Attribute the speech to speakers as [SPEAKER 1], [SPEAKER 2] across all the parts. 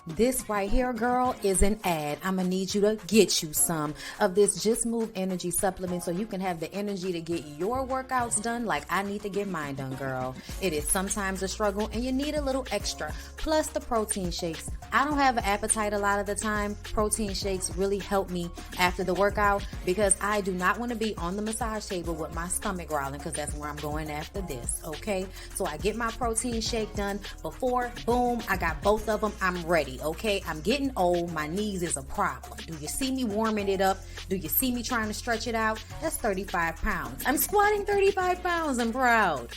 [SPEAKER 1] This right here, girl, is an ad. I'm gonna need you to get you some of this Just Move Energy supplement so you can have the energy to get your workouts done like I need to get mine done, girl. It is sometimes a struggle and you need a little extra. Plus the protein shakes. I don't have an appetite a lot of the time. Protein shakes really help me after the workout because I do not want to be on the massage table with my stomach growling because that's where I'm going after this, okay? So I get my protein shake done before, boom, I got both of them. I'm ready, okay? I'm getting old. My knees is a problem. Do you see me warming it up? Do you see me trying to stretch it out? That's 35 pounds. I'm squatting 35 pounds. I'm proud.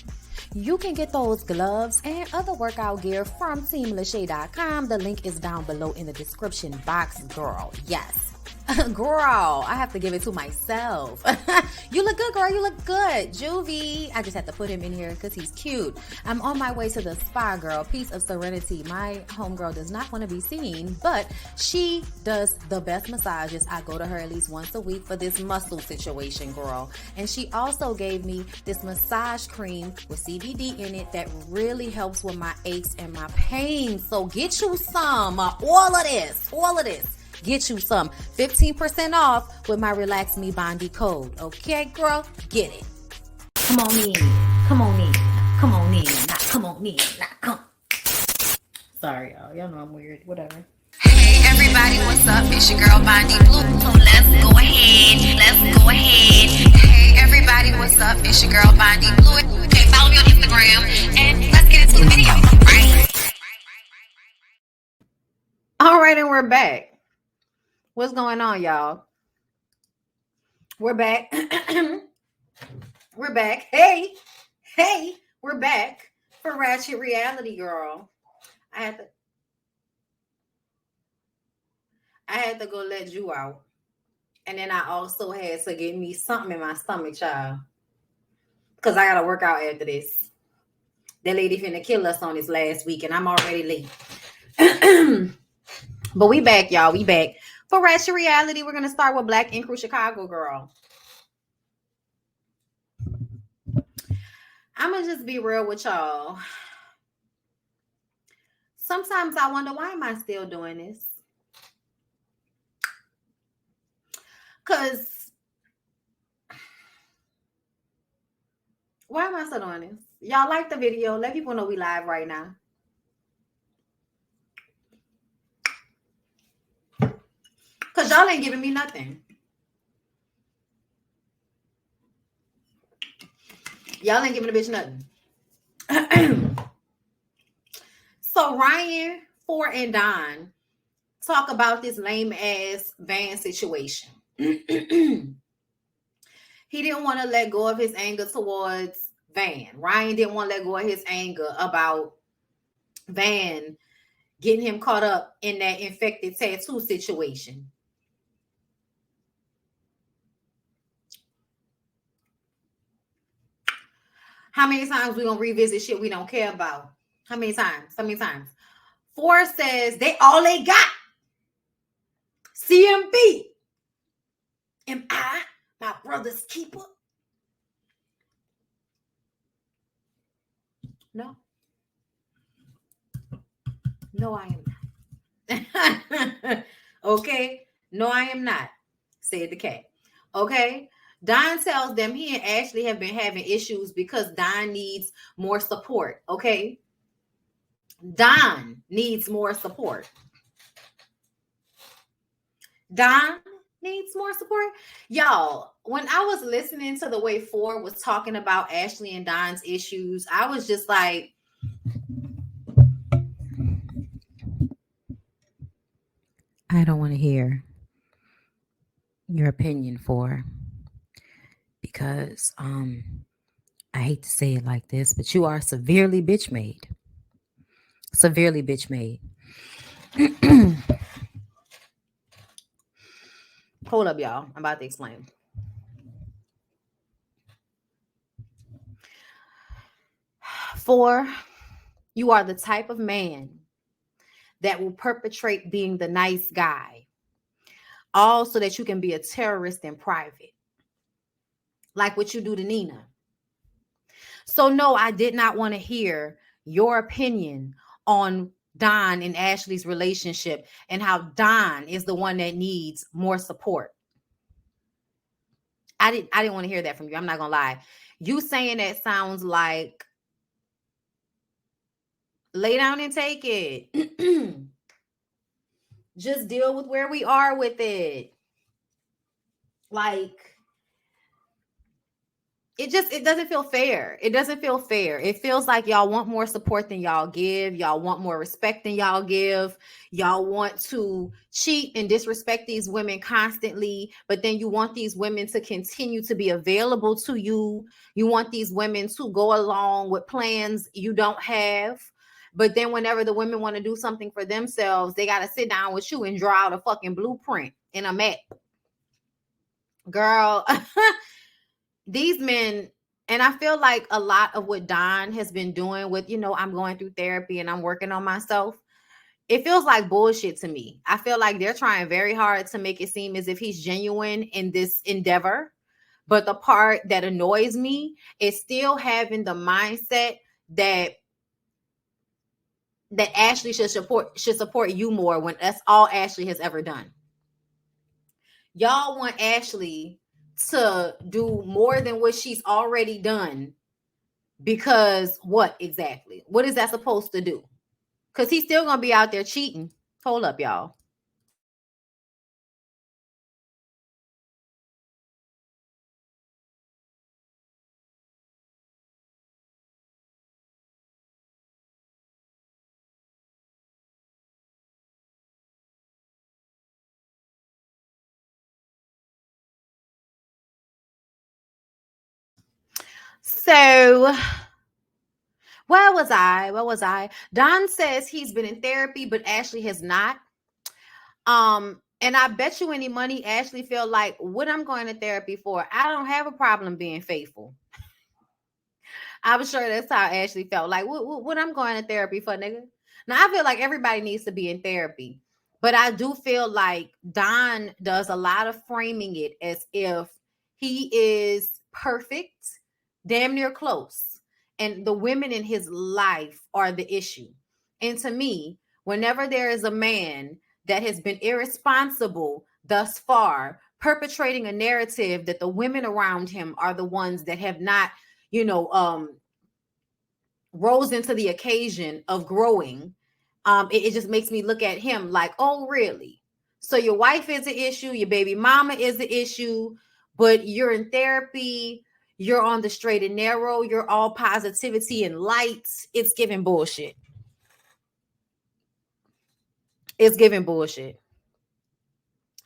[SPEAKER 1] You can get those gloves and other workout gear from TeamLASHAE.com. The link is down below in the description box, girl. Yes. Girl, I have to give it to myself. You look good, girl. You look good. Juvie. I just had to put him in here because he's cute. I'm on my way to the spa, girl. Piece of serenity. My homegirl does not want to be seen, but she does the best massages. I go to her at least once a week for this muscle situation, girl. And she also gave me this massage cream with CBD in it that really helps with my aches and my pain. So get you some. All of this. Get you some. 15% off with my Relax Me Bondi code. Okay, girl? Get it. Come on in. Come on in. Come on in. Not come on in. Not come. Sorry, y'all. Y'all know I'm weird. Whatever.
[SPEAKER 2] Hey, everybody. What's up? It's your girl, BondyBlue. So let's go ahead. Hey, everybody. What's up? It's your girl, BondyBlue. Okay, follow me on Instagram. And let's get into the video. Right?
[SPEAKER 1] All right, and we're back. What's going on, y'all? We're back. We're back. Hey, we're back for Ratchet Reality, girl. I had to go let you out. And then I also had to get me something in my stomach, child. Because I got to work out after this. That lady finna kill us on this last week, and I'm already late. But we back, y'all. We back. For Ratchet Reality, we're going to start with BlackInkChicago, girl. I'm going to just be real with y'all. Sometimes I wonder, why am I still doing this? Because why am I still doing this? Y'all like the video. Let people know we live right now. Because y'all ain't giving me nothing. Y'all ain't giving a bitch nothing. So Ryan, Ford, and Don talk about this lame ass Van situation. He didn't want to let go of his anger towards Van. Ryan didn't want to let go of his anger about Van getting him caught up in that infected tattoo situation. How many times we gonna revisit shit we don't care about? How many times? Ford says all they got. CMB. Am I my brother's keeper? No. No, I am not. Okay. No, I am not, said the cat. Okay. Don tells them he and Ashley have been having issues because Don needs more support. Okay. Don needs more support. Don needs more support. Y'all, when I was listening to the way Ford was talking about Ashley and Don's issues, I was just like, I don't want to hear your opinion, Ford, because I hate to say it like this, but you are severely bitch made. Severely bitch made. Hold up, y'all. I'm about to explain. Ford, you are the type of man that will perpetrate being the nice guy, all so that you can be a terrorist in private, like what you do to Nina. So no, I did not want to hear your opinion on Don and Ashley's relationship and how Don is the one that needs more support. I didn't want to hear that from you. I'm not gonna lie. You saying that sounds like lay down and take it. Just deal with where we are with it. Like, it doesn't feel fair. It doesn't feel fair. It feels like y'all want more support than y'all give. Y'all want more respect than y'all give. Y'all want to cheat and disrespect these women constantly, but then you want these women to continue to be available to you. You want these women to go along with plans you don't have. But then whenever the women want to do something for themselves, they got to sit down with you and draw out a fucking blueprint and a map. Girl, these men, and I feel like a lot of what Don has been doing with, I'm going through therapy and I'm working on myself. It feels like bullshit to me. I feel like they're trying very hard to make it seem as if he's genuine in this endeavor. But the part that annoys me is still having the mindset that Ashley should support you more when that's all Ashley has ever done. Y'all want Ashley to do more than what she's already done, because what exactly? What is that supposed to do? Because he's still gonna be out there cheating. Hold up, y'all. So where was I? Don says he's been in therapy, but Ashley has not. And I bet you any money Ashley felt like, what I'm going to therapy for? I don't have a problem being faithful. I'm sure that's how Ashley felt. Like, what I'm going to therapy for, nigga? Now, I feel like everybody needs to be in therapy. But I do feel like Don does a lot of framing it as if he is perfect, damn near close. And the women in his life are the issue. And to me, whenever there is a man that has been irresponsible thus far, perpetrating a narrative that the women around him are the ones that have not, rose into the occasion of growing, it just makes me look at him like, oh, really? So your wife is an issue, your baby mama is an issue, but you're in therapy, you're on the straight and narrow, you're all positivity and light. It's giving bullshit. It's giving bullshit.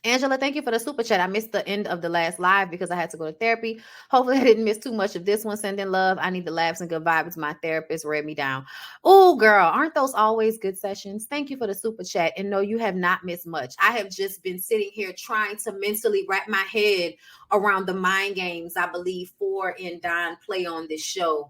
[SPEAKER 1] Angela, thank you for the super chat. I missed the end of the last live because I had to go to therapy. Hopefully I didn't miss too much of this one. Sending love. I need the laughs and good vibes. My therapist read me down. Oh, girl, aren't those always good sessions? Thank you for the super chat. And no, you have not missed much. I have just been sitting here trying to mentally wrap my head around the mind games I believe Ford and Don play on this show,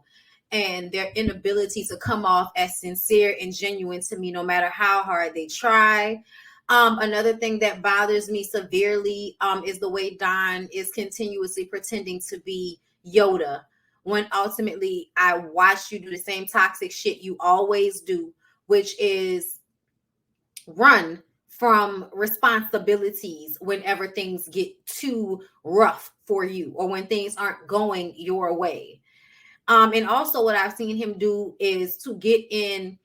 [SPEAKER 1] and their inability to come off as sincere and genuine to me, no matter how hard they try. Another thing that bothers me severely is the way Don is continuously pretending to be Yoda, when ultimately I watch you do the same toxic shit you always do, which is run from responsibilities whenever things get too rough for you or when things aren't going your way. And also what I've seen him do is to get in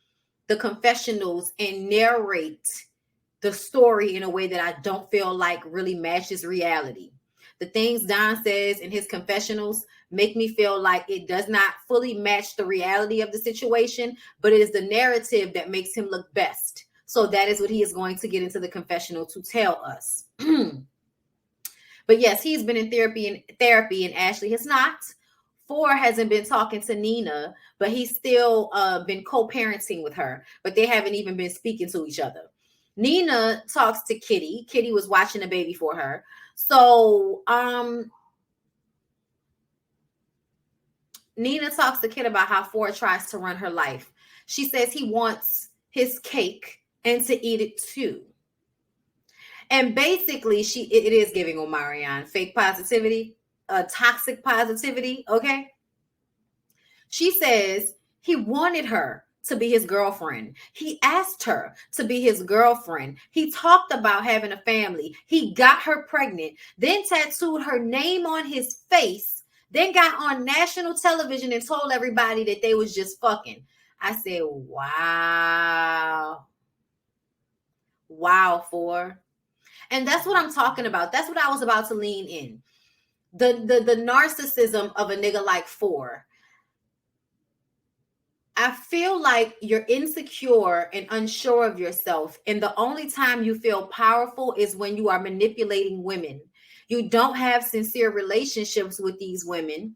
[SPEAKER 1] the confessionals and narrate the story in a way that I don't feel like really matches reality. The things Don says in his confessionals make me feel like it does not fully match the reality of the situation, but it is the narrative that makes him look best. So that is what he is going to get into the confessional to tell us. But yes, he's been in therapy and Ashley has not. Ford hasn't been talking to Nina, but he's still been co-parenting with her, but they haven't even been speaking to each other. Nina talks to Kitty. Kitty was watching the baby for her. So Nina talks to Kid about how Ford tries to run her life. She says he wants his cake and to eat it too. And basically, it is giving Omarion fake positivity, toxic positivity, okay? She says he wanted her to be his girlfriend. He asked her to be his girlfriend. He talked about having a family. He got her pregnant, then tattooed her name on his face, then got on national television and told everybody that they was just fucking. I said, wow. Wow, for. And that's what I'm talking about. That's what I was about to lean in. The narcissism of a nigga like Four. I feel like you're insecure and unsure of yourself. And the only time you feel powerful is when you are manipulating women. You don't have sincere relationships with these women.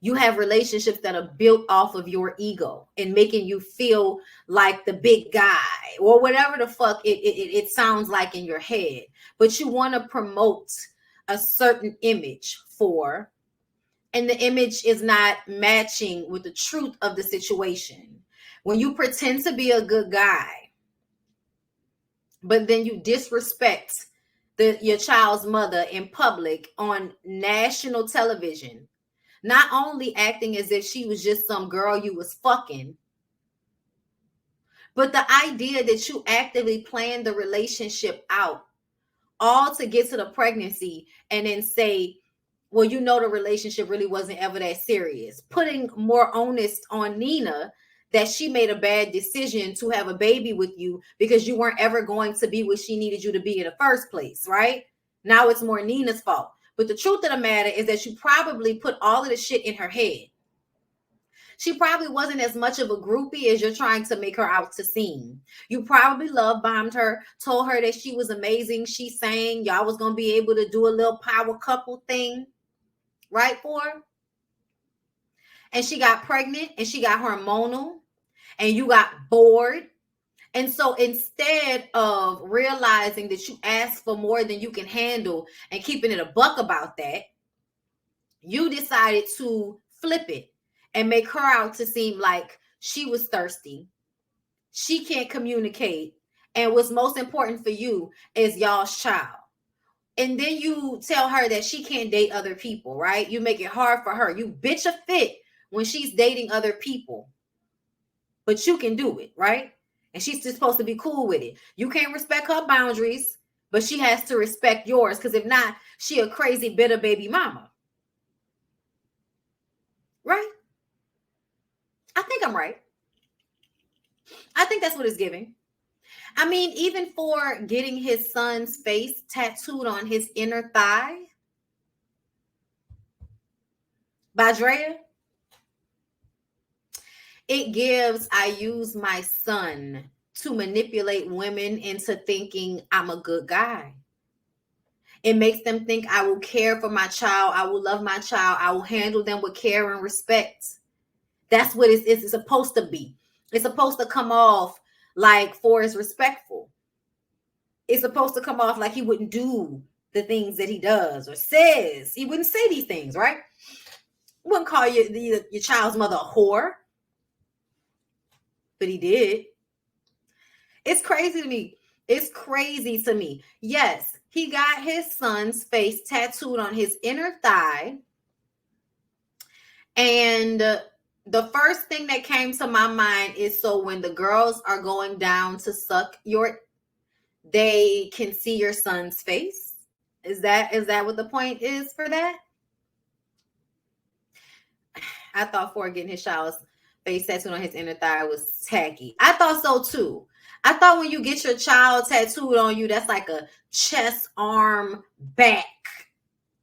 [SPEAKER 1] You have relationships that are built off of your ego and making you feel like the big guy or whatever the fuck it sounds like in your head. But you want to promote a certain image for, and the image is not matching with the truth of the situation. When you pretend to be a good guy, but then you disrespect your child's mother in public on national television, not only acting as if she was just some girl you was fucking, but the idea that you actively planned the relationship out all to get to the pregnancy and then say, well, you know, the relationship really wasn't ever that serious. Putting more onus on Nina that she made a bad decision to have a baby with you because you weren't ever going to be what she needed you to be in the first place, right? Now it's more Nina's fault. But the truth of the matter is that you probably put all of the shit in her head. She probably wasn't as much of a groupie as you're trying to make her out to seem. You probably love bombed her, told her that she was amazing. She sang, y'all was going to be able to do a little power couple thing, right, for her? And she got pregnant and she got hormonal and you got bored. And so instead of realizing that you asked for more than you can handle and keeping it a buck about that, you decided to flip it and make her out to seem like she was thirsty. She can't communicate. And what's most important for you is y'all's child. And then you tell her that she can't date other people, right? You make it hard for her. You bitch a fit when she's dating other people. But you can do it, right? And she's just supposed to be cool with it. You can't respect her boundaries, but she has to respect yours. Because if not, she a crazy, bitter baby mama. Right? I think I'm right. I think that's what it's giving. I mean, even for getting his son's face tattooed on his inner thigh by Drea, it gives, I use my son to manipulate women into thinking I'm a good guy. It makes them think I will care for my child. I will love my child. I will handle them with care and respect. That's what it's supposed to be. It's supposed to come off like Forrest respectful. It's supposed to come off like he wouldn't do the things that he does or says. He wouldn't say these things, right? Wouldn't call your child's mother a whore. But he did. It's crazy to me. It's crazy to me. Yes, he got his son's face tattooed on his inner thigh. And the first thing that came to my mind is, so when the girls are going down to suck they can see your son's face. Is that what the point is for that? I thought for getting his child's face tattooed on his inner thigh was tacky. I thought so too. I thought when you get your child tattooed on you, that's like a chest, arm, back,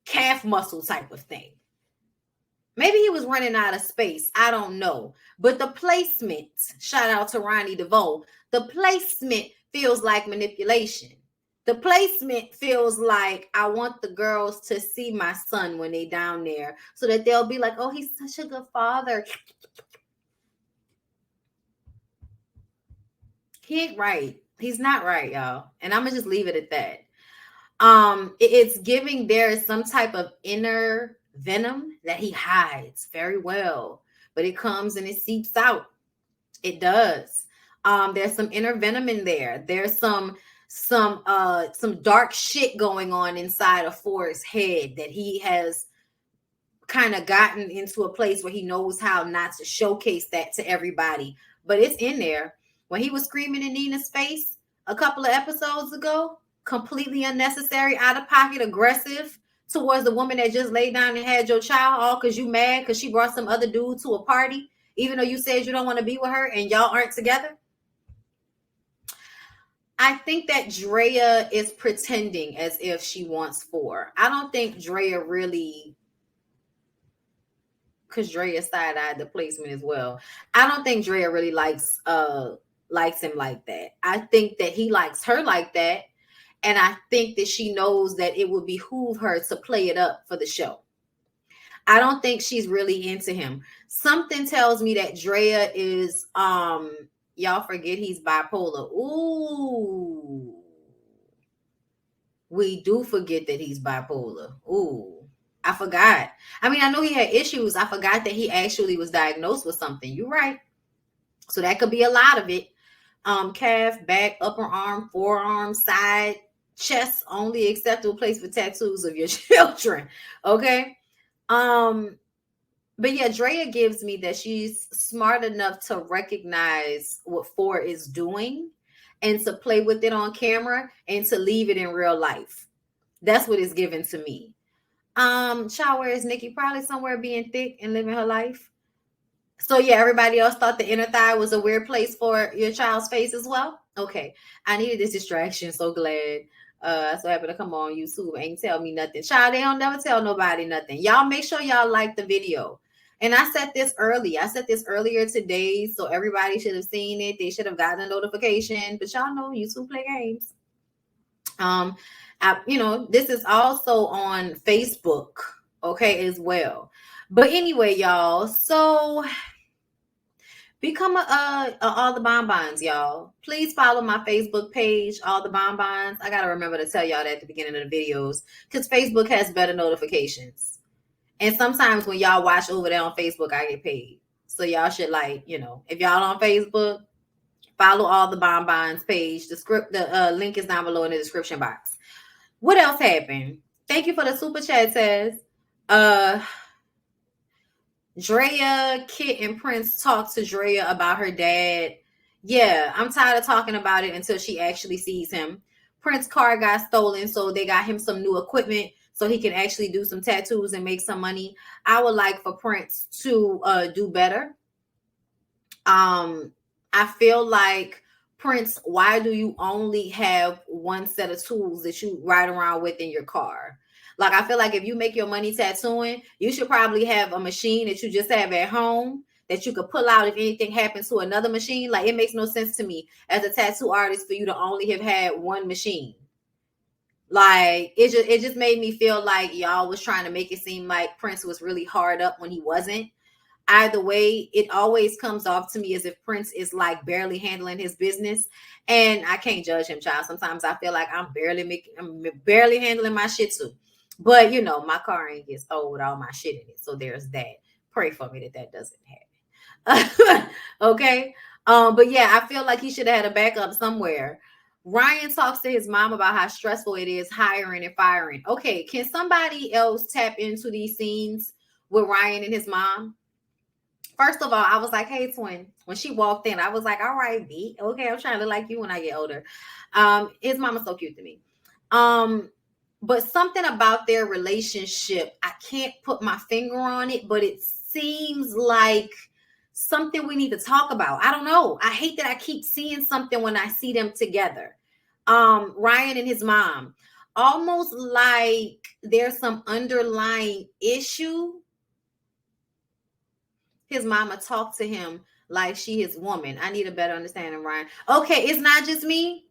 [SPEAKER 1] calf muscle type of thing. Maybe he was running out of space. I don't know. But the placement, shout out to Ronnie DeVoe, the placement feels like manipulation. The placement feels like I want the girls to see my son when they down there so that they'll be like, oh, he's such a good father. He ain't right. He's not right, y'all. And I'm going to just leave it at that. It's giving there is some type of inner venom that he hides very well, but it comes and it seeps out. It does. There's some inner venom in there. There's some dark shit going on inside of Forrest's head that he has kind of gotten into a place where he knows how not to showcase that to everybody. But it's in there. When he was screaming in Nina's face a couple of episodes ago, completely unnecessary, out of pocket, aggressive towards the woman that just laid down and had your child, all because you mad because she brought some other dude to a party, even though you said you don't want to be with her and y'all aren't together. I think that Drea is pretending as if she wants 4. I don't think Drea really, because Drea side-eyed the placement as well. I don't think Drea really likes him like that. I think that he likes her like that. And I think that she knows that it would behoove her to play it up for the show. I don't think she's really into him. Something tells me that Drea is, y'all forget he's bipolar. Ooh. We do forget that he's bipolar. Ooh. I forgot. I mean, I know he had issues. I forgot that he actually was diagnosed with something. You're right. So that could be a lot of it. Calf, back, upper arm, forearm, side, chest, only acceptable place for tattoos of your children. Okay. But yeah, Drea gives me that she's smart enough to recognize what 4 is doing and to play with it on camera and to leave it in real life. That's what it's given to me. Child, where is Nikki? Probably somewhere being thick and living her life. So yeah, everybody else thought the inner thigh was a weird place for your child's face as well. Okay, I needed this distraction. So glad. So happy to come on YouTube. Ain't tell me nothing. Child, they don't never tell nobody nothing. Y'all make sure y'all like the video. And I said this early. I said this earlier today, so everybody should have seen it. They should have gotten a notification. But y'all know YouTube play games. This is also on Facebook, okay, as well. But anyway, y'all, so become all the bonbons, y'all. Please follow my Facebook page, all the bonbons. I gotta remember to tell y'all that at the beginning of the videos, because Facebook has better notifications. And sometimes when y'all watch over there on Facebook, I get paid. So y'all should, like, if y'all on Facebook, follow all the bonbons page. The link is down below in the description box. What else happened? Thank you for the super chat, says. Drea, Kit, and Prince talked to Drea about her dad. Yeah, I'm tired of talking about it until she actually sees him. Prince's car got stolen, so they got him some new equipment so he can actually do some tattoos and make some money. I would like for Prince to do better. I feel like, Prince, why do you only have one set of tools that you ride around with in your car? Like, I feel like if you make your money tattooing, you should probably have a machine that you just have at home that you could pull out if anything happens to another machine. Like, it makes no sense to me as a tattoo artist for you to only have had one machine. Like, it just made me feel like y'all was trying to make it seem like Prince was really hard up when he wasn't. Either way, it always comes off to me as if Prince is like barely handling his business, and I can't judge him, child. Sometimes I feel like I'm barely handling my shit too. But my car ain't get stole with all my shit in it, so there's that. Pray for me that doesn't happen. Okay. But yeah, I feel like he should have had a backup somewhere. Ryan talks to his mom about how stressful it is hiring and firing. Okay, can somebody else tap into these scenes with Ryan and his mom? First of all, I was like, hey, twin. When she walked in, I was like, all right, B. Okay, I'm trying to look like you when I get older. His mama's so cute to me. But something about their relationship, I can't put my finger on it, but it seems like something we need to talk about. I don't know. I hate that I keep seeing something when I see them together. Ryan and his mom, almost like there's some underlying issue. His mama talked to him like she his woman. I need a better understanding, Ryan. Okay, it's not just me.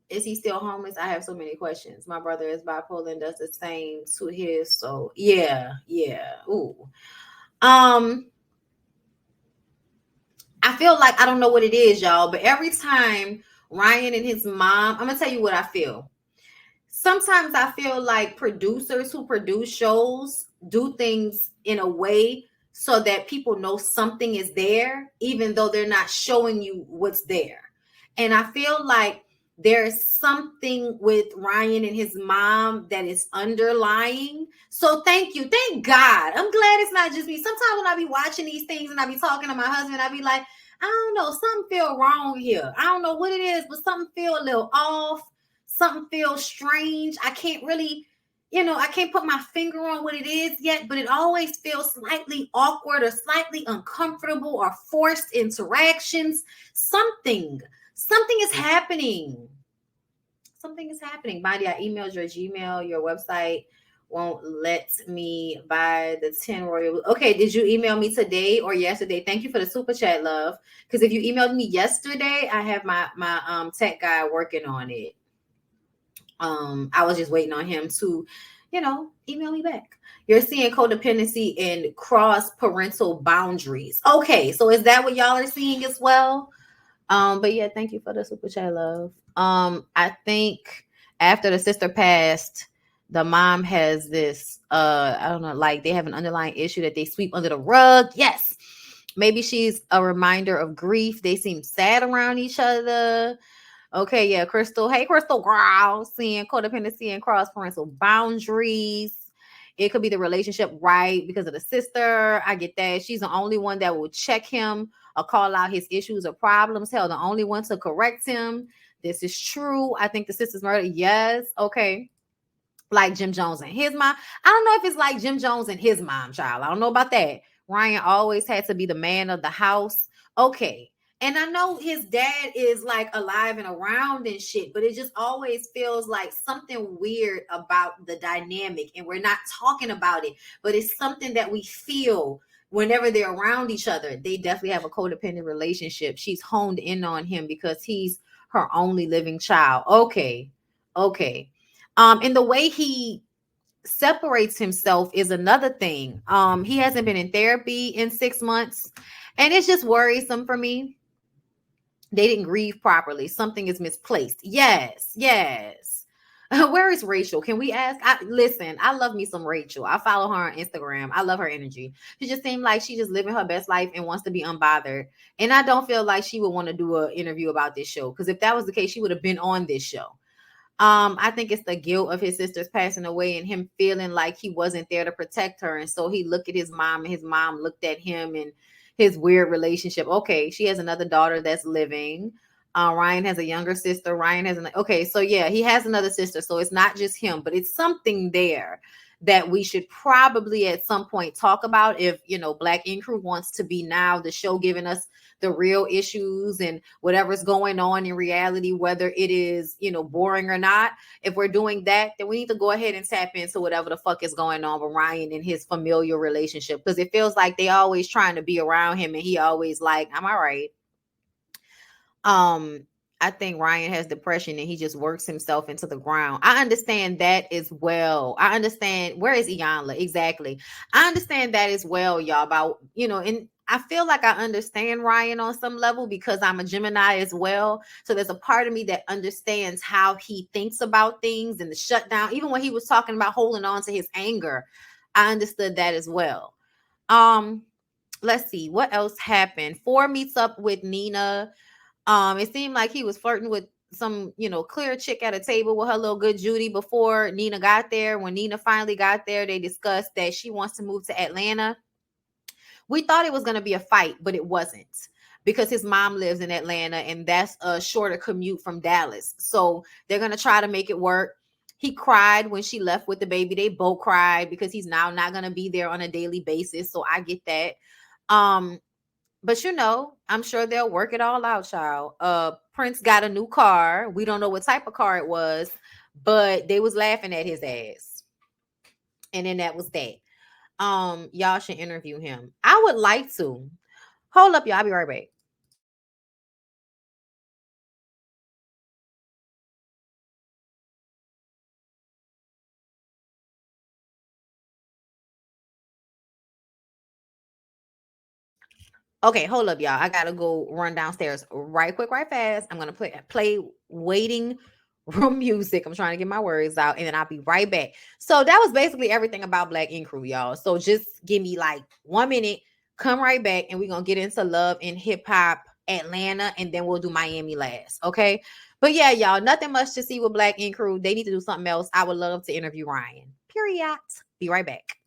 [SPEAKER 1] Is he still homeless? I have so many questions. My brother is bipolar and does the same to his. So yeah. Ooh. I feel like, I don't know what it is, y'all, but every time Ryan and his mom, I'm gonna tell you what I feel. Sometimes I feel like producers who produce shows do things in a way so that people know something is there, even though they're not showing you what's there. And I feel like there's something with Ryan and his mom that is underlying. So thank you. Thank God. I'm glad it's not just me. Sometimes when I be watching these things and I be talking to my husband, I be like, I don't know, something feel wrong here. I don't know what it is, but something feel a little off. Something feels strange. I can't really, I can't put my finger on what it is yet, but it always feels slightly awkward or slightly uncomfortable or forced interactions. Something is happening. Something is happening. Bondy, I emailed your Gmail, your website won't let me buy the 10 royal. Okay, did you email me today or yesterday? Thank you for the super chat, love. Because if you emailed me yesterday, I have my tech guy working on it. I was just waiting on him to, email me back. You're seeing codependency and cross parental boundaries. Okay, so is that what y'all are seeing as well? But yeah, thank you for the super chat, love. I think after the sister passed, the mom has this, I don't know, like they have an underlying issue that they sweep under the rug. Yes. Maybe she's a reminder of grief. They seem sad around each other. Okay, yeah, Crystal. Hey, Crystal, girl, seeing codependency and cross parental boundaries. It could be the relationship, right? Because of the sister. I get that. She's the only one that will check him or call out his issues or problems. Hell, the only one to correct him. This is true. I think the sister's murder. Yes. Okay. Like Jim Jones and his mom. I don't know if it's like Jim Jones and his mom, child. I don't know about that. Ryan always had to be the man of the house. Okay. And I know his dad is like alive and around and shit, but it just always feels like something weird about the dynamic. And we're not talking about it, but it's something that we feel whenever they're around each other. They definitely have a codependent relationship. She's honed in on him because he's her only living child. Okay. Okay. And the way he separates himself is another thing. He hasn't been in therapy in 6 months, and it's just worrisome for me. They didn't grieve properly. Something is misplaced. Yes. Where is Rachel? Can we ask? Listen, I love me some Rachel. I follow her on Instagram. I love her energy. She just seemed like she's just living her best life and wants to be unbothered. And I don't feel like she would want to do an interview about this show, because if that was the case, she would have been on this show. I think it's the guilt of his sisters passing away and him feeling like he wasn't there to protect her. And so he looked at his mom and his mom looked at him and his weird relationship. Okay, she has another daughter that's living. Ryan has a younger sister. Okay, so yeah, he has another sister. So it's not just him, but it's something there that we should probably at some point talk about. If, Black Ink Crew wants to be now the show giving us the real issues and whatever's going on in reality, whether it is, boring or not. If we're doing that, then we need to go ahead and tap into whatever the fuck is going on with Ryan and his familial relationship, because it feels like they always trying to be around him and he always like, I'm all right. I think Ryan has depression and he just works himself into the ground. I understand that as well. I understand. Where is Iyanla? Exactly. I understand that as well, y'all, about, and I feel like I understand Ryan on some level because I'm a Gemini as well. So there's a part of me that understands how he thinks about things and the shutdown. Even when he was talking about holding on to his anger, I understood that as well. Let's see what else happened. 4 meets up with Nina. It seemed like he was flirting with some, clear chick at a table with her little good Judy before Nina got there. When Nina finally got there, they discussed that she wants to move to Atlanta. We thought it was going to be a fight, but it wasn't, because his mom lives in Atlanta and that's a shorter commute from Dallas. So they're going to try to make it work. He cried when she left with the baby. They both cried because he's now not going to be there on a daily basis. So I get that. But I'm sure they'll work it all out, child. Prince got a new car. We don't know what type of car it was, but they was laughing at his ass. And then that was that. Y'all should interview him. I would like to. Hold up, y'all. I'll be right back. Okay, hold up, y'all. I gotta go run downstairs right quick, right fast. I'm gonna play waiting room music. I'm trying to get my words out, and then I'll be right back. So that was basically everything about Black Ink Crew, y'all. So just give me like 1 minute, come right back, and we're gonna get into love and hip hop Atlanta, and then we'll do Miami last. Okay. But yeah, y'all, nothing much to see with Black Ink Crew. They need to do something else. I would love to interview Ryan. Period. Be right back.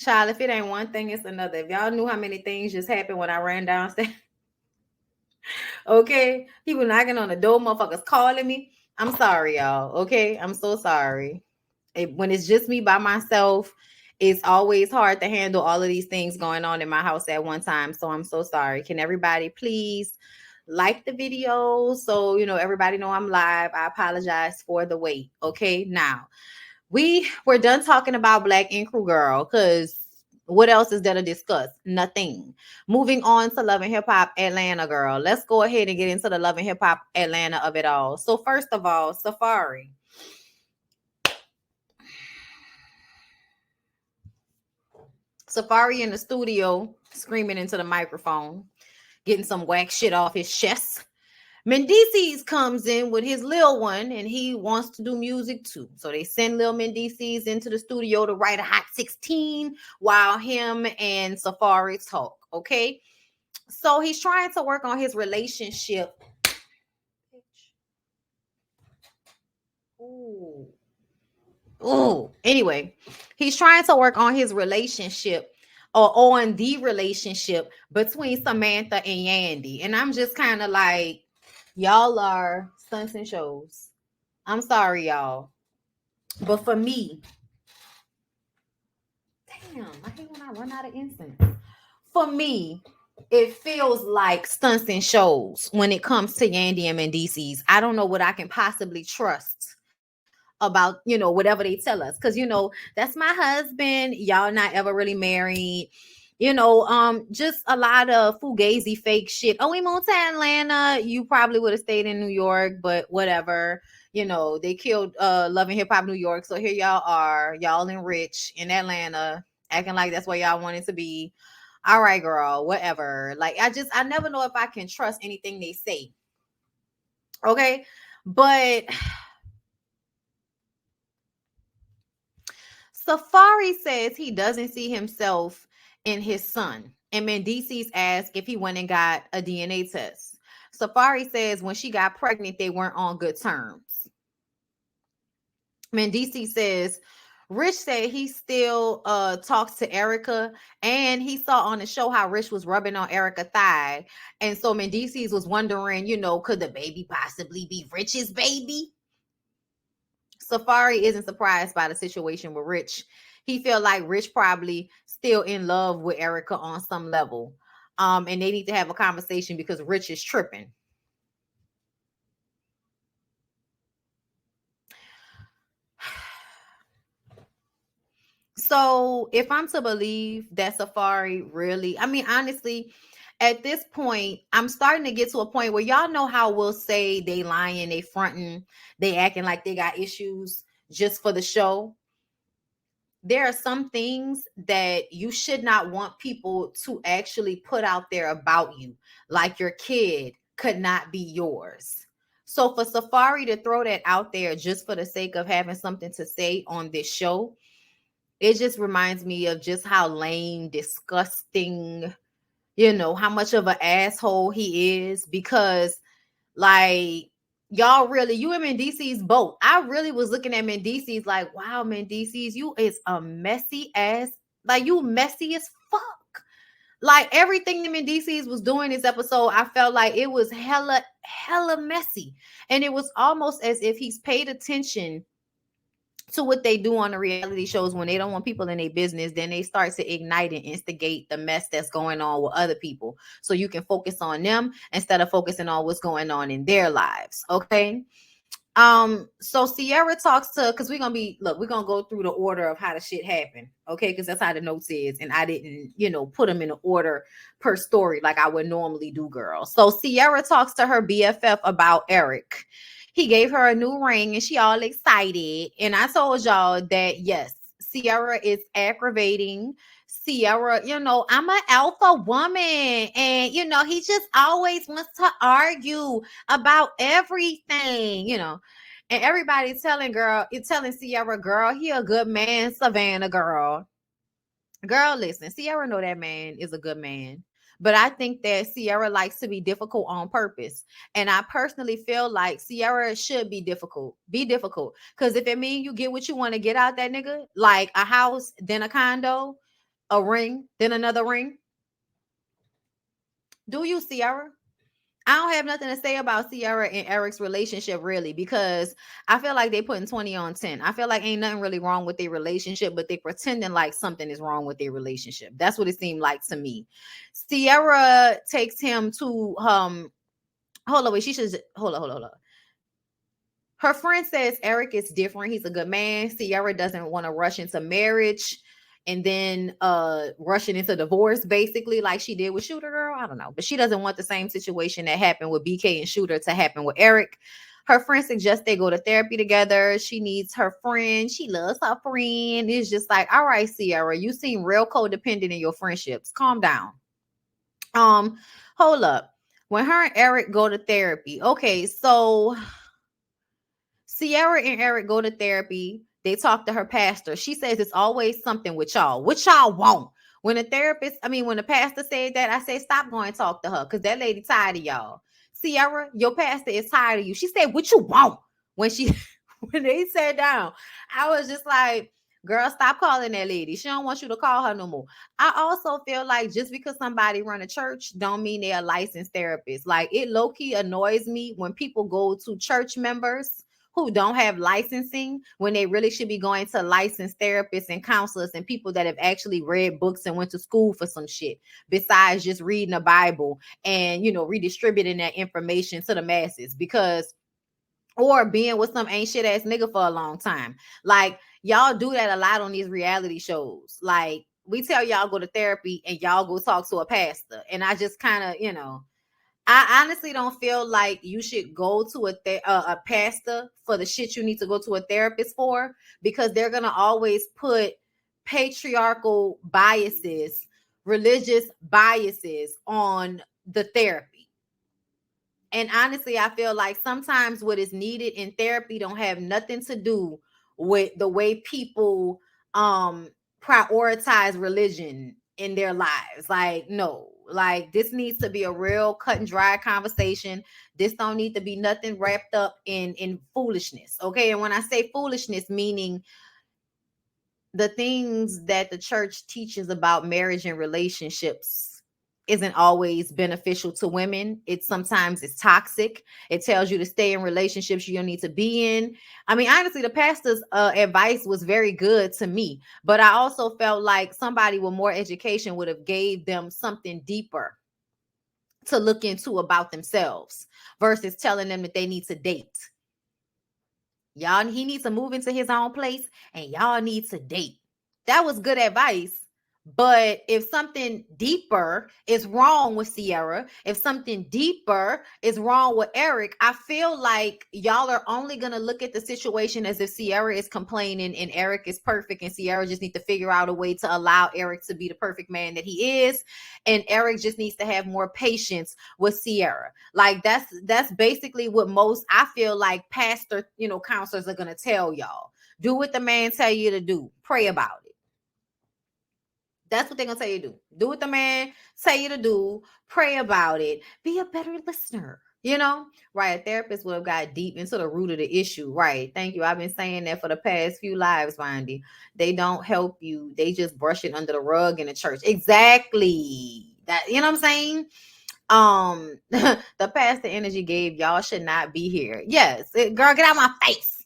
[SPEAKER 1] Child, if it ain't one thing, it's another. If y'all knew how many things just happened when I ran downstairs, okay? People knocking on the door, motherfuckers calling me. I'm sorry, y'all. Okay, I'm so sorry. When it's just me by myself, it's always hard to handle all of these things going on in my house at one time. So I'm so sorry. Can everybody please like the video so everybody know I'm live? I apologize for the wait. Okay, now we're done talking about Black Ink Crew Girl, because what else is there to discuss? Nothing. Moving on to Love and Hip Hop Atlanta, girl. Let's go ahead and get into the Love and Hip Hop Atlanta of it all. So first of all, Safari. Safari in the studio screaming into the microphone, getting some whack shit off his chest. Mendices comes in with his lil one, and he wants to do music too. So they send Lil Mendices into the studio to write a Hot 16 while him and Safari talk. Okay, so he's trying to work on his relationship. Ooh. Anyway, he's trying to work on his relationship, or on the relationship between Samantha and Yandy. And I'm just kind of like, y'all are stunts and shows. I'm sorry, y'all. But for me, damn, I hate when I run out of incense. For me, it feels like stunts and shows when it comes to Yandy and Mendices. I don't know what I can possibly trust about, whatever they tell us. Because, that's my husband. Y'all not ever really married. Just a lot of fugazi fake shit. Oh, we moved to Atlanta. You probably would have stayed in New York, but whatever. They killed Love and Hip Hop New York. So here y'all are, y'all in rich in Atlanta, acting like that's where y'all wanted to be. All right, girl, whatever. Like, I never know if I can trust anything they say. Okay. But Safari says he doesn't see himself in his son. And Mendices asked if he went and got a DNA test. Safari says when she got pregnant, they weren't on good terms. Mendices says Rich said he still talks to Erica, and he saw on the show how Rich was rubbing on Erica's thigh. And so Mendices was wondering, could the baby possibly be Rich's baby? Safari isn't surprised by the situation with Rich. He felt like Rich probably still in love with Erica on some level. And they need to have a conversation because Rich is tripping. So if I'm to believe that Safari really, honestly, at this point, I'm starting to get to a point where y'all know how we'll say they lying, they fronting, they acting like they got issues just for the show. There are some things that you should not want people to actually put out there about you, like your kid could not be yours. So for Safari to throw that out there just for the sake of having something to say on this show, it just reminds me of just how lame, disgusting, how much of an asshole he is. Because, like, y'all really, you and Mendices both. I really was looking at Mendices like, wow, Mendices, you is a messy ass. Like, you messy as fuck. Like, everything that Mendices was doing this episode, I felt like it was hella messy. And it was almost as if he's paid attention to what they do on the reality shows. When they don't want people in their business, then they start to ignite and instigate the mess that's going on with other people, so you can focus on them instead of focusing on what's going on in their lives. Okay. So Sierra talks to, because we're gonna go through the order of how the shit happened, okay? Because that's how the notes is, and I didn't, put them in an order per story like I would normally do, girl. So Sierra talks to her BFF about Eric. He gave her a new ring and she all excited. And I told y'all that yes, Sierra is aggravating. Sierra, I'm an alpha woman, and he just always wants to argue about everything, and everybody's telling Sierra, girl, he a good man. Savannah, girl, listen, Sierra know that man is a good man. But I think that Sierra likes to be difficult on purpose. And I personally feel like Sierra should be difficult. Be difficult. Because if it means you get what you want to get out that nigga, like a house, then a condo, a ring, then another ring? Do you, Sierra? I don't have nothing to say about Sierra and Eric's relationship really, because I feel like they putting 20 on 10. I feel like ain't nothing really wrong with their relationship, but they pretending like something is wrong with their relationship. That's what it seemed like to me. Sierra takes him to hold on, wait, she should hold on. Her friend says Eric is different. He's a good man. Sierra doesn't want to rush into marriage and then rushing into divorce, basically, like she did with Shooter Girl. I don't know. But she doesn't want the same situation that happened with BK and Shooter to happen with Eric. Her friend suggests they go to therapy together. She needs her friend. She loves her friend. It's just like, all right, Sierra, you seem real codependent in your friendships. Calm down. Hold up. When her and Eric go to therapy, okay, so Sierra and Eric go to therapy. They talk to her pastor. She says it's always something with y'all. What y'all want? When the pastor said that, I said, stop going and talk to her because that lady tired of y'all. Sierra, your pastor is tired of you. She said, what you want? When they sat down, I was just like, girl, stop calling that lady. She don't want you to call her no more. I also feel like just because somebody run a church don't mean they're a licensed therapist. Like, it low-key annoys me when people go to church members who don't have licensing when they really should be going to licensed therapists and counselors and people that have actually read books and went to school for some shit besides just reading a Bible and, redistributing that information to the masses, because or being with some ain't shit ass nigga for a long time. Like, y'all do that a lot on these reality shows. Like, we tell y'all go to therapy and y'all go talk to a pastor. And I just kind of, I honestly don't feel like you should go to a pastor for the shit you need to go to a therapist for, because they're going to always put patriarchal biases, religious biases on the therapy. And honestly, I feel like sometimes what is needed in therapy don't have nothing to do with the way people prioritize religion in their lives. Like, no, like, this needs to be a real cut and dry conversation. This don't need to be nothing wrapped up in foolishness. Okay. And when I say foolishness, meaning the things that the church teaches about marriage and relationships isn't always beneficial to women. Sometimes it's toxic. It tells you to stay in relationships you don't need to be in. I mean, honestly, the pastor's advice was very good to me, but I also felt like somebody with more education would have gave them something deeper to look into about themselves versus telling them that they need to date. Y'all, he needs to move into his own place and y'all need to date. That was good advice. But if something deeper is wrong with Sierra, if something deeper is wrong with Eric, I feel like y'all are only going to look at the situation as if Sierra is complaining and Eric is perfect, and Sierra just needs to figure out a way to allow Eric to be the perfect man that he is. And Eric just needs to have more patience with Sierra. Like, that's basically what most, I feel like, pastor, counselors are going to tell y'all. Do what the man tell you to do. Pray about it. That's what they're going to tell you to do. Do what the man tell you to do. Pray about it. Be a better listener. Right? A therapist would have got deep into the root of the issue. Right. Thank you. I've been saying that for the past few lives, Bondy. They don't help you. They just brush it under the rug in the church. Exactly. That, you know what I'm saying? The pastor energy gave, y'all should not be here. Yes. Girl, get out my face.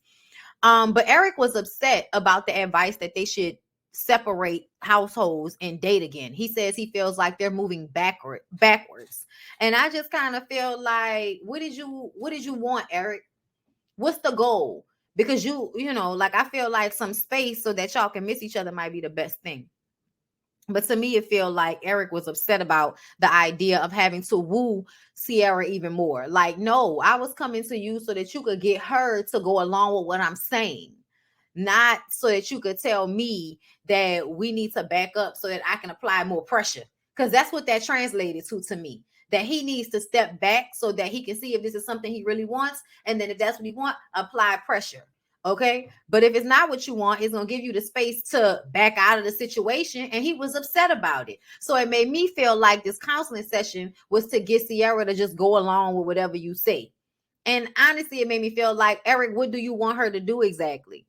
[SPEAKER 1] But Eric was upset about the advice that they should separate households and date again. He says he feels like they're moving backwards. And I just kind of feel like, what did you want, Eric? What's the goal? Because like, I feel like some space so that y'all can miss each other might be the best thing. But to me, it feel like Eric was upset about the idea of having to woo Sierra even more. Like, no, I was coming to you so that you could get her to go along with what I'm saying. Not so that you could tell me that we need to back up so that I can apply more pressure. Because that's what that translated to me. That he needs to step back so that he can see if this is something he really wants. And then if that's what he wants, apply pressure. Okay. But if it's not what you want, it's going to give you the space to back out of the situation. And he was upset about it. So it made me feel like this counseling session was to get Sierra to just go along with whatever you say. And honestly, it made me feel like, Eric, what do you want her to do exactly?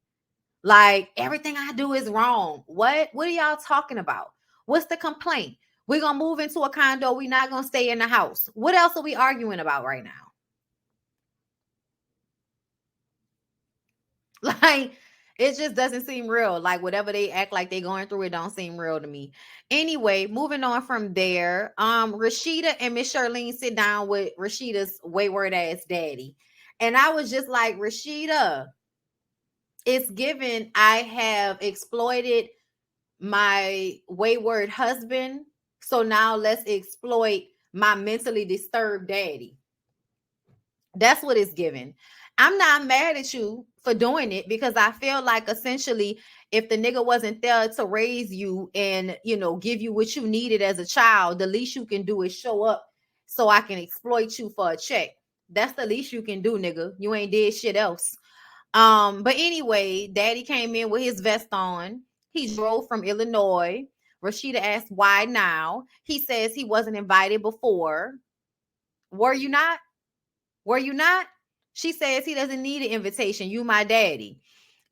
[SPEAKER 1] Like, everything I do is wrong. What are y'all talking about? What's the complaint? We're going to move into a condo. We're not going to stay in the house. What else are we arguing about right now? Like, it just doesn't seem real. Like, whatever they act like they going through, it don't seem real to me. Anyway, moving on from there, Rashida and Miss Charlene sit down with Rashida's wayward ass daddy. And I was just like, Rashida, it's given I have exploited my wayward husband. So now let's exploit my mentally disturbed daddy. That's what it's given. I'm not mad at you for doing it because I feel like essentially if the nigga wasn't there to raise you and, you know, give you what you needed as a child, the least you can do is show up so I can exploit you for a check. That's the least you can do, nigga. You ain't did shit else. But anyway, daddy came in with his vest on. He drove from Illinois. Rashida asked why now. He says he wasn't invited before. Were you not? Were you not? She says he doesn't need an invitation. You my daddy.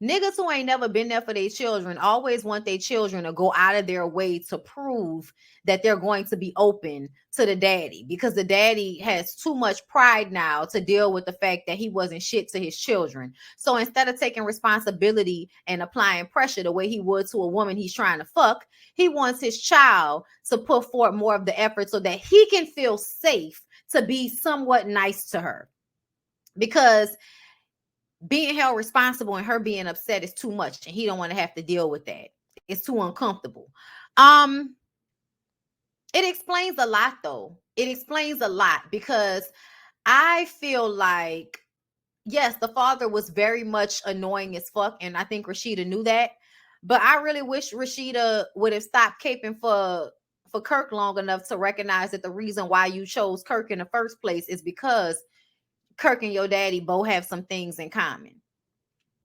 [SPEAKER 1] Niggas who ain't never been there for their children always want their children to go out of their way to prove that they're going to be open to the daddy because the daddy has too much pride now to deal with the fact that he wasn't shit to his children. So instead of taking responsibility and applying pressure the way he would to a woman he's trying to fuck, he wants his child to put forth more of the effort so that he can feel safe to be somewhat nice to her. Because being held responsible and her being upset is too much and he don't want to have to deal with that. It's too uncomfortable. It explains a lot though. It explains a lot because I feel like, yes, the father was very much annoying as fuck and I think Rashida knew that, but I really wish Rashida would have stopped caping for Kirk long enough to recognize that the reason why you chose Kirk in the first place is because Kirk and your daddy both have some things in common.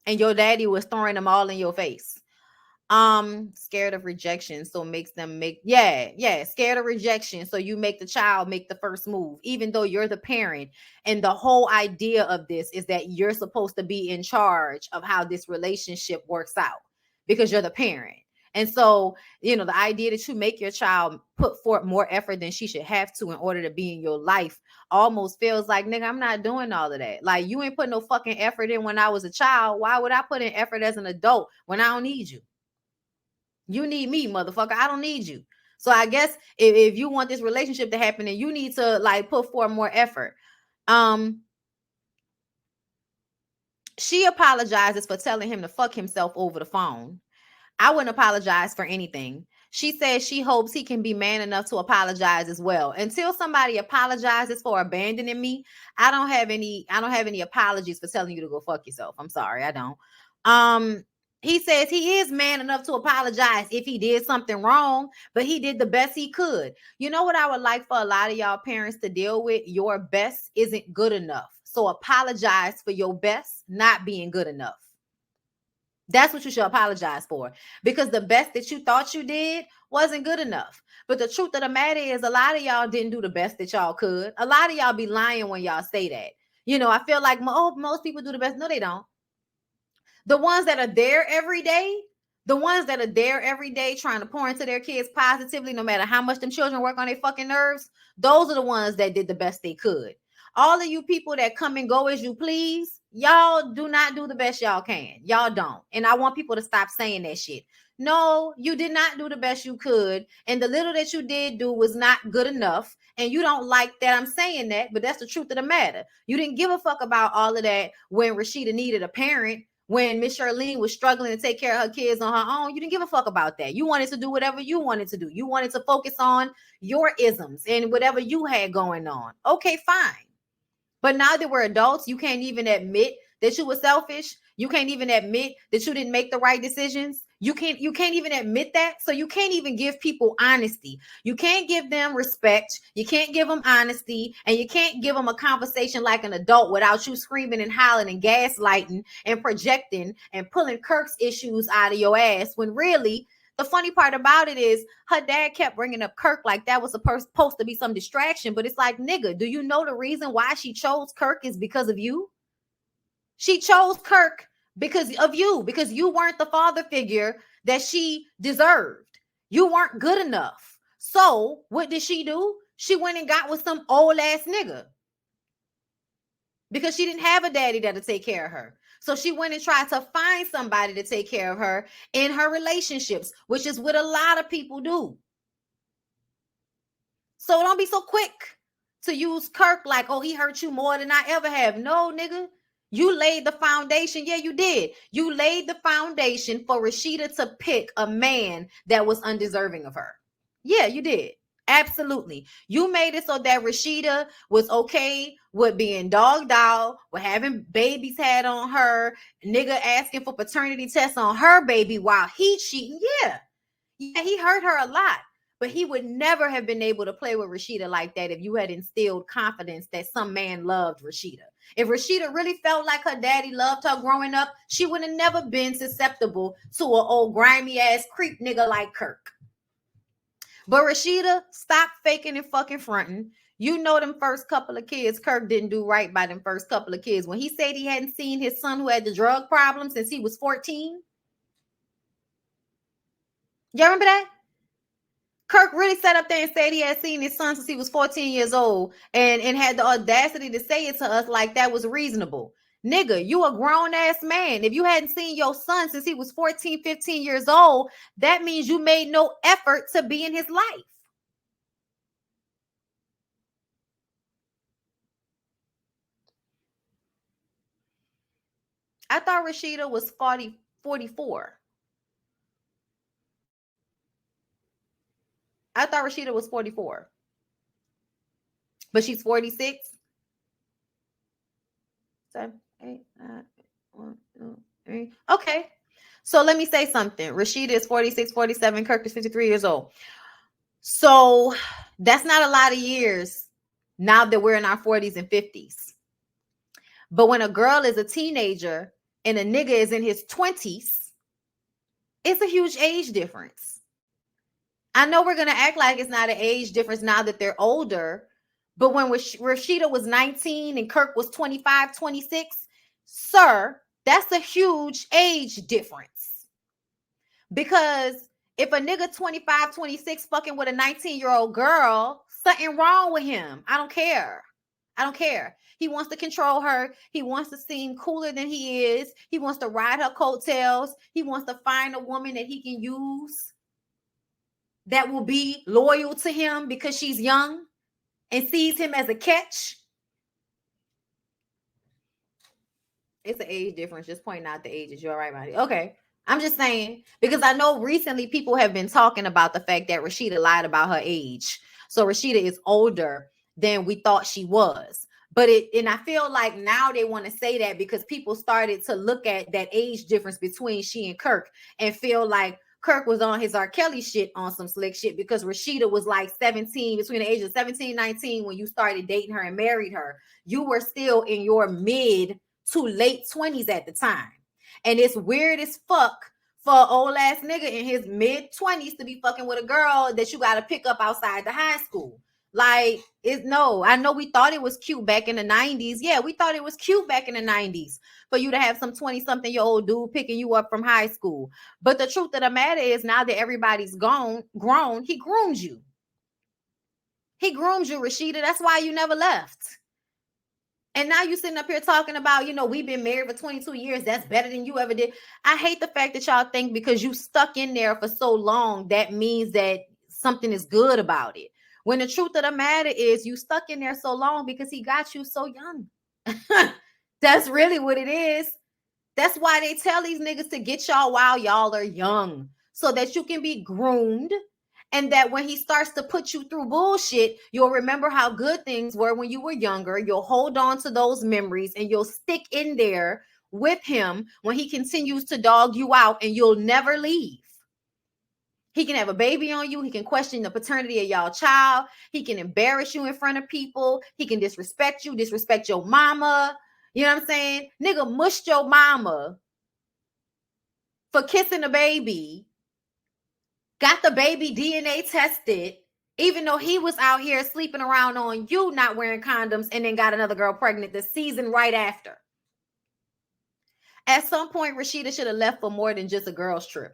[SPEAKER 1] And your daddy was throwing them all in your face. Scared of rejection. So makes them scared of rejection. So you make the child make the first move, even though you're the parent. And the whole idea of this is that you're supposed to be in charge of how this relationship works out because you're the parent. And so, you know, the idea that you make your child put forth more effort than she should have to in order to be in your life almost feels like, nigga, I'm not doing all of that. Like, you ain't put no fucking effort in when I was a child. Why would I put in effort as an adult when I don't need you? You need me, motherfucker. I don't need you. So I guess if you want this relationship to happen, then you need to like put forth more effort. She apologizes for telling him to fuck himself over the phone. I wouldn't apologize for anything. She says she hopes he can be man enough to apologize as well. Until somebody apologizes for abandoning me, I don't have any apologies for telling you to go fuck yourself. I'm sorry, I don't. He says he is man enough to apologize if he did something wrong, but he did the best he could. You know what I would like for a lot of y'all parents to deal with? Your best isn't good enough. So apologize for your best not being good enough. That's what you should apologize for, because the best that you thought you did wasn't good enough. But the truth of the matter is a lot of y'all didn't do the best that y'all could. A lot of y'all be lying when y'all say that. You know, I feel like most people do the best. No, they don't. The ones that are there every day, trying to pour into their kids positively, no matter how much them children work on their fucking nerves, those are the ones that did the best they could. All of you people that come and go as you please, y'all do not do the best y'all can. Y'all don't. And I want people to stop saying that shit. No, you did not do the best you could. And the little that you did do was not good enough. And you don't like that I'm saying that, but that's the truth of the matter. You didn't give a fuck about all of that when Rashida needed a parent. When Miss Charlene was struggling to take care of her kids on her own, you didn't give a fuck about that. You wanted to do whatever you wanted to do. You wanted to focus on your isms and whatever you had going on. Okay, fine. But now that we're adults, you can't even admit that you were selfish. You can't even admit that you didn't make the right decisions. You can't even admit that. So you can't even give people honesty. You can't give them respect. You can't give them honesty, and you can't give them a conversation like an adult without you screaming and hollering and gaslighting and projecting and pulling Kirk's issues out of your ass, when really the funny part about it is her dad kept bringing up Kirk like that was supposed to be some distraction. But it's like, nigga, do you know the reason why she chose Kirk is because of you? She chose Kirk because of you, because you weren't the father figure that she deserved. You weren't good enough. So what did she do? She went and got with some old ass nigga because she didn't have a daddy that'll take care of her. So she went and tried to find somebody to take care of her in her relationships, which is what a lot of people do. So don't be so quick to use Kirk like, oh, he hurt you more than I ever have. No, nigga. You laid the foundation. Yeah, you did. You laid the foundation for Rashida to pick a man that was undeserving of her. Yeah, you did. Absolutely. You made it so that Rashida was okay with being dogged out, with having babies had on her, nigga asking for paternity tests on her baby while he cheating. Yeah, he hurt her a lot. But he would never have been able to play with Rashida like that if you had instilled confidence that some man loved Rashida. If Rashida really felt like her daddy loved her growing up, she would have never been susceptible to an old grimy ass creep nigga like Kirk. But Rashida, stop faking and fucking fronting. You know them first couple of kids, Kirk didn't do right by them first couple of kids. When he said he hadn't seen his son who had the drug problem since he was 14. Y'all remember that? Kirk really sat up there and said he had seen his son since he was 14 years old and had the audacity to say it to us like that was reasonable. Nigga, you a grown-ass man. If you hadn't seen your son since he was 14, 15 years old, that means you made no effort to be in his life. I thought Rashida was 44. I thought Rashida was 44. But she's 46. 7, 8, 9, 1, 2, 3. Okay. So let me say something. Rashida is 46, 47. Kirk is 53 years old. So that's not a lot of years now that we're in our 40s and 50s. But when a girl is a teenager and a nigga is in his 20s, it's a huge age difference. I know we're going to act like it's not an age difference now that they're older, but when Rashida was 19 and Kirk was 25, 26, sir, that's a huge age difference. Because if a nigga 25, 26 fucking with a 19-year-old girl, something wrong with him. I don't care. I don't care. He wants to control her. He wants to seem cooler than he is. He wants to ride her coattails. He wants to find a woman that he can use that will be loyal to him because she's young and sees him as a catch. It's an age difference. Just pointing out the ages. You're all right, Marty. Okay. I'm just saying, because I know recently people have been talking about the fact that Rashida lied about her age. So Rashida is older than we thought she was. And I feel like now they want to say that because people started to look at that age difference between she and Kirk and feel like Kirk was on his R. Kelly shit on some slick shit because Rashida was like 17, between the ages of 17 and 19 when you started dating her and married her. You were still in your mid to late 20s at the time. And it's weird as fuck for an old ass nigga in his mid 20s to be fucking with a girl that you got to pick up outside the high school. Like, I know we thought it was cute back in the 90s. Yeah, we thought it was cute back in the 90s for you to have some 20-something-year-old dude picking you up from high school. But the truth of the matter is now that everybody's grown, he groomed you. He groomed you, Rashida. That's why you never left. And now you sitting up here talking about, we've been married for 22 years. That's better than you ever did. I hate the fact that y'all think because you stuck in there for so long, that means that something is good about it. When the truth of the matter is you stuck in there so long because he got you so young. That's really what it is. That's why they tell these niggas to get y'all while y'all are young so that you can be groomed. And that when he starts to put you through bullshit, you'll remember how good things were when you were younger. You'll hold on to those memories and you'll stick in there with him when he continues to dog you out and you'll never leave. He can have a baby on you. He can question the paternity of y'all child. He can embarrass you in front of people. He can disrespect you, disrespect your mama. You know what I'm saying? Nigga mushed your mama for kissing a baby. Got the baby DNA tested, even though he was out here sleeping around on you, not wearing condoms, and then got another girl pregnant the season right after. At some point, Rashida should have left for more than just a girl's trip.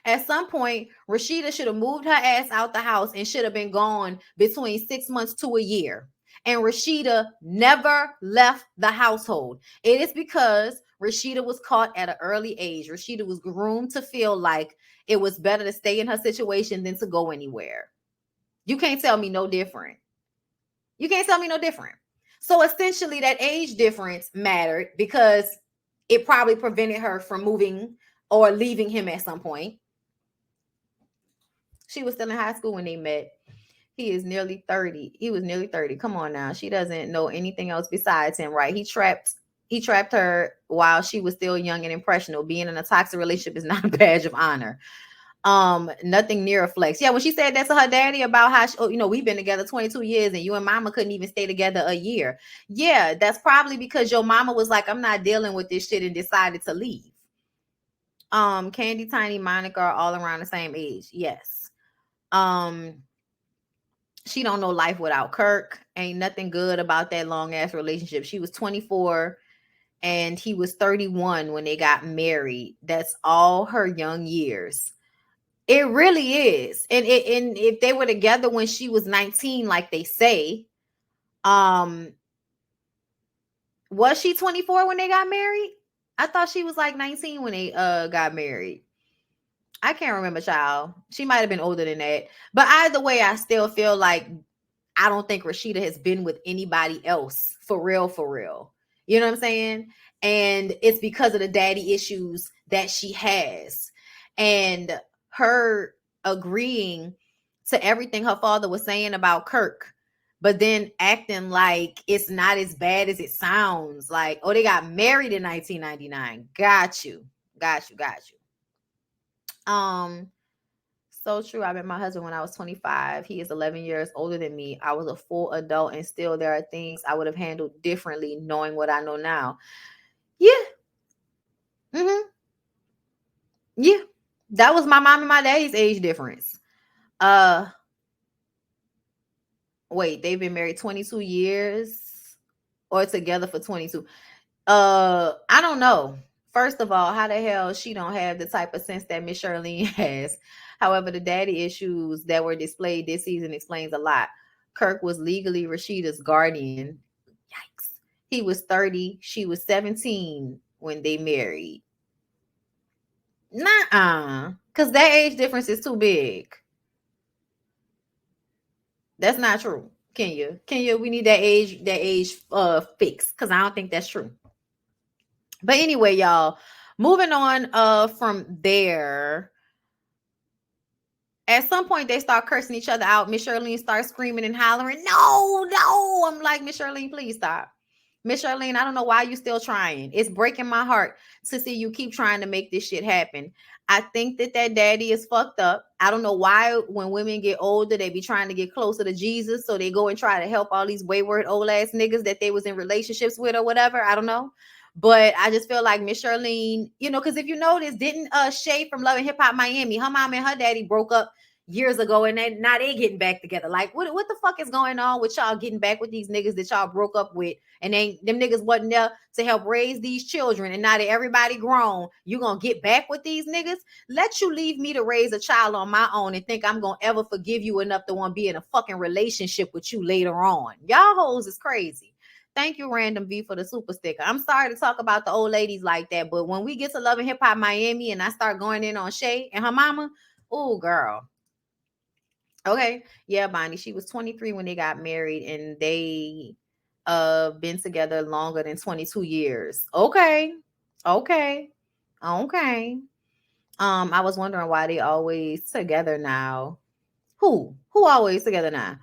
[SPEAKER 1] At some point, Rashida should have moved her ass out the house and should have been gone between 6 months to a year. And Rashida never left the household. It is because Rashida was caught at an early age. Rashida was groomed to feel like it was better to stay in her situation than to go anywhere. You can't tell me no different. You can't tell me no different. So essentially, that age difference mattered because it probably prevented her from moving or leaving him at some point. She was still in high school when they met. He is nearly 30. He was nearly 30. Come on now. She doesn't know anything else besides him, right? He trapped her while she was still young and impressionable. Being in a toxic relationship is not a badge of honor. Nothing near a flex. Yeah, when she said that to her daddy about how she, we've been together 22 years and you and mama couldn't even stay together a year. Yeah, that's probably because your mama was like, I'm not dealing with this shit and decided to leave. Candy, Tiny, Monica are all around the same age. Yes. She don't know life without Kirk. Ain't nothing good about that long ass relationship. She was 24 and he was 31 when they got married. That's all her young years. It really is. And if they were together when she was 19, like they say, was she 24 when they got married? I thought she was like 19 when they got married. I can't remember, child. She might have been older than that. But either way, I still feel like I don't think Rashida has been with anybody else for real, for real. You know what I'm saying? And it's because of the daddy issues that she has. And her agreeing to everything her father was saying about Kirk, but then acting like it's not as bad as it sounds. Like, oh, they got married in 1999. Got you. So true. I met my husband when I was 25. He is 11 years older than me. I was a full adult, and still there are things I would have handled differently knowing what I know now. Yeah. Yeah. That was my mom and my daddy's age difference. Wait, they've been married 22 years or together for 22. I don't know. First of all, how the hell she don't have the type of sense that Miss Charlene has? However, the daddy issues that were displayed this season explains a lot. Kirk was legally Rashida's guardian. Yikes. He was 30. She was 17 when they married. Nuh-uh. Because that age difference is too big. That's not true. Kenya, we need that age fix, because I don't think that's true. But anyway, y'all, moving on from there. At some point, they start cursing each other out. Miss Charlene starts screaming and hollering, no. I'm like, Miss Charlene, please stop. Miss Charlene, I don't know why you're still trying. It's breaking my heart to see you keep trying to make this shit happen. I think that daddy is fucked up. I don't know why when women get older, they be trying to get closer to Jesus. So they go and try to help all these wayward old ass niggas that they was in relationships with or whatever. I don't know. But I just feel like Miss Charlene, because if you notice, didn't Shay from Love and Hip Hop Miami, her mom and her daddy broke up years ago, and now they getting back together. Like, what the fuck is going on with y'all getting back with these niggas that y'all broke up with, and them niggas wasn't there to help raise these children, and now that everybody grown, you gonna get back with these niggas? Let you leave me to raise a child on my own and think I'm gonna ever forgive you enough to want to be in a fucking relationship with you later on. Y'all hoes is crazy. Thank you, Random V, for the super sticker. I'm sorry to talk about the old ladies like that, but when we get to Love and Hip Hop Miami and I start going in on Shay and her mama, oh, girl. Okay. Yeah, Bonnie. She was 23 when they got married, and they been together longer than 22 years. Okay. I was wondering why they always together now. Who always together now?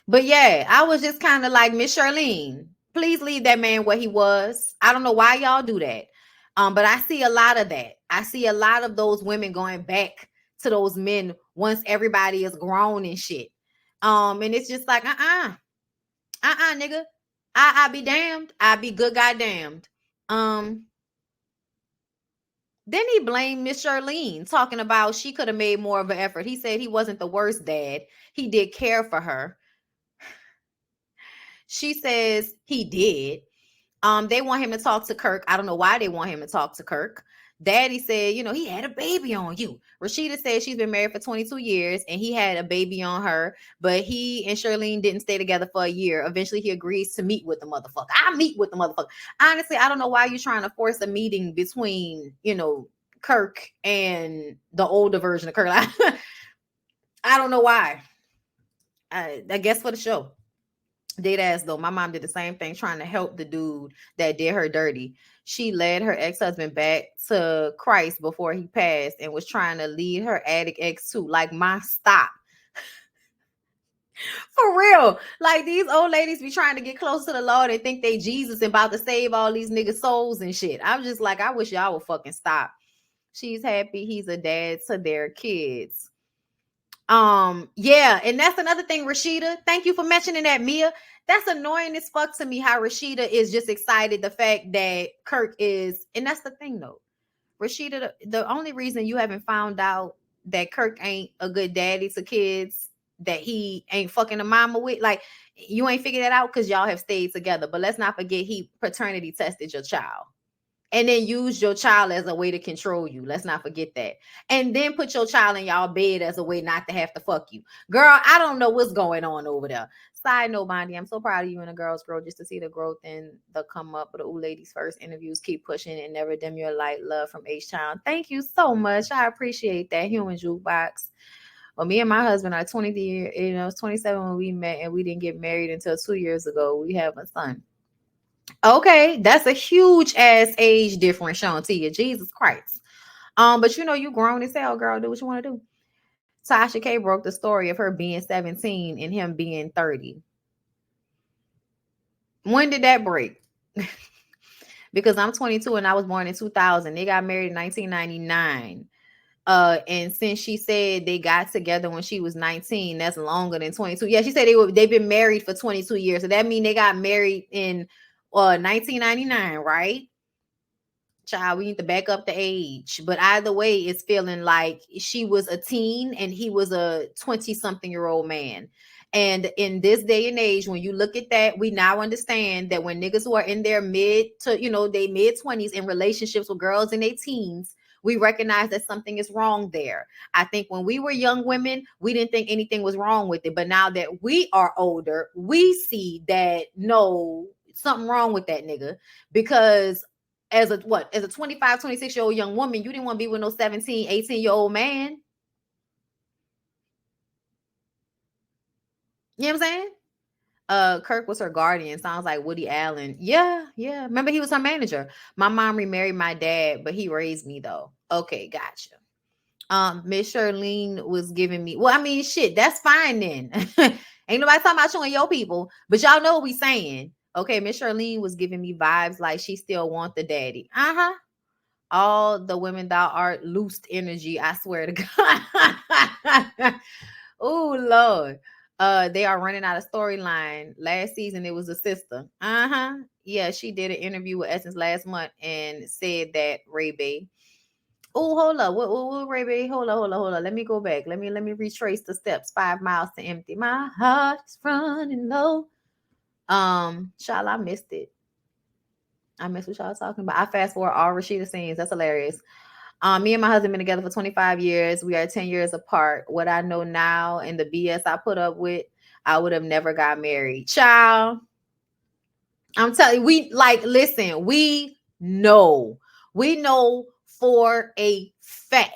[SPEAKER 1] But yeah, I was just kind of like, Miss Charlene, please leave that man where he was. I don't know why y'all do that. But I see a lot of that. I see a lot of those women going back to those men once everybody is grown and shit. And it's just like, nigga. I be damned. I be good goddamned. Then he blamed Miss Charlene, talking about she could have made more of an effort. He said he wasn't the worst dad. He did care for her. She says he did. They want him to talk to Kirk. I don't know why they want him to talk to Kirk. Daddy said, he had a baby on you. Rashida said she's been married for 22 years and he had a baby on her, but he and Shirlene didn't stay together for a year. Eventually, he agrees to meet with the motherfucker. I meet with the motherfucker. Honestly, I don't know why you're trying to force a meeting between, Kirk and the older version of Kirk. I don't know why. I guess for the show. Dead ass though. My mom did the same thing trying to help the dude that did her dirty. She led her ex-husband back to Christ before he passed and was trying to lead her addict ex too. Like, my stop. For real. Like, these old ladies be trying to get close to the Lord and think they Jesus and about to save all these niggas' souls and shit. I'm just like, I wish y'all would fucking stop. She's happy he's a dad to their kids. Yeah, and that's another thing, Rashida. Thank you for mentioning that, Mia. That's annoying as fuck to me how Rashida is just excited the fact that Kirk is, and that's the thing though. Rashida, the only reason you haven't found out that Kirk ain't a good daddy to kids, that he ain't fucking a mama with, like, you ain't figured that out because y'all have stayed together. But let's not forget he paternity tested your child. And then use your child as a way to control you. Let's not forget that. And then put your child in y'all bed as a way not to have to fuck you. Girl, I don't know what's going on over there. Side note, Bondi, I'm so proud of you and the girls grow just to see the growth and the come up of the Ooh Ladies First interviews. Keep pushing and never dim your light. Love from H-Town. Thank you so much. I appreciate that. Human Jukebox. Well, me and my husband are 20 years, it's 27 when we met and we didn't get married until 2 years ago. We have a son. Okay, that's a huge ass age difference, Shantia. Jesus Christ. But you grown as hell, girl. Do what you want to do. Tasha K broke the story of her being 17 and him being 30. When did that break? Because I'm 22 and I was born in 2000. They got married in 1999. And since she said they got together when she was 19, that's longer than 22. Yeah, she said they've been married for 22 years. So that means they got married in 1999, right? Child, we need to back up the age. But either way, it's feeling like she was a teen and he was a 20-something-year-old man. And in this day and age, when you look at that, we now understand that when niggas who are in their they mid-20s in relationships with girls in their teens, we recognize that something is wrong there. I think when we were young women, we didn't think anything was wrong with it. But now that we are older, we see that no, something wrong with that nigga. Because as a 25, 26-year-old young woman, you didn't want to be with no 17, 18-year-old man. You know what I'm saying? Kirk was her guardian. Sounds like Woody Allen. Yeah. Remember, he was her manager. My mom remarried my dad, but he raised me though. Okay, gotcha. Miss Shirlene was giving me, well, I mean, shit, that's fine then. Ain't nobody talking about you and your people, but y'all know what we saying. Okay, Miss Shirlene was giving me vibes like she still want the daddy. All the women thou art loosed energy, I swear to God. Oh Lord. They are running out of storyline. Last season it was a sister. Yeah, she did an interview with Essence last month and said that Ray Bay. Oh, hold up. What Ray Bay? Hold up. Let me go back. Let me retrace the steps. 5 miles to empty. My heart is running low. Child, I missed it. I missed what y'all talking about. I fast forward all Rashida scenes. That's hilarious. Me and my husband been together for 25 years. We are 10 years apart. What I know now and the BS I put up with, I would have never got married. Child, I'm telling you, listen, we know for a fact,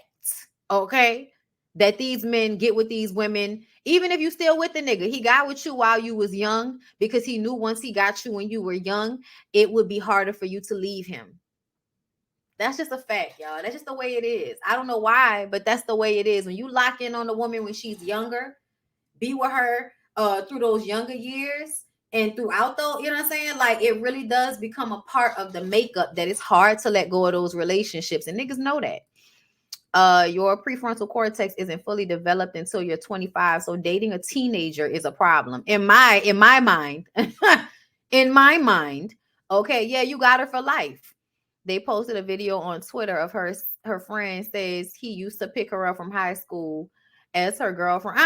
[SPEAKER 1] okay, that these men get with these women. Even if you still with the nigga, he got with you while you was young because he knew once he got you when you were young, it would be harder for you to leave him. That's just a fact, y'all. That's just the way it is. I don't know why, but that's the way it is. When you lock in on a woman when she's younger, be with her through those younger years and throughout though, you know what I'm saying? Like, it really does become a part of the makeup that it's hard to let go of those relationships. And niggas know that. Your prefrontal cortex isn't fully developed until you're 25. So dating a teenager is a problem. In my mind. In my mind. Okay, yeah, you got her for life. They posted a video on Twitter of her friend says he used to pick her up from high school as her girlfriend.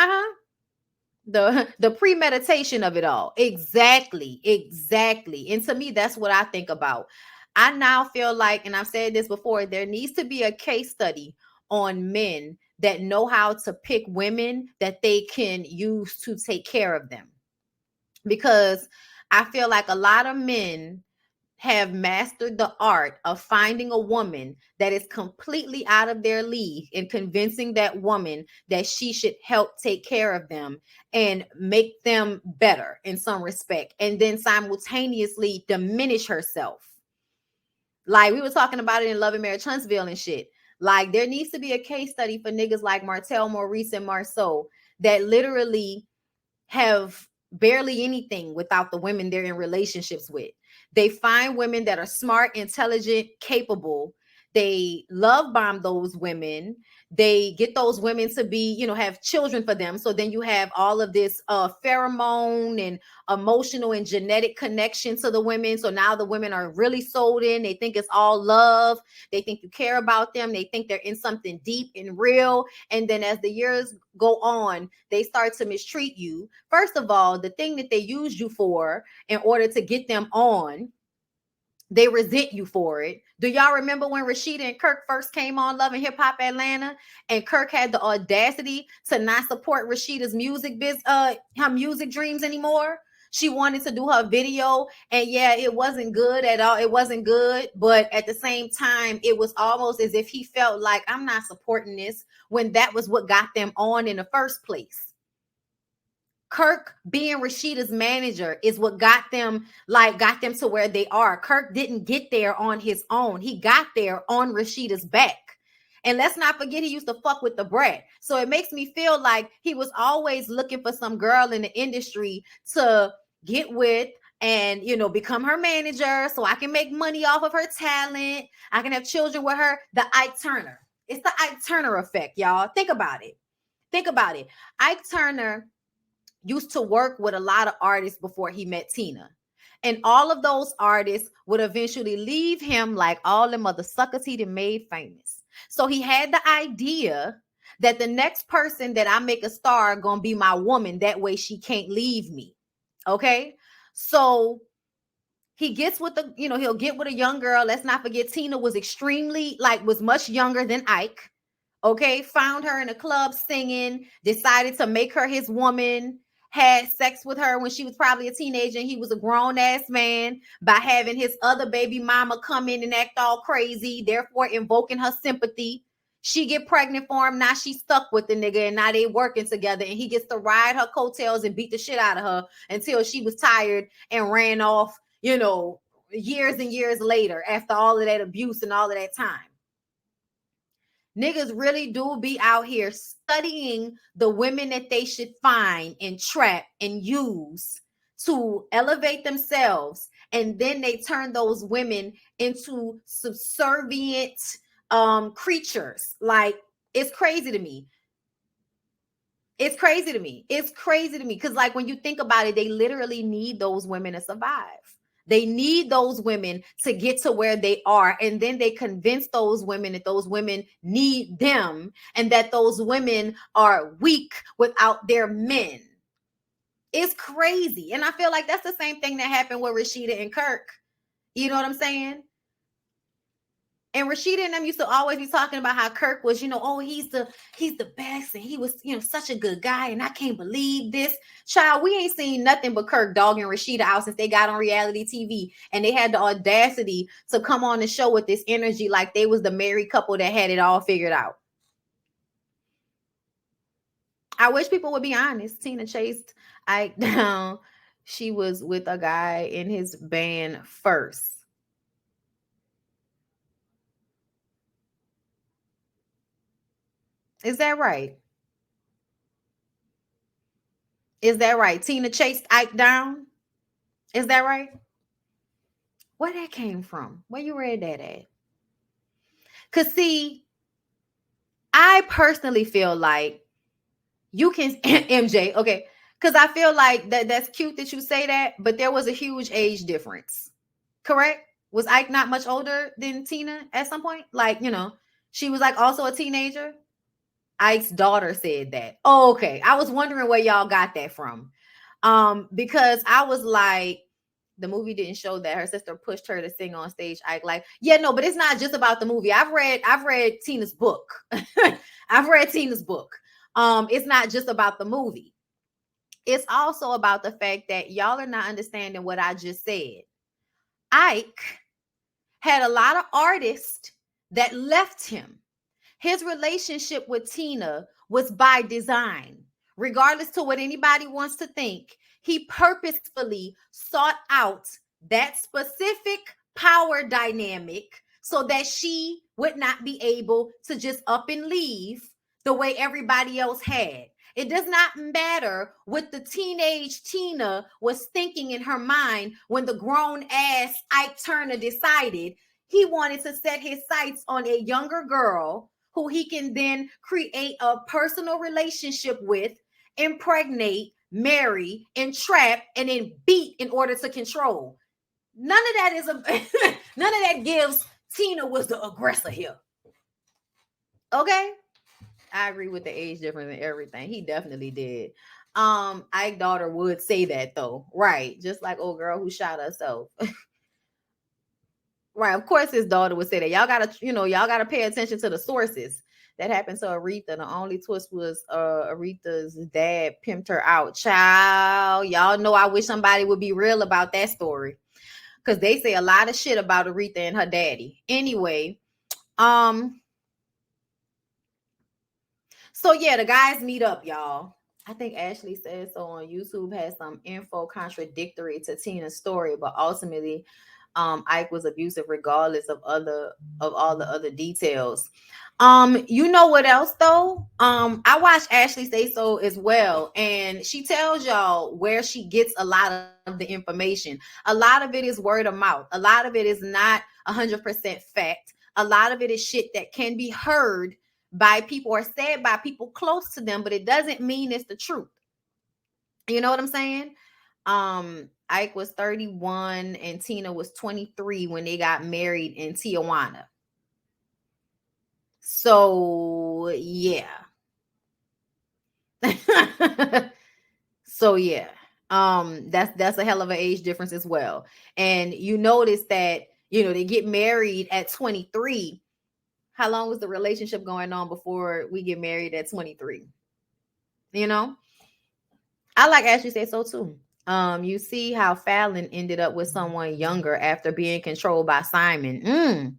[SPEAKER 1] The premeditation of it all. Exactly. And to me, that's what I think about. I now feel like, and I've said this before, there needs to be a case study on men that know how to pick women that they can use to take care of them. Because I feel like a lot of men have mastered the art of finding a woman that is completely out of their league and convincing that woman that she should help take care of them and make them better in some respect, and then simultaneously diminish herself. Like we were talking about it in Love and Marriage Huntsville and shit. Like there needs to be a case study for niggas like Martell, Maurice, and Marceau that literally have barely anything without the women they're in relationships with. They find women that are smart, intelligent, capable. They love bomb those women. They get those women to be, have children for them. So then you have all of this pheromone and emotional and genetic connection to the women. So now the women are really sold in. They think it's all love. They think you care about them. They think they're in something deep and real. And then as the years go on, they start to mistreat you. First of all, the thing that they used you for in order to get them on, they resent you for it. Do y'all remember when Rashida and Kirk first came on Love and Hip Hop Atlanta, and Kirk had the audacity to not support Rashida's her music dreams anymore? She wanted to do her video, and yeah, it wasn't good at all. It wasn't good, but at the same time, it was almost as if he felt like, I'm not supporting this, when that was what got them on in the first place. Kirk being Rashida's manager is what got them to where they are. Kirk didn't get there on his own. He got there on Rashida's back. And let's not forget, he used to fuck with the brat. So it makes me feel like he was always looking for some girl in the industry to get with and, become her manager so I can make money off of her talent. I can have children with her. The Ike Turner. It's the Ike Turner effect, y'all. Think about it. Ike Turner used to work with a lot of artists before he met Tina. And all of those artists would eventually leave him like all the mother suckers he done made famous. So he had the idea that the next person that I make a star gonna be my woman. That way she can't leave me. Okay. So he gets with he'll get with a young girl. Let's not forget Tina was was much younger than Ike. Okay. Found her in a club singing, decided to make her his woman. Had sex with her when she was probably a teenager and he was a grown-ass man by having his other baby mama come in and act all crazy, therefore invoking her sympathy. She get pregnant for him. Now she's stuck with the nigga and now they working together and he gets to ride her coattails and beat the shit out of her until she was tired and ran off, years and years later after all of that abuse and all of that time. Niggas really do be out here studying the women that they should find and trap and use to elevate themselves. And then they turn those women into subservient creatures. Like, it's crazy to me. It's crazy to me. Because like when you think about it, they literally need those women to survive. They need those women to get to where they are. And then they convince those women that those women need them and that those women are weak without their men. It's crazy. And I feel like that's the same thing that happened with Rashida and Kirk. You know what I'm saying? And Rashida and them used to always be talking about how Kirk was, oh, he's the best. And he was, such a good guy. And I can't believe this. Child, we ain't seen nothing but Kirk dogging Rashida out since they got on reality TV. And they had the audacity to come on the show with this energy like they was the married couple that had it all figured out. I wish people would be honest. Tina chased Ike down. She was with a guy in his band first. Is that right? Is that right? Tina chased Ike down? Is that right? Where that came from? Where you read that at? Because see, I personally feel like you can, MJ, okay, because I feel like that's cute that you say that, but there was a huge age difference. Correct? Was Ike not much older than Tina at some point? Like, she was like also a teenager. Ike's daughter said that. Oh, okay. I was wondering where y'all got that from. Because I was like, the movie didn't show that her sister pushed her to sing on stage. Ike, like, yeah, no, but it's not just about the movie. I've read Tina's book. I've read Tina's book. It's not just about the movie. It's also about the fact that y'all are not understanding what I just said. Ike had a lot of artists that left him. His relationship with Tina was by design. Regardless to what anybody wants to think, he purposefully sought out that specific power dynamic so that she would not be able to just up and leave the way everybody else had. It does not matter what the teenage Tina was thinking in her mind when the grown ass Ike Turner decided he wanted to set his sights on a younger girl who he can then create a personal relationship with, impregnate, marry, entrap, and then beat in order to control. None of that is none of that gives Tina was the aggressor here. Okay? I agree with the age difference and everything. He definitely did. Ike's daughter would say that though. Right. Just like old girl who shot herself. Right. Of course his daughter would say that. Y'all gotta pay attention to the sources. That happened to Aretha. The only twist was Aretha's dad pimped her out. Child, y'all know I wish somebody would be real about that story. Because they say a lot of shit about Aretha and her daddy. Anyway, so yeah, the guys meet up, y'all. I think Ashley said so on YouTube, has some info contradictory to Tina's story, but ultimately Ike was abusive regardless of all the other details. You know what else though? I watched Ashley Say So as well, and she tells y'all where she gets a lot of the information. A lot of it is word of mouth. A lot of it is not 100% fact. A lot of it is shit that can be heard by people or said by people close to them, but it doesn't mean it's the truth. You know what I'm saying? Ike was 31 and Tina was 23 when they got married in Tijuana. So yeah. So yeah. That's a hell of an age difference as well. And you notice that, they get married at 23. How long was the relationship going on before we get married at 23? I like Ashley Say So too. You see how Fallon ended up with someone younger after being controlled by Simon.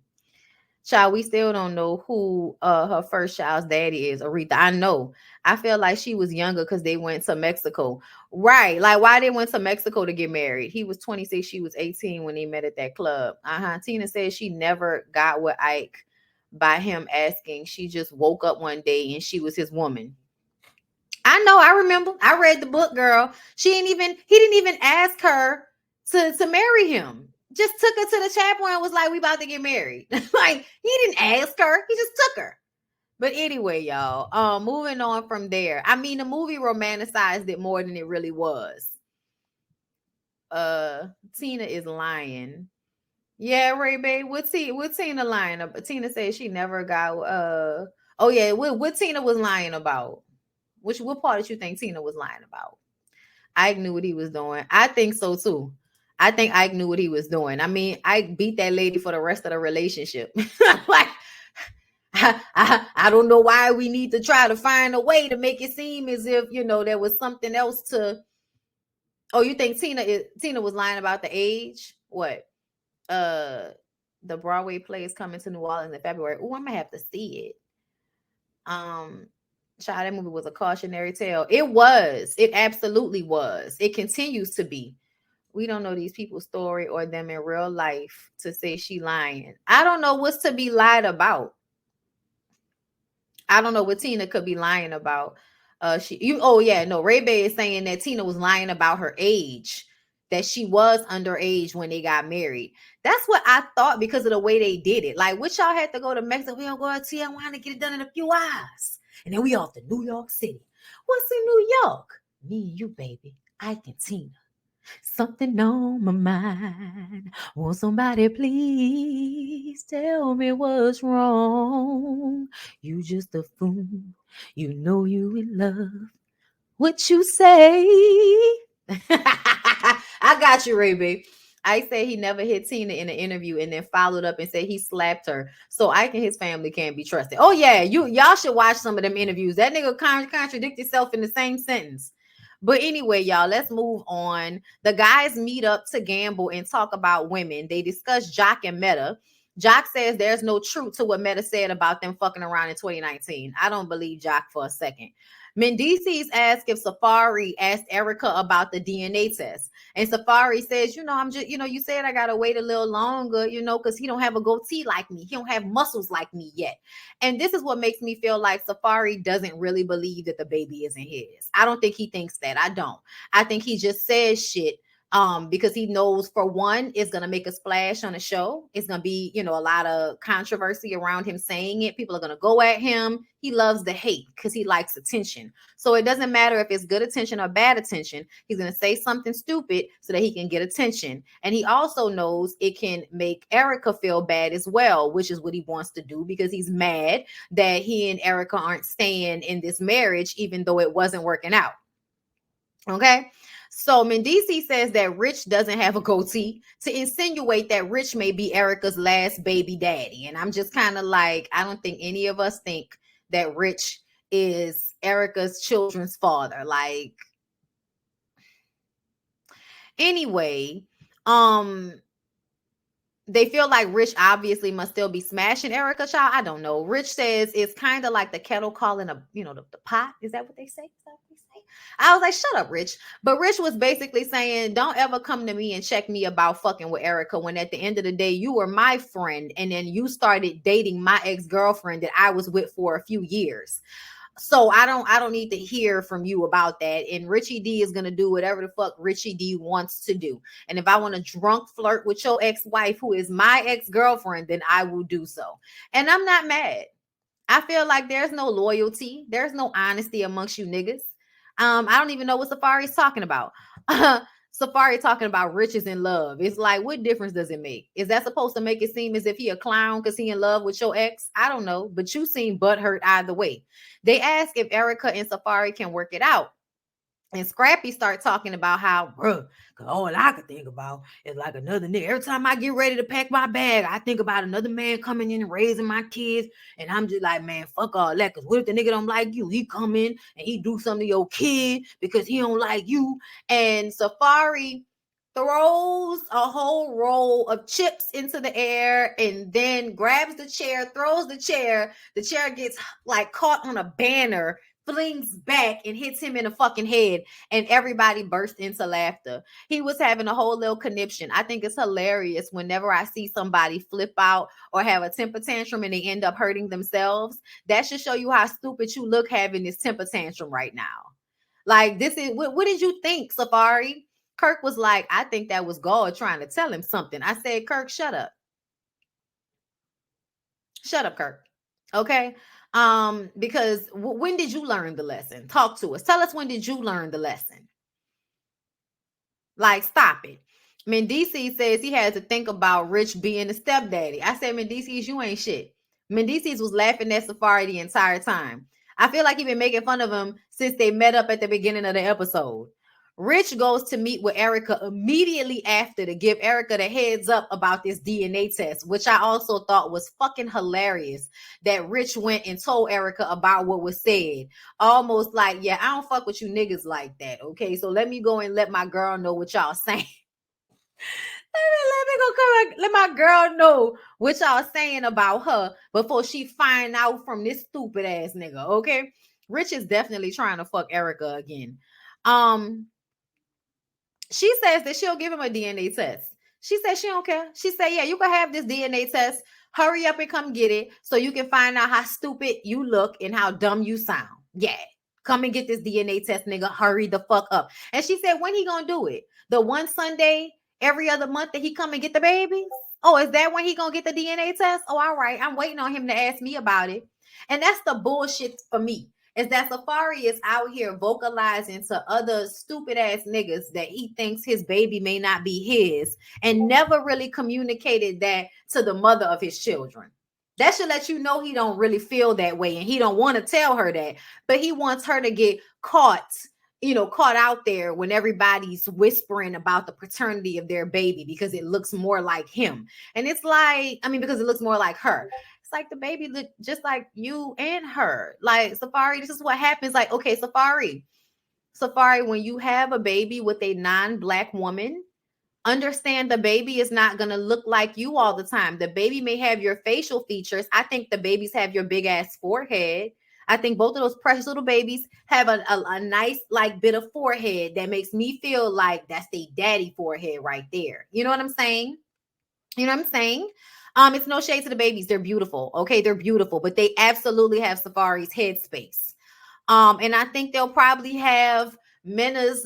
[SPEAKER 1] Child, we still don't know who her first child's daddy is. Aretha, I know. I feel like she was younger because they went to Mexico. Right. Like, why they went to Mexico to get married? He was 26. She was 18 when they met at that club. Tina said she never got with Ike by him asking. She just woke up one day and she was his woman. I know. I remember. I read the book, girl. He didn't even ask her to marry him. Just took her to the chapel and was like, we about to get married. Like, he didn't ask her. He just took her. But anyway, y'all, moving on from there. I mean, the movie romanticized it more than it really was. Tina is lying. Yeah, Ray Bay. What Tina lying about? Tina said she never got oh yeah, what Tina was lying about? What part did you think Tina was lying about? Ike knew what he was doing. I think so too. I think Ike knew what he was doing. I mean, Ike beat that lady for the rest of the relationship. Like, I don't know why we need to try to find a way to make it seem as if, there was something else to. Oh, you think Tina was lying about the age? What? The Broadway play is coming to New Orleans in February. Oh, I'm gonna have to see it. Child, that movie was a cautionary tale. It was. It absolutely was. It continues to be. We don't know these people's story or them in real life to say she lying. I don't know what's to be lied about. I don't know what Tina could be lying about. Ray Bay is saying that Tina was lying about her age, that she was underage when they got married. That's what I thought because of the way they did it. Like, what y'all had to go to Mexico? We don't go to Tijuana to get it done in a few hours. And then we off to New York City. What's in New York? Me and you, baby. Ike and Tina. Something on my mind. Won't somebody please tell me what's wrong? You just a fool. You know you in love. What you say? I got you, Ray B. I said he never hit Tina in an interview and then followed up and said he slapped her. So Ike and his family can't be trusted. Oh yeah, y'all should watch some of them interviews. That nigga contradict himself in the same sentence. But anyway, y'all, let's move on. The guys meet up to gamble and talk about women. They discuss Jock and Meta. Jock says there's no truth to what Meta said about them fucking around in 2019. I don't believe Jock for a second. Mendices asked if Safari asked Erica about the DNA test. And Safari says, I'm just, you said I got to wait a little longer, because he don't have a goatee like me. He don't have muscles like me yet. And this is what makes me feel like Safari doesn't really believe that the baby isn't his. I don't think he thinks that. I don't. I think he just says shit because he knows, for one, it's going to make a splash on the show. It's going to be, a lot of controversy around him saying it. People are going to go at him. He loves the hate because he likes attention. So it doesn't matter if it's good attention or bad attention. He's going to say something stupid so that he can get attention. And he also knows it can make Erica feel bad as well, which is what he wants to do because he's mad that he and Erica aren't staying in this marriage, even though it wasn't working out. Okay. So Mendici says that Rich doesn't have a goatee to insinuate that Rich may be Erica's last baby daddy. And I'm just kind of like, I don't think any of us think that Rich is Erica's children's father. Like, anyway, they feel like Rich obviously must still be smashing Erica, child. I don't know. Rich says it's kind of like the kettle calling the pot. Is that what they say? I was like, shut up, Rich. But Rich was basically saying, don't ever come to me and check me about fucking with Erica when at the end of the day, you were my friend. And then you started dating my ex-girlfriend that I was with for a few years. So I don't need to hear from you about that. And Richie D is going to do whatever the fuck Richie D wants to do. And if I want to drunk flirt with your ex-wife, who is my ex-girlfriend, then I will do so. And I'm not mad. I feel like there's no loyalty. There's no honesty amongst you niggas. I don't even know what Safari's talking about. Safari talking about Rich is in love. It's like, what difference does it make? Is that supposed to make it seem as if he a clown because he in love with your ex? I don't know, but you seem butthurt either way. They ask if Erica and Safari can work it out. And Scrappy start talking about how, bro, all I could think about is like another nigga. Every time I get ready to pack my bag, I think about another man coming in and raising my kids. And I'm just like, man, fuck all that. Because what if the nigga don't like you? He come in and he do something to your kid because he don't like you. And Safari throws a whole roll of chips into the air and then grabs the chair, throws the chair. The chair gets like caught on a banner, flings back and hits him in the fucking head, and everybody burst into laughter. He was having a whole little conniption. I think it's hilarious whenever I see somebody flip out or have a temper tantrum and they end up hurting themselves. That should show you how stupid you look having this temper tantrum right now. Like, this is what did you think, Safari? Kirk was like, I think that was God trying to tell him something. I said, Kirk, shut up. Shut up, Kirk. Okay. Because when did you learn the lesson? Talk to us. Tell us, when did you learn the lesson? Like, stop it. Mendices says he had to think about Rich being a stepdaddy. I said, Mendices, you ain't shit. Mendices was laughing at Safari the entire time. I feel like he been making fun of him since they met up at the beginning of the episode. Rich goes to meet with Erica immediately after to give Erica the heads up about this DNA test, which I also thought was fucking hilarious that Rich went and told Erica about what was said. Almost like, yeah, I don't fuck with you niggas like that, okay? So let me go and let my girl know what y'all saying. Let me go come back, let my girl know what y'all saying about her before she find out from this stupid ass nigga, okay? Rich is definitely trying to fuck Erica again. She says that she'll give him a DNA test. She said she don't care. She said, yeah, you can have this DNA test. Hurry up and come get it so you can find out how stupid you look and how dumb you sound. Yeah, come and get this DNA test, nigga. Hurry the fuck up. And she said, when he gonna do it? The one Sunday every other month that he come and get the babies? Oh, is that when he gonna get the DNA test? Oh, all right. I'm waiting on him to ask me about it. And that's the bullshit for me. is that Safari is out here vocalizing to other stupid ass niggas that he thinks his baby may not be his, and never really communicated that to the mother of his children. That should let you know he don't really feel that way, and he don't want to tell her that, but he wants her to get caught, caught out there when everybody's whispering about the paternity of their baby because it looks more like him. And it's like, because it looks more like her. It's like the baby look just like you and her. Like, Safari, this is what happens. Like, okay, Safari, when you have a baby with a non-Black woman, understand the baby is not going to look like you all the time. The baby may have your facial features. I think the babies have your big ass forehead. I think both of those precious little babies have a nice like bit of forehead that makes me feel like that's the daddy forehead right there. You know what I'm saying? It's no shade to the babies. They're beautiful. Okay, they're beautiful, but they absolutely have Safari's head space. And I think they'll probably have Mena's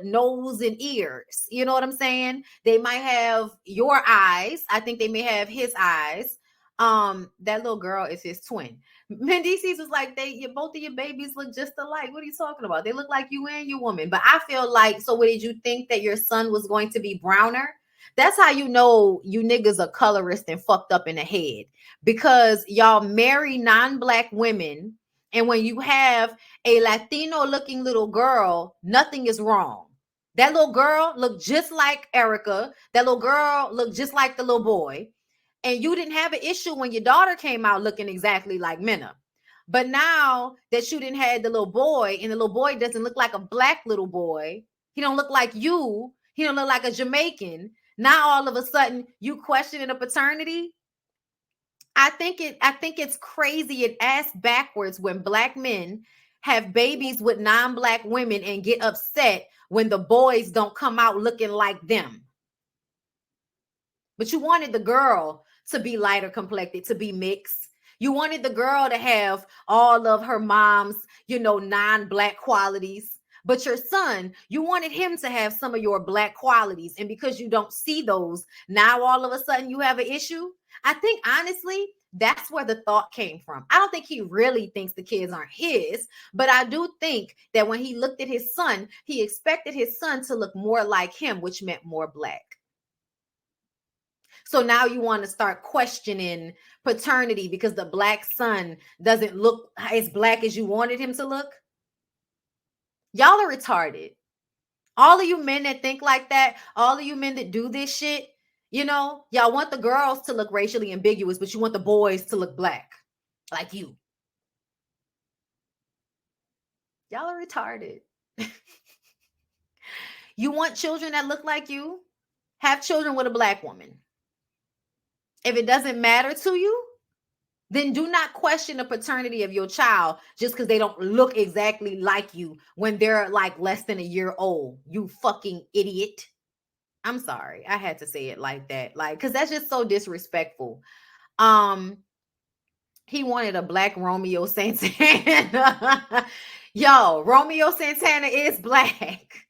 [SPEAKER 1] nose and ears. You know what I'm saying? They might have your eyes. I think they may have his eyes. That little girl is his twin. Mendices was like, both of your babies look just alike. What are you talking about? They look like you and your woman. But I feel like, so what, did you think that your son was going to be browner? That's how you know you niggas are colorist and fucked up in the head, because y'all marry non-Black women. And when you have a Latino looking little girl, nothing is wrong. That little girl looked just like Erica. That little girl looked just like the little boy. And you didn't have an issue when your daughter came out looking exactly like Minna. But now that you didn't have the little boy, and the little boy doesn't look like a Black little boy, he don't look like you, he don't look like a Jamaican. Now all of a sudden you questioning a paternity. I think it's crazy and ass backwards when Black men have babies with non-Black women and get upset when the boys don't come out looking like them. But you wanted the girl to be lighter complected, to be mixed. You wanted the girl to have all of her mom's, non-Black qualities. But your son, you wanted him to have some of your Black qualities. And because you don't see those, now all of a sudden you have an issue. I think, honestly, that's where the thought came from. I don't think he really thinks the kids aren't his, but I do think that when he looked at his son, he expected his son to look more like him, which meant more Black. So now you want to start questioning paternity because the Black son doesn't look as Black as you wanted him to look. Y'all are retarded. All of you men that think like that, all of you men that do this shit, y'all want the girls to look racially ambiguous, but you want the boys to look Black, like you. Y'all are retarded. You want children that look like you? Have children with a Black woman. If it doesn't matter to you, then do not question the paternity of your child just because they don't look exactly like you when they're like less than a year old. You fucking idiot. I'm sorry. I had to say it like that. Like, because that's just so disrespectful. He wanted a Black Romeo Santana. Yo, Romeo Santana is Black.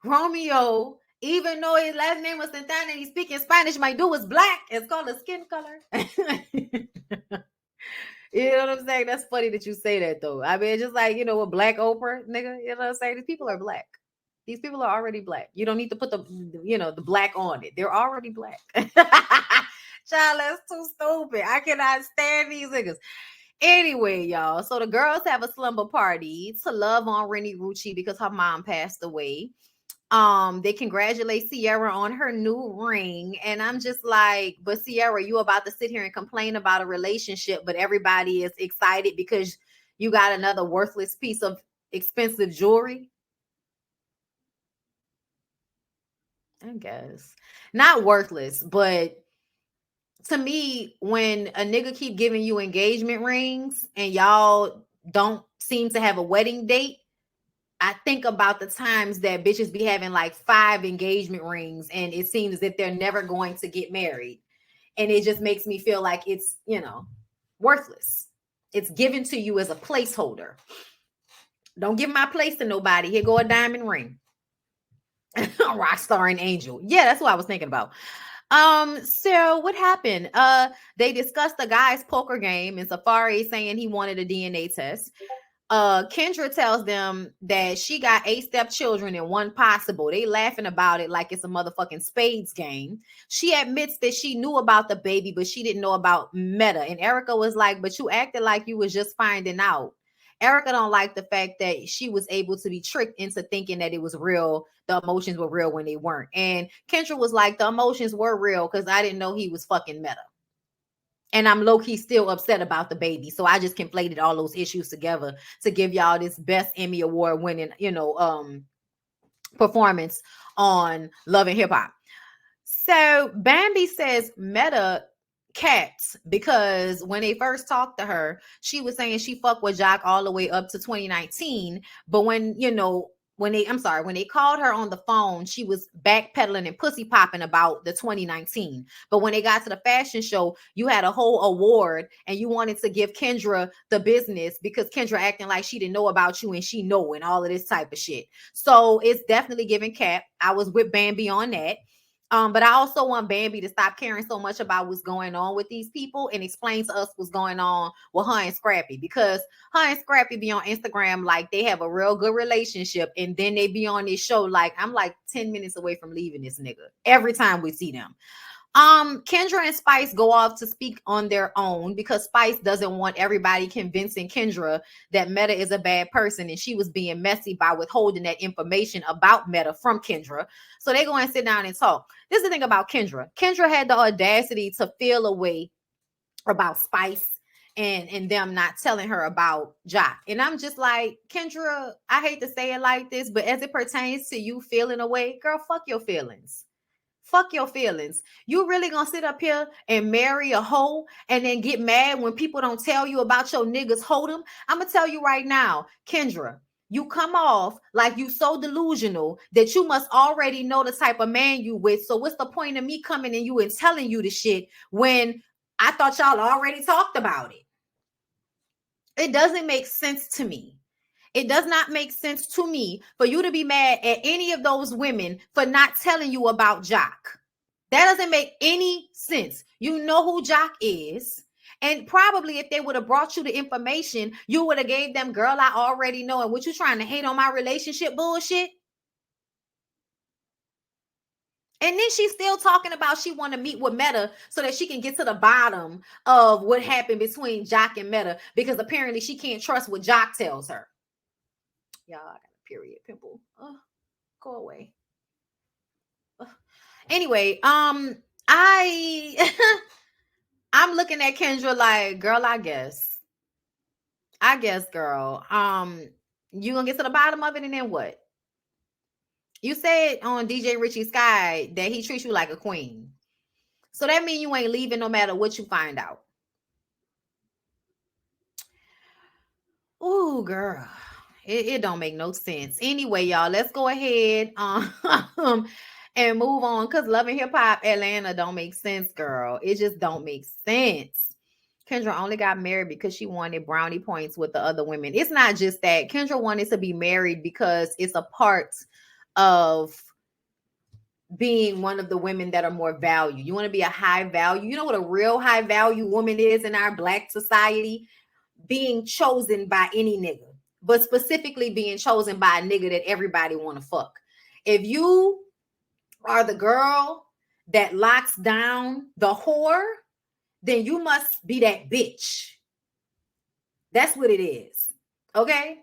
[SPEAKER 1] Romeo, even though his last name was Santana and he's speaking Spanish, my dude was Black. It's called a skin color. You know what I'm saying? That's funny that you say that, though. I mean, it's just like, with Black Oprah, nigga, you know what I'm saying? These people are Black. These people are already Black. You don't need to put the Black on it. They're already Black. Child, that's too stupid. I cannot stand these niggas. Anyway, y'all, so the girls have a slumber party to love on Rennie Rucci because her mom passed away. They congratulate Sierra on her new ring, and I'm just like, but Sierra, you about to sit here and complain about a relationship, but everybody is excited because you got another worthless piece of expensive jewelry? I guess not worthless, but to me, when a nigga keep giving you engagement rings and y'all don't seem to have a wedding date, I think about the times that bitches be having like 5 engagement rings and it seems as if they're never going to get married. And it just makes me feel like it's, worthless. It's given to you as a placeholder. Don't give my place to nobody. Here go a diamond ring. Rockstar and Angel. Yeah, that's what I was thinking about. So what happened? They discussed the guy's poker game and Safari saying he wanted a DNA test. Kendra tells them that she got 8 stepchildren and 1 possible. They laughing about it like it's a motherfucking spades game. She admits that she knew about the baby, but she didn't know about Meta. And Erica was like, but you acted like you was just finding out. Erica don't like the fact that she was able to be tricked into thinking that it was real. The emotions were real when they weren't. And Kendra was like, the emotions were real because I didn't know he was fucking Meta. And I'm low-key still upset about the baby. So I just conflated all those issues together to give y'all this best Emmy Award winning, performance on Love and Hip Hop. So Bambi says Meta cats because when they first talked to her, she was saying she fucked with Jock all the way up to 2019. But when they called her on the phone, she was backpedaling and pussy popping about the 2019. But when they got to the fashion show, you had a whole award and you wanted to give Kendra the business because Kendra acting like she didn't know about you and she know and all of this type of shit. So it's definitely giving cap. I was with Bambi on that. But I also want Bambi to stop caring so much about what's going on with these people and explain to us what's going on with her and Scrappy, because her and Scrappy be on Instagram like they have a real good relationship, and then they be on this show like I'm like 10 minutes away from leaving this nigga every time we see them. Kendra and Spice go off to speak on their own because Spice doesn't want everybody convincing Kendra that Meta is a bad person, and she was being messy by withholding that information about Meta from Kendra. So they go and sit down and talk. This is the thing about Kendra. Kendra had the audacity to feel a way about Spice and them not telling her about Jock. And I'm just like, Kendra, I hate to say it like this, but as it pertains to you feeling a way, girl, fuck your feelings. Fuck your feelings. You really gonna sit up here and marry a hoe and then get mad when people don't tell you about your niggas hold'em? I'm gonna tell you right now, Kendra, you come off like you so delusional that you must already know the type of man you with. So what's the point of me coming in you and telling you the shit when I thought y'all already talked about it? It doesn't make sense to me. It does not make sense to me for you to be mad at any of those women for not telling you about Jock. That doesn't make any sense. You know who Jock is. And probably if they would have brought you the information, you would have gave them, girl, I already know. And what you trying to hate on my relationship bullshit? And then she's still talking about she want to meet with Meta so that she can get to the bottom of what happened between Jock and Meta, because apparently she can't trust what Jock tells her. Y'all, I got a period pimple. Go away. Anyway, I'm looking at Kendra like, girl, I guess, girl. You gonna get to the bottom of it, and then what? You said on DJ Richie Sky that he treats you like a queen. So that means you ain't leaving no matter what you find out. Ooh, girl. It don't make no sense. Anyway, y'all, let's go ahead and move on, because Love and Hip Hop Atlanta don't make sense, girl. It just don't make sense. Kendra only got married because she wanted brownie points with the other women. It's not just that. Kendra wanted to be married because it's a part of being one of the women that are more valued. You want to be a high value. You know what a real high value woman is in our Black society? Being chosen by any nigga, but specifically being chosen by a nigga that everybody want to fuck. If you are the girl that locks down the whore, then you must be that bitch. That's what it is. Okay?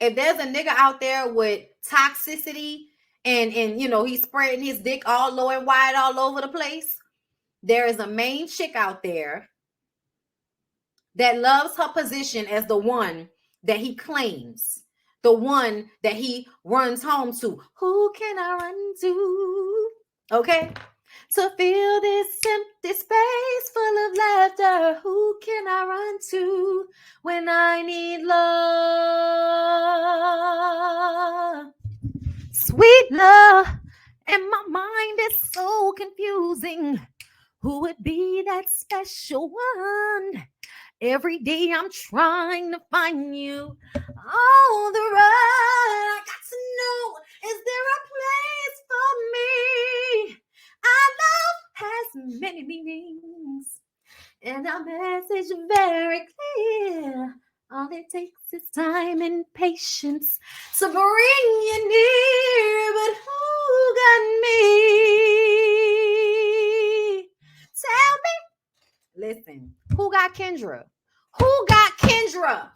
[SPEAKER 1] If there's a nigga out there with toxicity and he's spreading his dick all low and wide all over the place, there is a main chick out there that loves her position as the one that he claims, the one that he runs home to. Who can I run to? Okay? To fill this empty space full of laughter, who can I run to when I need love? Sweet love, and my mind is so confusing. Who would be that special one? Every day I'm trying to find you on the run. I got to know, is there a place for me? Our love has many meanings, and our message very clear. All it takes is time and patience to bring you near. But who got me? Tell me. Listen, who got Kendra? Who got Kendra?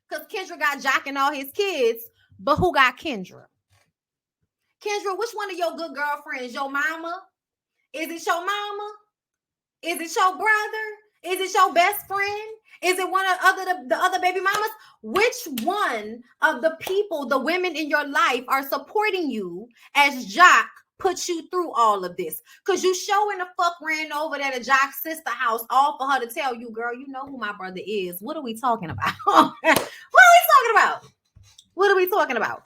[SPEAKER 1] Because Kendra got Jock and all his kids, but who got Kendra? Kendra, which one of your good girlfriends? Your mama? Is it your mama? Is it your brother? Is it your best friend? Is it one of the other baby mamas? Which one of the people, the women in your life, are supporting you as Jock puts you through all of this? Because you showing the fuck ran over there to Jock's sister house, all for her to tell you, girl, you know who my brother is. What are we talking about? What are we talking about? What are we talking about?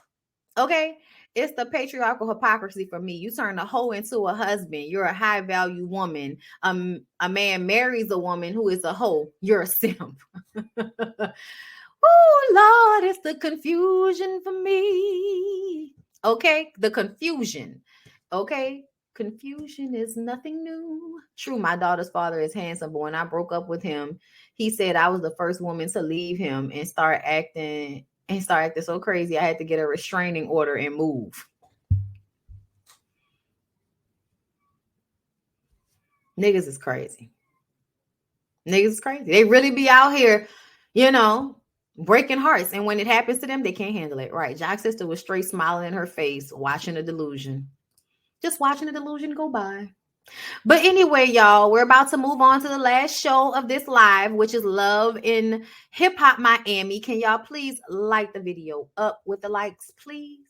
[SPEAKER 1] Okay? It's the patriarchal hypocrisy for me. You turn a hoe into a husband. You're a high value woman. A man marries a woman who is a hoe. You're a simp. Oh, Lord, it's the confusion for me. Okay? The confusion. Okay? Confusion is nothing new. True, my daughter's father is handsome, but when I broke up with him, he said I was the first woman to leave him and start acting so crazy. I had to get a restraining order and move. Niggas is crazy. Niggas is crazy. They really be out here, breaking hearts. And when it happens to them, they can't handle it. Right. Jock's sister was straight smiling in her face, watching the delusion. Just watching the delusion go by. But anyway, y'all, we're about to move on to the last show of this live, which is Love in Hip Hop Miami. Can y'all please light the video up with the likes, please?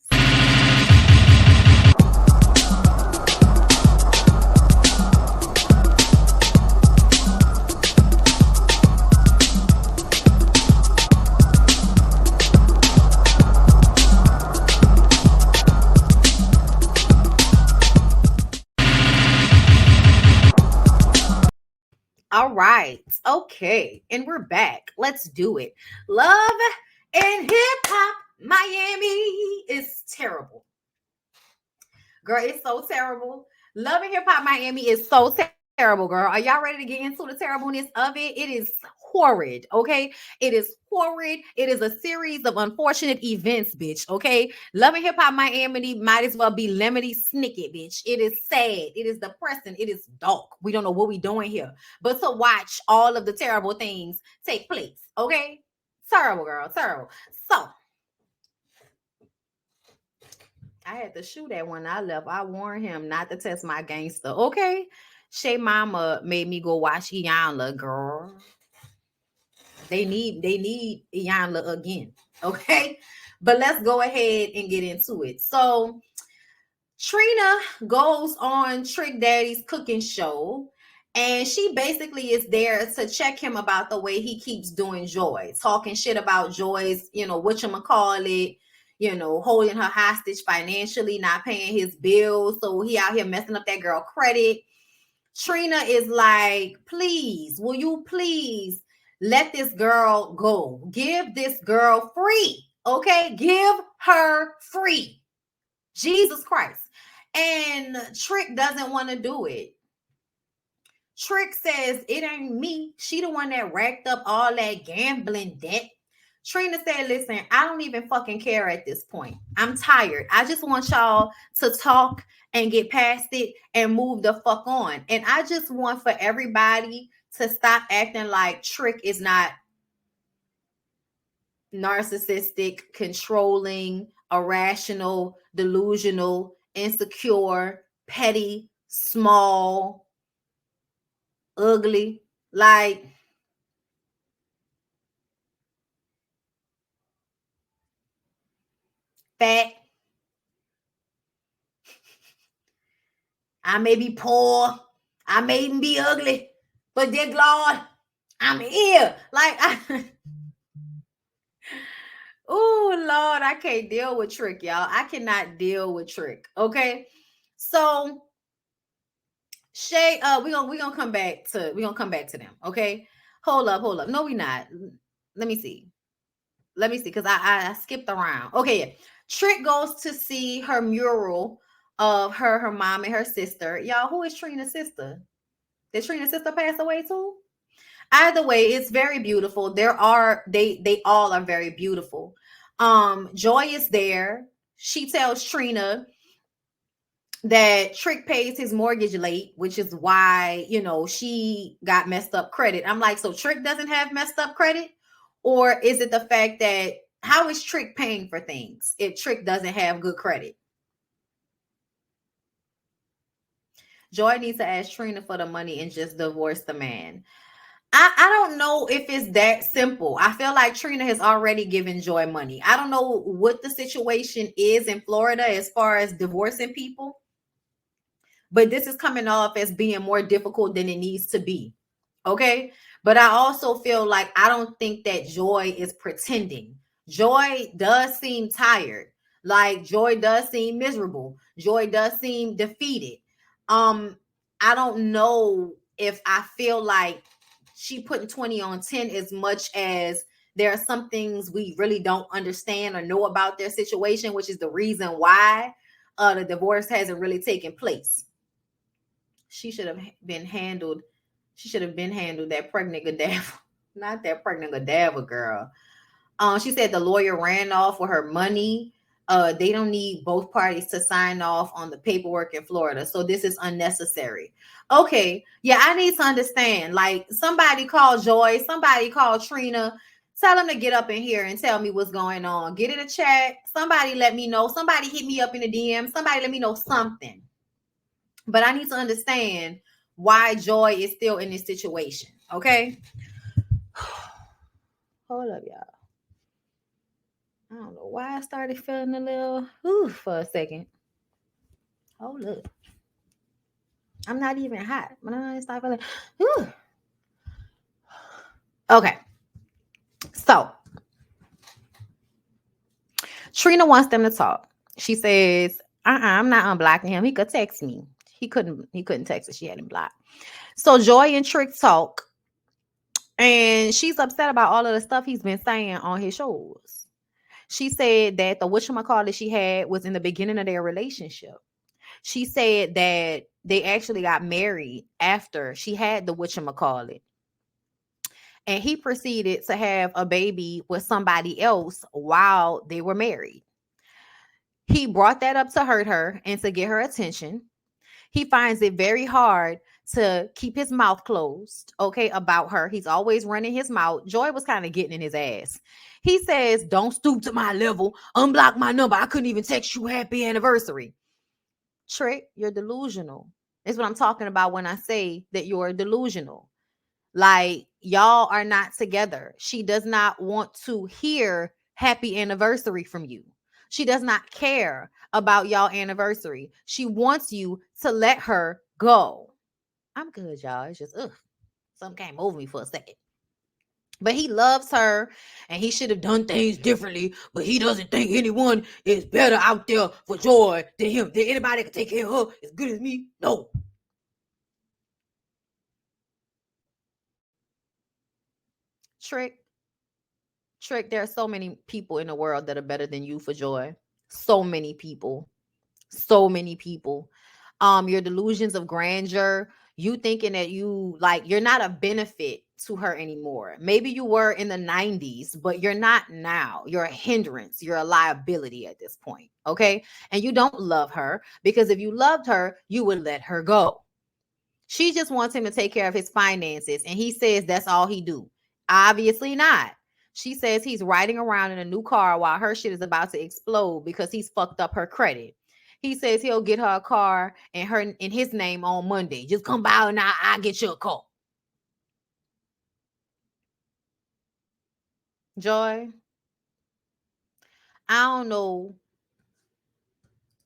[SPEAKER 1] All right. Okay. And we're back. Let's do it. Love and Hip Hop Miami is terrible. Girl, it's so terrible. Love and Hip Hop Miami is so terrible, girl. Are y'all ready to get into the terribleness of it? It is horrid, okay? It is horrid. It is a series of unfortunate events, bitch, okay? Love and Hip Hop Miami might as well be Lemony Snicket, bitch. It is sad. It is depressing. It is dark. We don't know what we're doing here. But to watch all of the terrible things take place, okay? Terrible, girl. Terrible. So, I had to shoot that when I left. I warned him not to test my gangster. Okay. Shay mama made me go watch Iyanla, girl. They need Iyanla again. Okay. But let's go ahead and get into it. So Trina goes on Trick Daddy's cooking show. And she basically is there to check him about the way he keeps doing Joy, talking shit about Joy's, whatchamacallit, holding her hostage financially, not paying his bills. So he out here messing up that girl credit. Trina is like, please, will you please let this girl go? Give this girl free. Okay. Give her free. Jesus Christ. And Trick doesn't want to do it. Trick says, it ain't me. She the one that racked up all that gambling debt. Trina said, listen, I don't even fucking care at this point. I'm tired. I just want y'all to talk and get past it and move the fuck on. And I just want for everybody to stop acting like Trick is not narcissistic, controlling, irrational, delusional, insecure, petty, small, ugly, like fat. I may be poor, I may even be ugly, but dear Lord, I'm here. Oh Lord, I can't deal with Trick, y'all. I cannot deal with Trick. Okay, so Shay, we're gonna come back to them. Okay, hold up. No, we not. Let me see, because I skipped around. Okay, yeah. Trick goes to see her mural of her mom, and her sister. Y'all, who is Trina's sister? Did Trina's sister pass away too? Either way, it's very beautiful. They all are very beautiful. Joy is there. She tells Trina that Trick pays his mortgage late, which is why, she got messed up credit. I'm like, so Trick doesn't have messed up credit? Or is it the fact that how is Trick paying for things if Trick doesn't have good credit? Joy needs to ask Trina for the money and just divorce the man. I don't know if it's that simple. I feel like Trina has already given Joy money. I don't know what the situation is in Florida as far as divorcing people, but this is coming off as being more difficult than it needs to be. Okay. But I also feel like I don't think that Joy is pretending. Joy does seem tired. Like Joy does seem miserable. Joy does seem defeated. I don't know if I feel like she putting 20 on 10 as much as there are some things we really don't understand or know about their situation, which is the reason why the divorce hasn't really taken place. She should have been handled. She should have been handled that pregnant Godiva, not that pregnant Godiva girl. She said the lawyer ran off with her money. They don't need both parties to sign off on the paperwork in Florida. So this is unnecessary. Okay. Yeah, I need to understand. Like, somebody call Joy, somebody call Trina. Tell them to get up in here and tell me what's going on. Get in a chat. Somebody let me know. Somebody hit me up in the DM. Somebody let me know something. But I need to understand why Joy is still in this situation. Okay. Hold up, y'all. I don't know why I started feeling a little for a second. Hold up. I'm not even hot. But I start feeling Okay. So Trina wants them to talk. She says, I'm not unblocking him. He could text me. He couldn't text her. She had him blocked. So Joy and Trick talk. And she's upset about all of the stuff he's been saying on his shows. She said that the whatchamacallit she had was in the beginning of their relationship. She said that they actually got married after she had the whatchamacallit. And he proceeded to have a baby with somebody else while they were married. He brought that up to hurt her and to get her attention. He finds it very hard to keep his mouth closed, okay, about her. He's always running his mouth. Joy was kind of getting in his ass. He says, don't stoop to my level. Unblock my number. I couldn't even text you happy anniversary. Trick, you're delusional. That's what I'm talking about when I say that you're delusional. Like, y'all are not together. She does not want to hear happy anniversary from you. She does not care about y'all anniversary. She wants you to let her go. I'm good, y'all. It's just, something came over me for a second. But he loves her and he should have done things differently, but he doesn't think anyone is better out there for Joy than him. Did anybody can take care of her as good as me? No. Trick, there are so many people in the world that are better than you for Joy. So many people. Your delusions of grandeur, you thinking that you're not a benefit to her anymore. Maybe you were in the 90s, but you're not now. You're a hindrance. You're a liability at this point. Okay. And you don't love her, because if you loved her, you would let her go. She just wants him to take care of his finances. And he says that's all he do. Obviously not. She says he's riding around in a new car while her shit is about to explode because he's fucked up her credit. He says he'll get her a car and his name on Monday. Just come by and I'll get you a car. Joy, I don't know.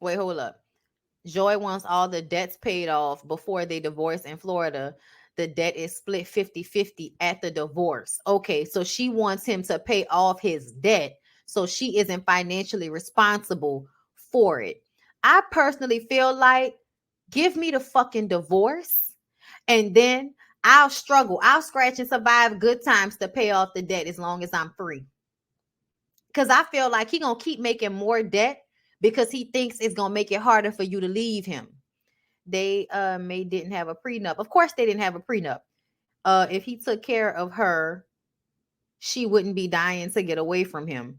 [SPEAKER 1] Wait, hold up. Joy wants all the debts paid off before they divorce in Florida. The debt is split 50-50 at the divorce. Okay, so she wants him to pay off his debt so she isn't financially responsible for it. I personally feel like, give me the fucking divorce and then I'll struggle. I'll scratch and survive good times to pay off the debt as long as I'm free. Because I feel like he's going to keep making more debt because he thinks it's gonna make it harder for you to leave him. They may didn't have a prenup. Of course they didn't have a prenup. If he took care of her, she wouldn't be dying to get away from him.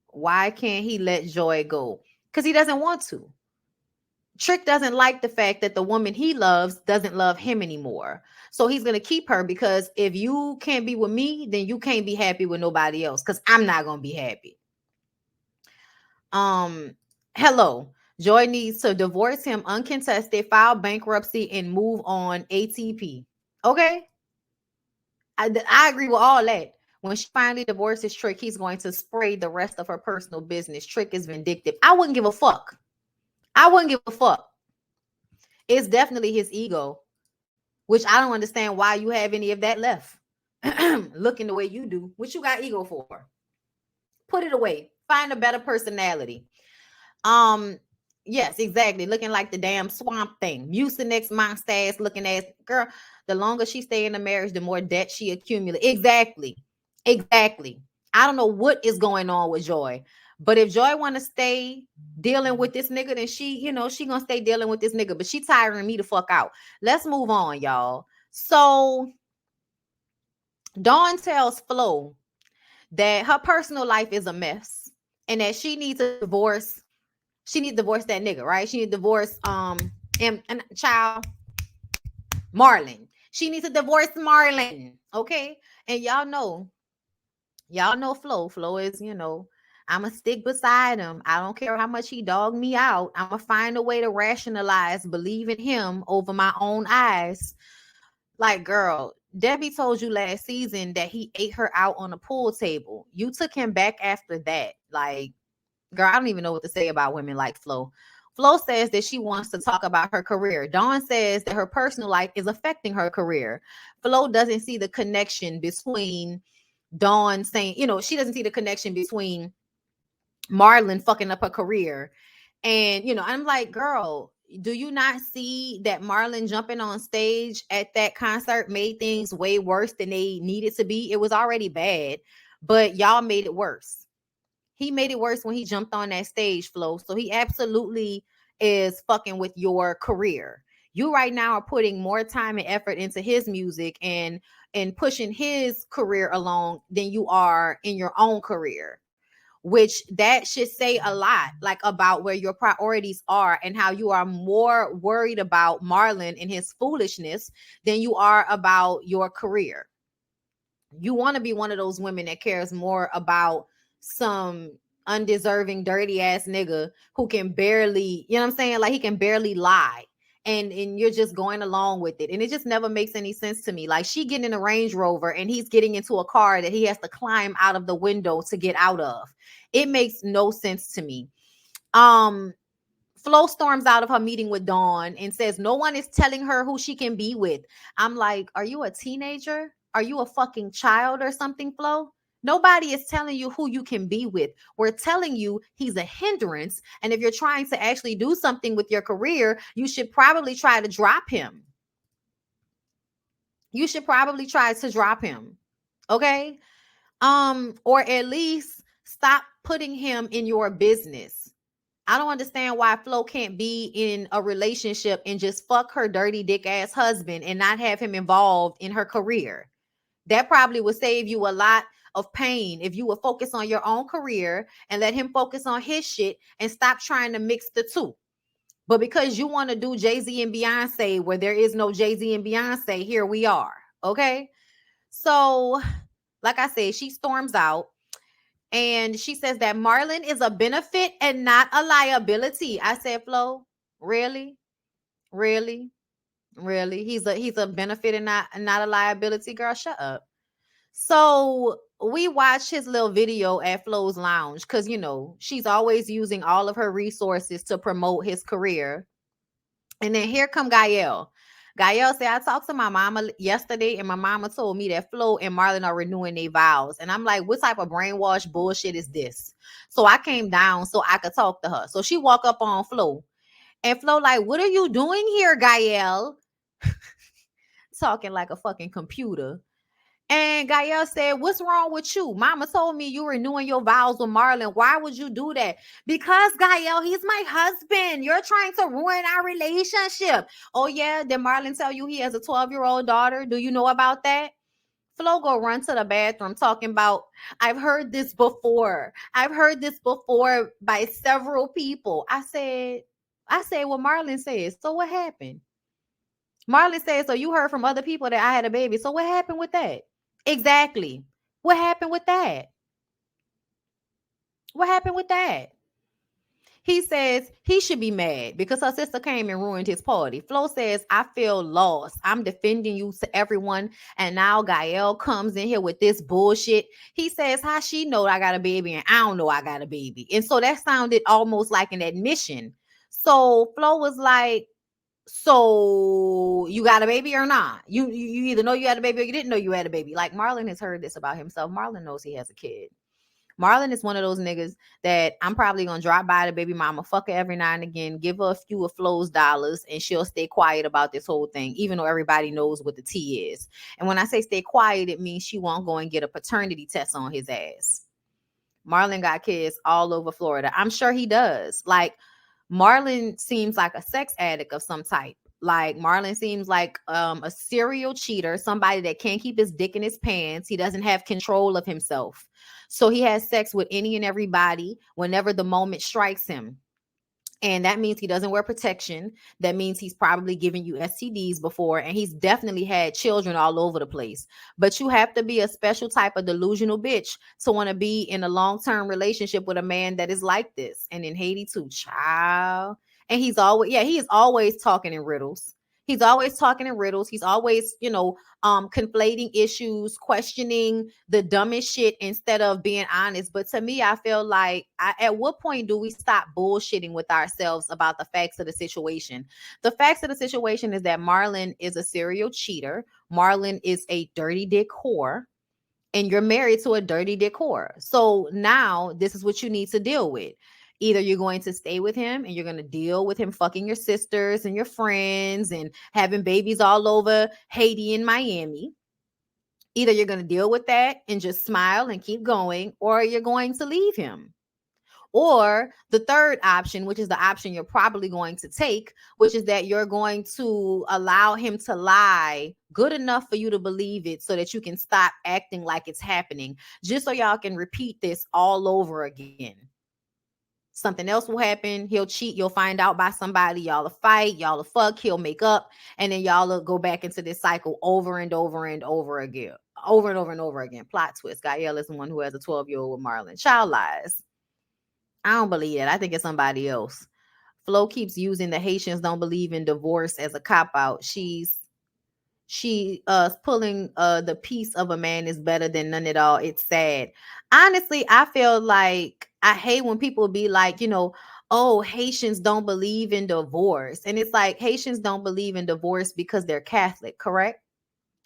[SPEAKER 1] Why can't he let Joy go? Because he doesn't want to. Trick doesn't like the fact that the woman he loves doesn't love him anymore. So he's going to keep her, because if you can't be with me, then you can't be happy with nobody else, because I'm not going to be happy. Hello. Joy needs to divorce him uncontested, file bankruptcy, and move on ATP. Okay? I agree with all that. When she finally divorces Trick, he's going to spray the rest of her personal business. Trick is vindictive. I wouldn't give a fuck. I wouldn't give a fuck. It's definitely his ego, which I don't understand why you have any of that left. Looking the way you do. What you got ego for? Put it away. Find a better personality. Yes, exactly. Looking like the damn Swamp Thing. Mucinex mustache looking ass girl. The longer she stay in the marriage, the more debt she accumulates. Exactly. Exactly. I don't know what is going on with Joy. But if Joy want to stay dealing with this nigga, then she gonna stay dealing with this nigga. But she tiring me the fuck out. Let's move on, y'all. So Dawn tells Flo that her personal life is a mess and that she needs a divorce. She needs to divorce that nigga, right? She needs to divorce and child Marlon. She needs to divorce Marlon. Okay. And y'all know Flo. Flo is, I'ma stick beside him. I don't care how much he dogged me out. I'ma find a way to rationalize, believe in him over my own eyes. Like, girl, Debbie told you last season that he ate her out on a pool table. You took him back after that. Like, girl, I don't even know what to say about women like Flo. Flo says that she wants to talk about her career. Dawn says that her personal life is affecting her career. Flo doesn't see the connection between Dawn saying, she doesn't see the connection between Marlon fucking up her career. And, I'm like, girl, do you not see that Marlon jumping on stage at that concert made things way worse than they needed to be? It was already bad, but y'all made it worse. He made it worse when he jumped on that stage, Flo. So he absolutely is fucking with your career. You right now are putting more time and effort into his music and pushing his career along than you are in your own career, which that should say a lot, like, about where your priorities are and how you are more worried about Marlon and his foolishness than you are about your career. You want to be one of those women that cares more about some undeserving, dirty ass nigga who can barely, you know what I'm saying? Like, he can barely lie. And you're just going along with it. And it just never makes any sense to me. Like, she getting in a Range Rover and he's getting into a car that he has to climb out of the window to get out of. It makes no sense to me. Flo storms out of her meeting with Dawn and says no one is telling her who she can be with. I'm like, are you a teenager? Are you a fucking child or something, Flo? Nobody is telling you who you can be with. We're telling you he's a hindrance. And if you're trying to actually do something with your career, you should probably try to drop him. You should probably try to drop him. Okay? Or at least stop putting him in your business. I don't understand why Flo can't be in a relationship and just fuck her dirty dick ass husband and not have him involved in her career. That probably would save you a lot of pain if you would focus on your own career and let him focus on his shit and stop trying to mix the two. But because you want to do Jay-Z and Beyonce where there is no Jay-Z and Beyonce, here we are. Okay? So, like I said, she storms out. And she says that Marlon is a benefit and not a liability. I said, Flo, really? Really? Really? He's a benefit and not a liability, girl. Shut up. So we watched his little video at Flo's Lounge because, she's always using all of her resources to promote his career. And then here come Gael. Gael said, I talked to my mama yesterday and my mama told me that Flo and Marlon are renewing their vows. And I'm like, what type of brainwash bullshit is this? So I came down so I could talk to her. So she walked up on Flo and Flo like, what are you doing here, Gael? Talking like a fucking computer. And Gael said, "What's wrong with you? Mama told me you renewing your vows with Marlon. Why would you do that?" Because Gael, he's my husband. You're trying to ruin our relationship. Oh yeah, did Marlon tell you he has a 12-year-old daughter? Do you know about that? Flo go run to the bathroom talking about, I've heard this before. I've heard this before by several people. I said what Marlon says. So what happened? Marlon said, so you heard from other people that I had a baby. So what happened with that? Exactly. What happened with that? What happened with that? He says he should be mad because her sister came and ruined his party. Flo says, I feel lost. I'm defending you to everyone. And now Gael comes in here with this bullshit. He says, how she know I got a baby and I don't know I got a baby. And so that sounded almost like an admission. So Flo was like, so you got a baby or not? You either know you had a baby or you didn't know you had a baby. Like Marlon has heard this about himself. Marlon knows he has a kid. Marlon is one of those niggas that I'm probably gonna drop by the baby mama, fuck her every now and again, give her a few of Flo's dollars, and she'll stay quiet about this whole thing, even though everybody knows what the tea is. And when I say stay quiet, it means she won't go and get a paternity test on his ass. Marlon got kids all over Florida. I'm sure he does. Like, Marlon seems like a sex addict of some type. Like, Marlon seems like a serial cheater, somebody that can't keep his dick in his pants. He doesn't have control of himself. So he has sex with any and everybody whenever the moment strikes him. And that means he doesn't wear protection. That means he's probably given you STDs before, and he's definitely had children all over the place. But you have to be a special type of delusional bitch to want to be in a long-term relationship with a man that is like this. And in Haiti too, child. And he is always talking in riddles. He's always talking in riddles. He's always, conflating issues, questioning the dumbest shit instead of being honest. But to me, I feel like at what point do we stop bullshitting with ourselves about the facts of the situation? The facts of the situation is that Marlon is a serial cheater. Marlon is a dirty dick whore. And you're married to a dirty dick whore. So now this is what you need to deal with. Either you're going to stay with him and you're going to deal with him fucking your sisters and your friends and having babies all over Haiti and Miami. Either you're going to deal with that and just smile and keep going, or you're going to leave him. Or the third option, which is the option you're probably going to take, which is that you're going to allow him to lie good enough for you to believe it so that you can stop acting like it's happening, just so y'all can repeat this all over again. Something else will happen. He'll cheat. You'll find out by somebody. Y'all will fight. Y'all will fuck. He'll make up. And then y'all will go back into this cycle over and over and over again. Over and over and over again. Plot twist. Gael is the one who has a 12-year-old with Marlon. Child lies. I don't believe it. I think it's somebody else. Flo keeps using the Haitians don't believe in divorce as a cop-out. She pulling the piece of a man is better than none at all. It's sad. Honestly, I feel like I hate when people be like, oh, Haitians don't believe in divorce. And it's like, Haitians don't believe in divorce because they're Catholic, correct?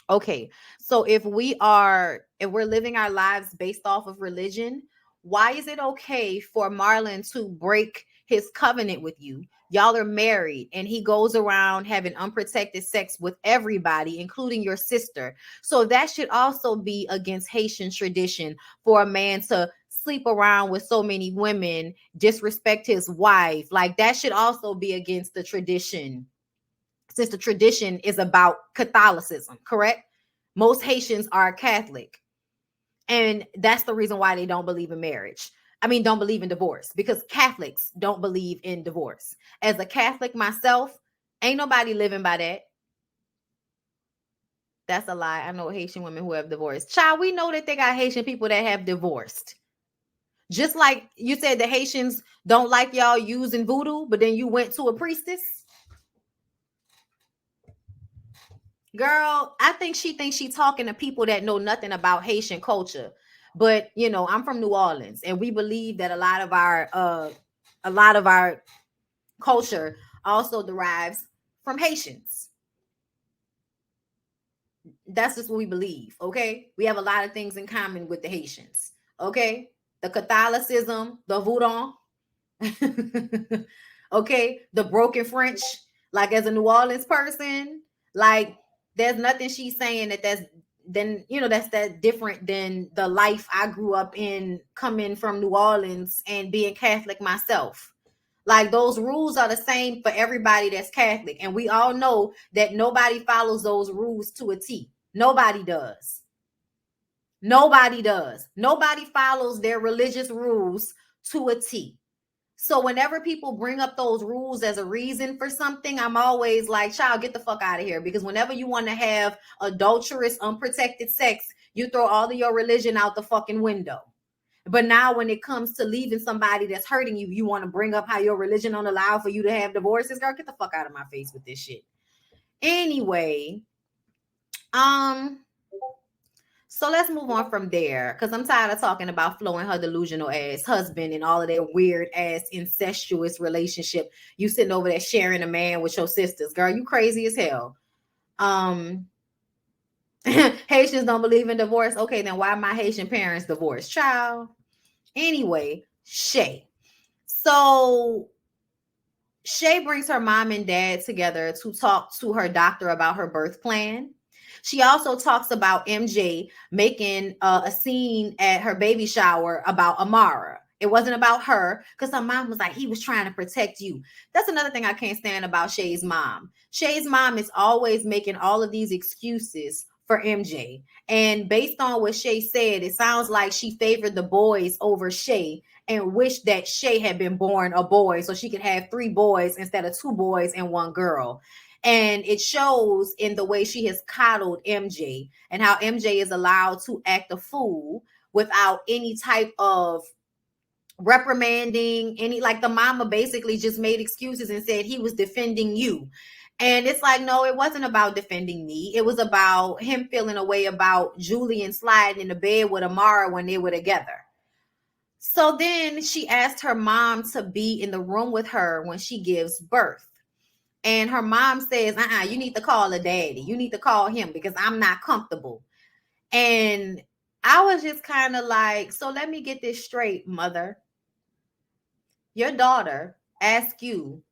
[SPEAKER 1] Okay. So if we're living our lives based off of religion, why is it okay for Marlon to break his covenant with you? Y'all are married and he goes around having unprotected sex with everybody, including your sister. So that should also be against Haitian tradition for a man to sleep around with so many women, disrespect his wife. Like, that should also be against the tradition, since the tradition is about Catholicism, correct? Most Haitians are Catholic. And that's the reason why they don't believe in marriage. Don't believe in divorce, because Catholics don't believe in divorce. As a Catholic myself, ain't nobody living by that. That's a lie. I know Haitian women who have divorced. Child, we know that they got Haitian people that have divorced. Just like you said the Haitians don't like y'all using voodoo, but then you went to a priestess. Girl, I think she thinks she's talking to people that know nothing about Haitian culture. But I'm from New Orleans, and we believe that a lot of our culture also derives from Haitians. That's just what we believe. Okay, we have a lot of things in common with the Haitians. Okay, the Catholicism, the voodoo. Okay, the broken French. Like, as a New Orleans person, like, there's nothing she's saying then that's that different than the life I grew up in, coming from New Orleans and being Catholic myself. Like, those rules are the same for everybody that's Catholic, and we all know that nobody follows those rules to a T. Nobody does. Nobody does. Nobody follows their religious rules to a T. So whenever people bring up those rules as a reason for something, I'm always like, child, get the fuck out of here. Because whenever you want to have adulterous, unprotected sex, you throw all of your religion out the fucking window. But now when it comes to leaving somebody that's hurting you, you want to bring up how your religion don't allow for you to have divorces. Girl, get the fuck out of my face with this shit. Anyway, so let's move on from there, because I'm tired of talking about Flo and her delusional ass husband and all of their weird ass incestuous relationship. You sitting over there sharing a man with your sisters. Girl, you crazy as hell. Haitians don't believe in divorce. Okay, then why my Haitian parents divorced? Child. Anyway, Shay. So Shay brings her mom and dad together to talk to her doctor about her birth plan. She also talks about MJ making a scene at her baby shower about Amara. It wasn't about her, because her mom was like, he was trying to protect you. That's another thing I can't stand about Shay's mom. Shay's mom is always making all of these excuses for MJ. And based on what Shay said, it sounds like she favored the boys over Shay and wished that Shay had been born a boy so she could have 3 boys instead of 2 boys and 1 girl. And it shows in the way she has coddled MJ and how MJ is allowed to act a fool without any type of reprimanding. Like, the mama basically just made excuses and said he was defending you. And it's like, no, it wasn't about defending me. It was about him feeling a way about Julian sliding in the bed with Amara when they were together. So then she asked her mom to be in the room with her when she gives birth. And her mom says, you need to call a daddy. You need to call him because I'm not comfortable. And I was just kind of like, so let me get this straight, mother. Your daughter asked you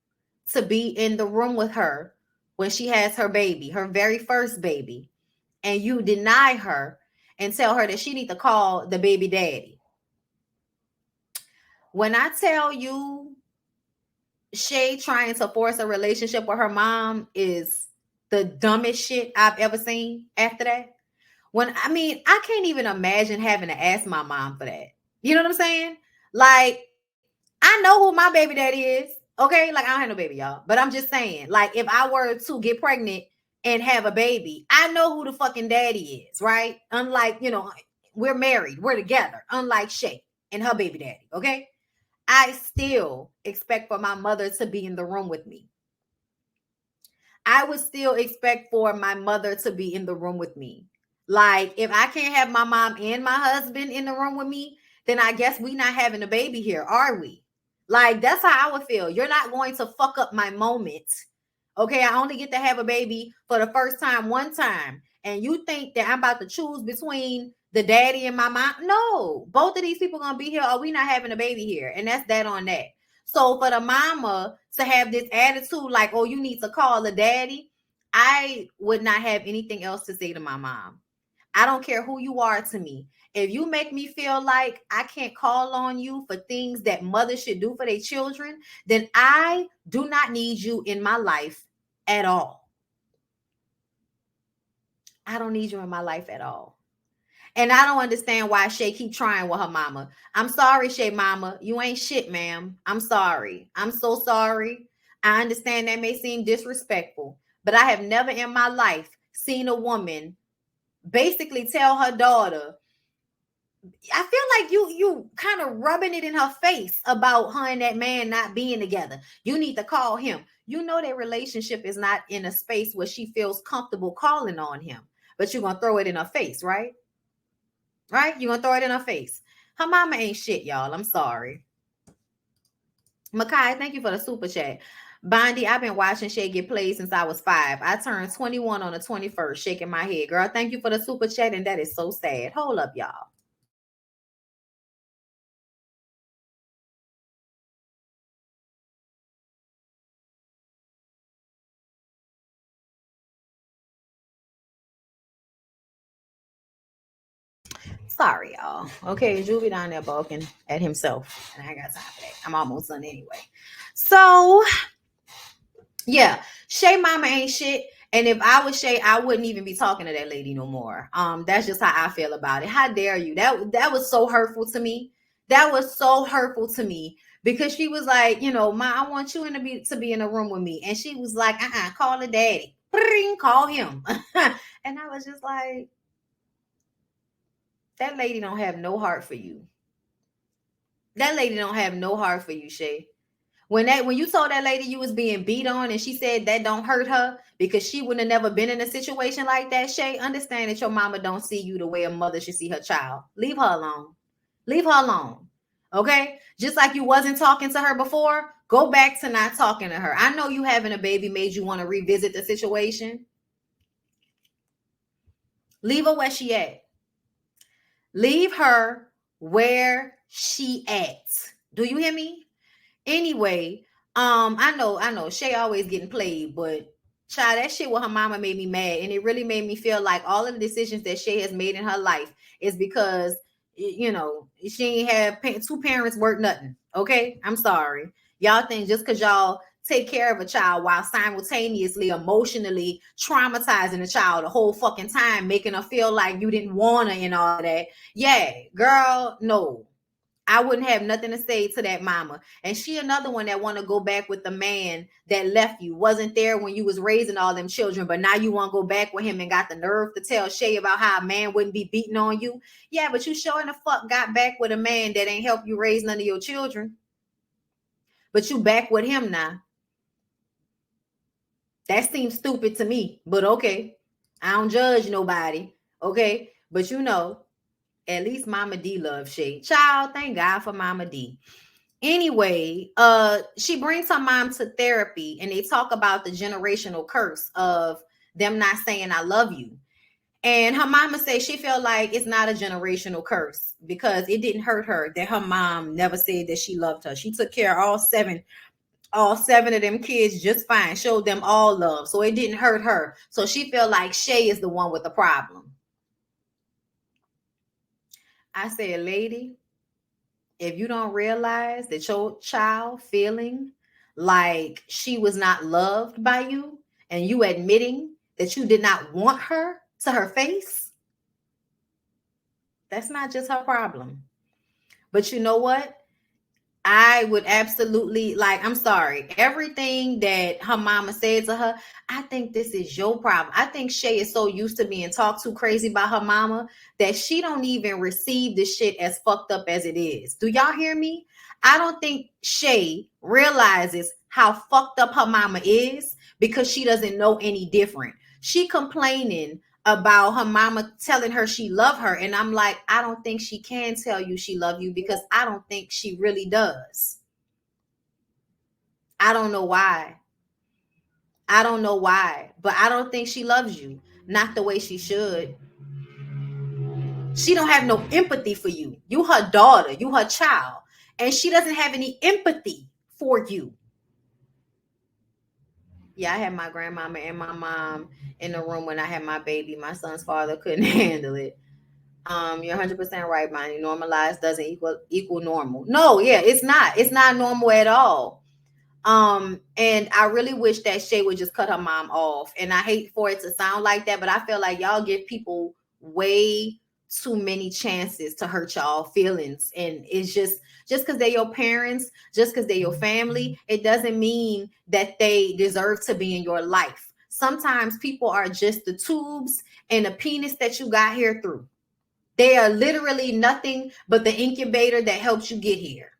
[SPEAKER 1] to be in the room with her when she has her baby, her very first baby, and you deny her and tell her that she need to call the baby daddy. When I tell you Shay trying to force a relationship with her mom is the dumbest shit I've ever seen after that. I can't even imagine having to ask my mom for that. You know what I'm saying? Like, I know who my baby daddy is. Okay. Like, I don't have no baby, y'all. But I'm just saying, like, if I were to get pregnant and have a baby, I know who the fucking daddy is, right? Unlike, we're married, we're together, unlike Shay and her baby daddy. Okay. I still expect for my mother to be in the room with me. I would still expect for my mother to be in the room with me. Like, if I can't have my mom and my husband in the room with me, then I guess we not having a baby here, are we? Like, that's how I would feel. You're not going to fuck up my moment. Okay, I only get to have a baby for the first time one time. And you think that I'm about to choose between the daddy and my mom? No, both of these people gonna be here, or we not having a baby here. And that's that on that. So for the mama to have this attitude like, oh, you need to call the daddy, I would not have anything else to say to my mom. I don't care who you are to me. If you make me feel like I can't call on you for things that mothers should do for their children, then I do not need you in my life at all. I don't need you in my life at all. And I don't understand why Shay keep trying with her mama. I'm sorry, Shay mama. You ain't shit, ma'am. I'm sorry. I'm so sorry. I understand that may seem disrespectful, but I have never in my life seen a woman basically tell her daughter, I feel like you kind of rubbing it in her face about her and that man not being together. You need to call him. You know their relationship is not in a space where she feels comfortable calling on him, but you're going to throw it in her face, right? Right? You're going to throw it in her face. Her mama ain't shit, y'all. I'm sorry. Makai, thank you for the super chat. Bondy, I've been watching Shay get played since I was 5. I turned 21 on the 21st, shaking my head. Girl, thank you for the super chat, and that is so sad. Hold up, y'all. Sorry, y'all. Okay, Juvie down there balking at himself. And I ain't got time for that. I'm almost done anyway. So, yeah, Shay mama ain't shit. And if I was Shay, I wouldn't even be talking to that lady no more. That's just how I feel about it. How dare you? That was so hurtful to me. That was so hurtful to me because she was like, you know, Ma, I want you to be in a room with me. And she was like, call the daddy. Call him. And I was just like, that lady don't have no heart for you. That lady don't have no heart for you, Shay. When you told that lady you was being beat on and she said that don't hurt her because she wouldn't have never been in a situation like that, Shay, understand that your mama don't see you the way a mother should see her child. Leave her alone. Leave her alone. Okay? Just like you wasn't talking to her before, go back to not talking to her. I know you having a baby made you want to revisit the situation. Leave her where she at. Leave her where she at. Do you hear me? Anyway, I know Shay always getting played, but child, that shit with her mama made me mad, and it really made me feel like all of the decisions that Shay has made in her life is because, you know, she ain't have two parents worth nothing. Okay, I'm sorry, y'all think just because y'all take care of a child while simultaneously emotionally traumatizing the child the whole fucking time, making her feel like you didn't want her and all that. Yeah, girl, no. I wouldn't have nothing to say to that mama. And she another one that want to go back with the man that left you, wasn't there when you was raising all them children, but now you want to go back with him and got the nerve to tell Shay about how a man wouldn't be beating on you. Yeah, but you sure in the fuck got back with a man that ain't help you raise none of your children. But you back with him now. That seems stupid to me, but okay. I don't judge nobody, okay? But you know, at least Mama D loves Shay. Child, thank God for Mama D. Anyway, she brings her mom to therapy and they talk about the generational curse of them not saying I love you. And her mama says she felt like it's not a generational curse because it didn't hurt her that her mom never said that she loved her. She took care of all seven of them kids just fine, showed them all love. So it didn't hurt her. So she felt like Shay is the one with the problem. I said, lady, if you don't realize that your child feeling like she was not loved by you and you admitting that you did not want her to her face, that's not just her problem. But you know what? I would absolutely, like, I'm sorry, everything that her mama said to her, I think this is your problem. I think Shay is so used to being talked to crazy by her mama that she don't even receive this shit as fucked up as it is. Do y'all hear me? I don't think Shay realizes how fucked up her mama is because she doesn't know any different. She complaining about her mama telling her she love her, and I'm like, I don't think she can tell you she love you because I don't think she really does. I don't know why, but I don't think she loves you, not the way she should. She don't have no empathy for you. You her daughter, you her child, and she doesn't have any empathy for you. Yeah, I had my grandmama and my mom in the room when I had my baby. My son's father couldn't handle it. You're 100% right, Bonnie. Normalized doesn't equal normal. No, yeah, it's not. It's not normal at all. And I really wish that Shay would just cut her mom off. And I hate for it to sound like that, but I feel like y'all give people way too many chances to hurt y'all feelings. And it's just because they're your parents, just because they're your family, it doesn't mean that they deserve to be in your life. Sometimes people are just the tubes and the penis that you got here through. They are literally nothing but the incubator that helps you get here.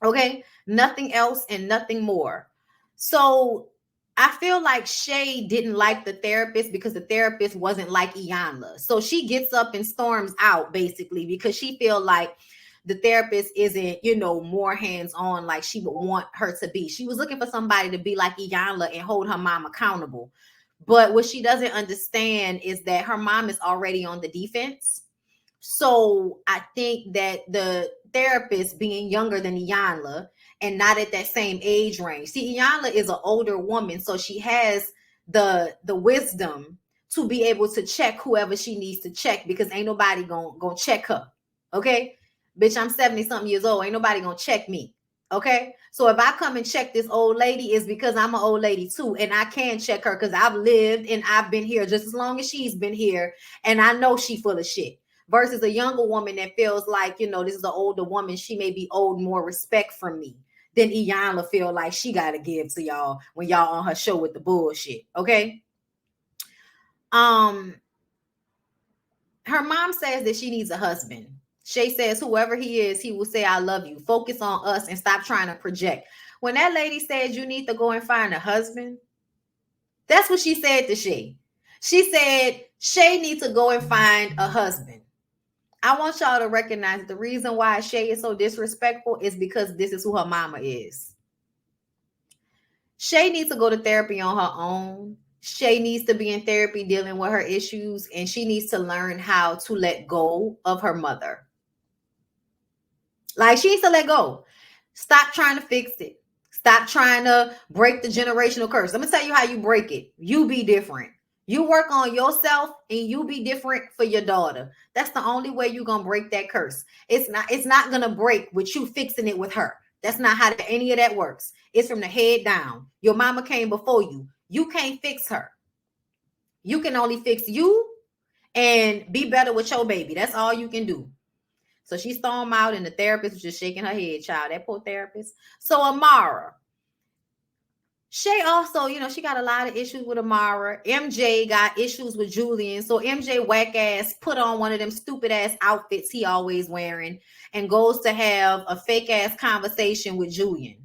[SPEAKER 1] Okay? Nothing else and nothing more. So I feel like Shay didn't like the therapist because the therapist wasn't like Iyanla. So she gets up and storms out basically because she feel like the therapist isn't, more hands-on like she would want her to be. She was looking for somebody to be like Iyanla and hold her mom accountable. But what she doesn't understand is that her mom is already on the defense. So I think that the therapist being younger than Iyanla and not at that same age range. See, Iyanla is an older woman, so she has the wisdom to be able to check whoever she needs to check, because ain't nobody gonna check her. Okay, bitch, I'm 70 something years old. Ain't nobody gonna check me. Okay, so if I come and check this old lady, it's because I'm an old lady too, and I can check her because I've lived and I've been here just as long as she's been here, and I know she full of shit. Versus a younger woman that feels like, you know, this is an older woman, she may be owed more respect from me than Iyanla feel like she gotta give to y'all when y'all on her show with the bullshit. Okay. Her mom says that she needs a husband. Shay says, whoever he is, he will say, I love you. Focus on us and stop trying to project. When that lady said you need to go and find a husband, that's what she said to Shay. She said, Shay needs to go and find a husband. I want y'all to recognize that the reason why Shay is so disrespectful is because this is who her mama is. Shay needs to go to therapy on her own. Shay needs to be in therapy dealing with her issues, and she needs to learn how to let go of her mother. Like, she needs to let go. Stop trying to fix it. Stop trying to break the generational curse. Let me tell you how you break it. You be different. You work on yourself and you be different for your daughter. That's the only way you're going to break that curse. It's not going to break with you fixing it with her. That's not how any of that works. It's from the head down. Your mama came before you. You can't fix her. You can only fix you and be better with your baby. That's all you can do. So she stormed out and the therapist was just shaking her head, child. That poor therapist. So Amara. Shay also, you know, she got a lot of issues with Amara. MJ got issues with Julian. So MJ whack ass put on one of them stupid ass outfits he always wearing and goes to have a fake ass conversation with Julian.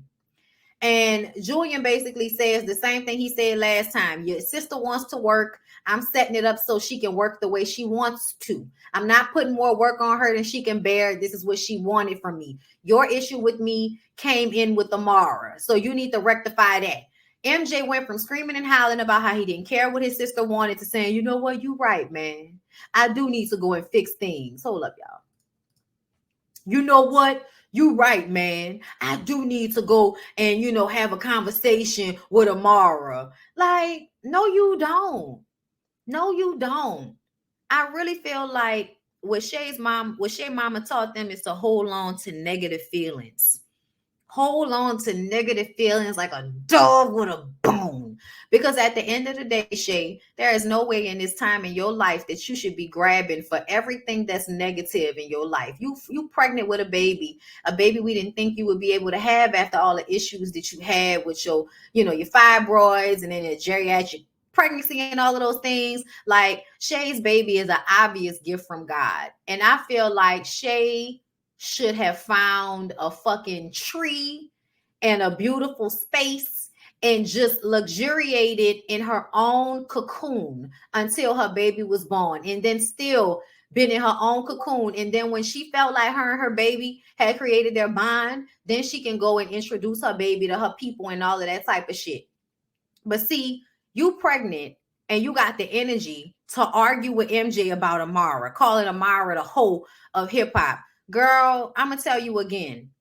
[SPEAKER 1] And Julian basically says the same thing he said last time. Your sister wants to work. I'm setting it up so she can work the way she wants to. I'm not putting more work on her than she can bear. This is what she wanted from me. Your issue with me came in with Amara. So you need to rectify that. MJ went from screaming and howling about how he didn't care what his sister wanted to saying, you know what? You right, man. I do need to go and fix things. Hold up, y'all. You know what? You right, man. I do need to go and, you know, have a conversation with Amara. Like, no, you don't. No, you don't. I really feel like what Shay's mama taught them is to hold on to negative feelings. Hold on to negative feelings like a dog with a bone. Because at the end of the day, Shay, there is no way in this time in your life that you should be grabbing for everything that's negative in your life. You pregnant with a baby we didn't think you would be able to have after all the issues that you had with your, you know, your fibroids and then your geriatric pregnancy and all of those things. Like, Shay's baby is an obvious gift from God. And I feel like Shay should have found a fucking tree and a beautiful space and just luxuriated in her own cocoon until her baby was born, and then still been in her own cocoon. And then when she felt like her and her baby had created their bond, then she can go and introduce her baby to her people and all of that type of shit. But see, you pregnant and you got the energy to argue with MJ about Amara, calling Amara the hoe of hip hop. Girl, I'm going to tell you again,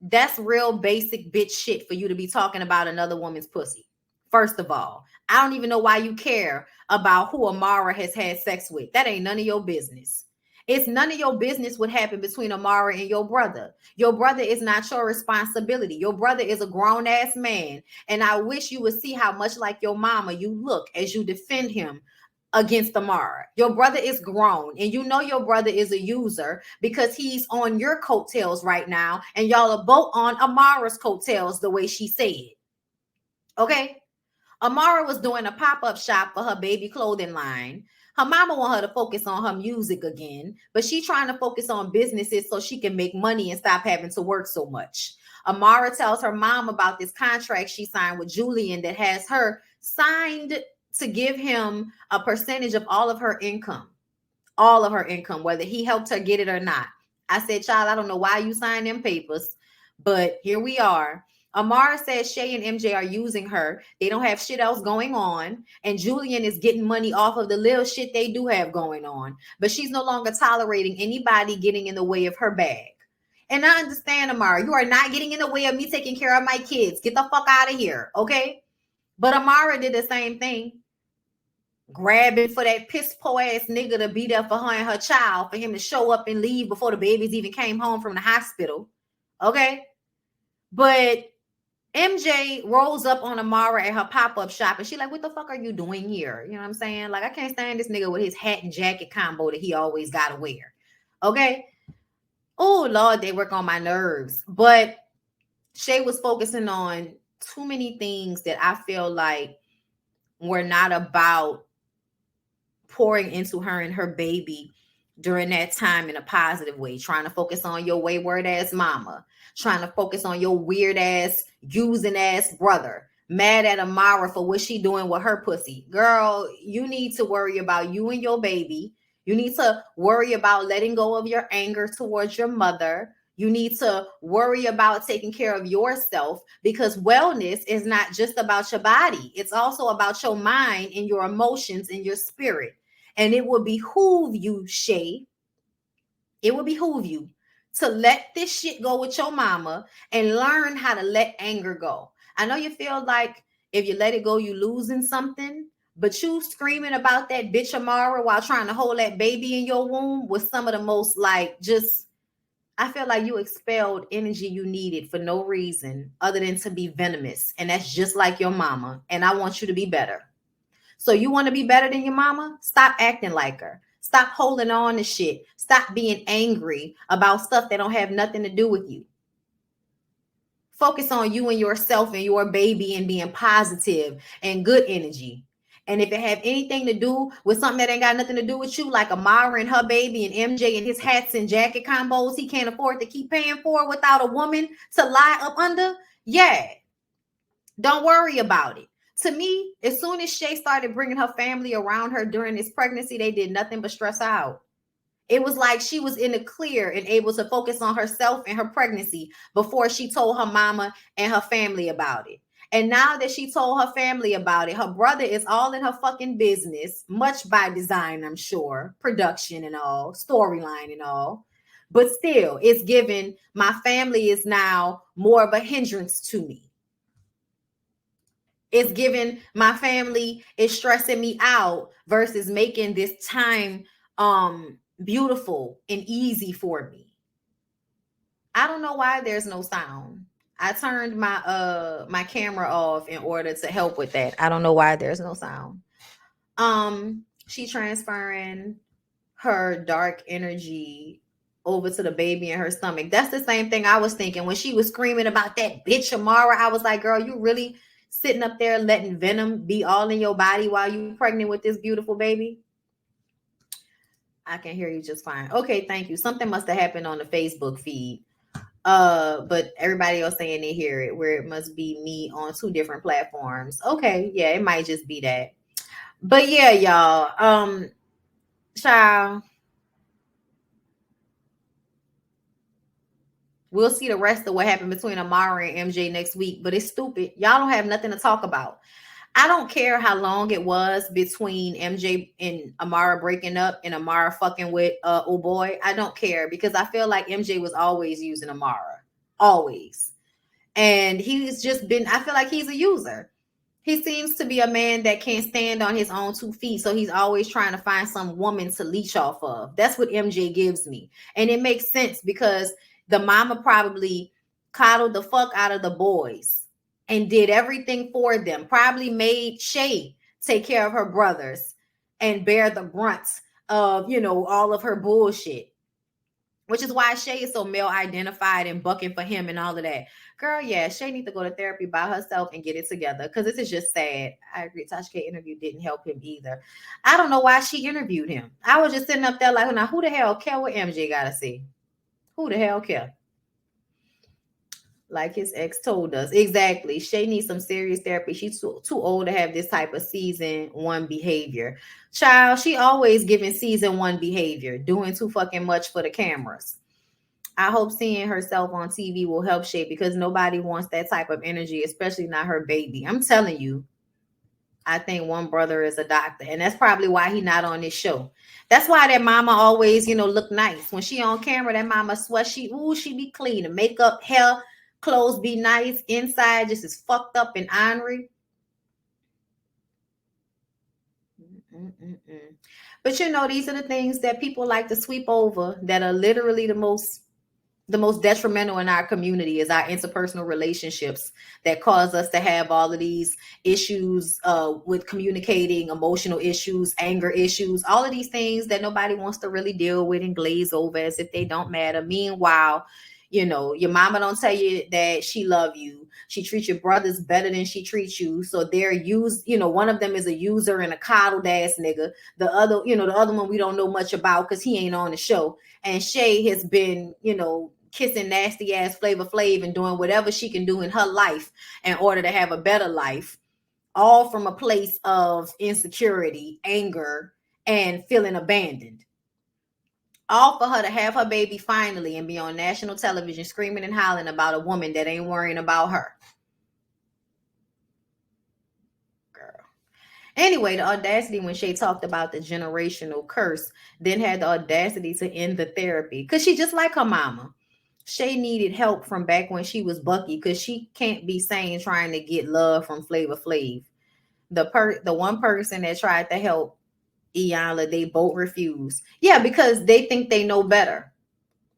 [SPEAKER 1] that's real basic bitch shit for you to be talking about another woman's pussy. First of all, I don't even know why you care about who Amara has had sex with. That ain't none of your business. It's none of your business what happened between Amara and your brother. Your brother is not your responsibility. Your brother is a grown-ass man, and I wish you would see how much like your mama you look as you defend him against Amara. Your brother is grown, and you know your brother is a user because he's on your coattails right now, and y'all are both on Amara's coattails the way she said. Okay? Amara was doing a pop-up shop for her baby clothing line. Her mama want her to focus on her music again, but she's trying to focus on businesses so she can make money and stop having to work so much. Amara tells her mom about this contract she signed with Julian that has her signed to give him a percentage of all of her income, whether he helped her get it or not. I said, child, I don't know why you signed them papers, but here we are. Amara says Shay and MJ are using her. They don't have shit else going on. And Julian is getting money off of the little shit they do have going on. But she's no longer tolerating anybody getting in the way of her bag. And I understand, Amara, you are not getting in the way of me taking care of my kids. Get the fuck out of here, okay? But Amara did the same thing. grabbing for that piss poor ass nigga to be there for her and her child, for him to show up and leave before the babies even came home from the hospital. Okay. But MJ rolls up on Amara at her pop-up shop and she like, what the fuck are you doing here? You know what I'm saying? Like, I can't stand this nigga with his hat and jacket combo that he always gotta wear. Okay. Oh Lord, they work on my nerves. But Shay was focusing on too many things that I feel like were not about pouring into her and her baby during that time in a positive way, trying to focus on your wayward ass mama, trying to focus on your weird ass, using ass brother, mad at Amara for what she doing with her pussy. Girl, you need to worry about you and your baby. You need to worry about letting go of your anger towards your mother. You need to worry about taking care of yourself, because wellness is not just about your body. It's also about your mind and your emotions and your spirit. And it will behoove you, Shay. It will behoove you to let this shit go with your mama and learn how to let anger go. I know you feel like if you let it go, you losing something, but you screaming about that bitch Amara while trying to hold that baby in your womb was some of the most like just, I feel like you expelled energy you needed for no reason other than to be venomous. And that's just like your mama. And I want you to be better. So you want to be better than your mama? Stop acting like her. Stop holding on to shit. Stop being angry about stuff that don't have nothing to do with you. Focus on you and yourself and your baby and being positive and good energy. And if it have anything to do with something that ain't got nothing to do with you, like Amara and her baby and MJ and his hats and jacket combos he can't afford to keep paying for without a woman to lie up under, yeah, don't worry about it. To me, as soon as Shay started bringing her family around her during this pregnancy, they did nothing but stress out. It was like she was in the clear and able to focus on herself and her pregnancy before she told her mama and her family about it. And now that she told her family about it, her brother is all in her fucking business, much by design, I'm sure, production and all, storyline and all. But still, it's given my family is now more of a hindrance to me. It's giving my family is stressing me out versus making this time beautiful and easy for me. I don't know why there's no sound. I turned my camera off in order to help with that. I don't know why there's no sound. She transferring her dark energy over to the baby in her stomach. That's the same thing I was thinking when she was screaming about that bitch Amara. I was like, girl, you really sitting up there letting venom be all in your body while you pregnant with this beautiful baby? I can hear you just fine. Okay, thank you. Something must have happened on the Facebook feed. But everybody else saying they hear it, where it must be me on two different platforms. Okay, yeah, it might just be that. But yeah, y'all. Child. We'll see the rest of what happened between Amara and MJ next week, but it's stupid. Y'all don't have nothing to talk about. I don't care how long it was between MJ and Amara breaking up and Amara fucking with oh boy. I don't care, because I feel like MJ was always using Amara. Always. And he's just been, I feel like he's a user. He seems to be a man that can't stand on his own 2 feet. So he's always trying to find some woman to leech off of. That's what MJ gives me. And it makes sense because the mama probably coddled the fuck out of the boys and did everything for them. Probably made Shay take care of her brothers and bear the brunt of, you know, all of her bullshit. Which is why Shay is so male identified and bucking for him and all of that. Girl, yeah, Shay needs to go to therapy by herself and get it together, because this is just sad. I agree. Tasha K interview didn't help him either. I don't know why she interviewed him. I was just sitting up there like, now who the hell care what MJ got to see? Who the hell care? Like his ex told us. Exactly. Shay needs some serious therapy. She's too old to have this type of season 1 behavior. Child, she always giving season 1 behavior, doing too fucking much for the cameras. I hope seeing herself on TV will help Shay, because nobody wants that type of energy, especially not her baby. I'm telling you, I think one brother is a doctor, and that's probably why he's not on this show. That's why that mama always, you know, look nice. When she on camera, that mama sweat, she be clean. The makeup, hair, clothes be nice. Inside just as fucked up and ornery. Mm-mm-mm. But you know, these are the things that people like to sweep over that are literally the most detrimental in our community is our interpersonal relationships that cause us to have all of these issues with communicating, emotional issues, anger issues, all of these things that nobody wants to really deal with and glaze over as if they don't matter. Meanwhile, you know, your mama don't tell you that she love you. She treats your brothers better than she treats you. So they're used, you know, one of them is a user and a coddled ass nigga. The other, you know, the other one we don't know much about because he ain't on the show. And Shay has been, you know, kissing nasty ass Flavor Flav and doing whatever she can do in her life in order to have a better life, all from a place of insecurity, anger, and feeling abandoned. All for her to have her baby finally and be on national television screaming and hollering about a woman that ain't worrying about her. Girl. Anyway, the audacity when Shay talked about the generational curse, then had the audacity to end the therapy because she just like her mama. Shay needed help from back when she was Bucky because she can't be sane trying to get love from Flavor Flav. The one person that tried to help Iyanla, they both refused. Yeah, because they think they know better.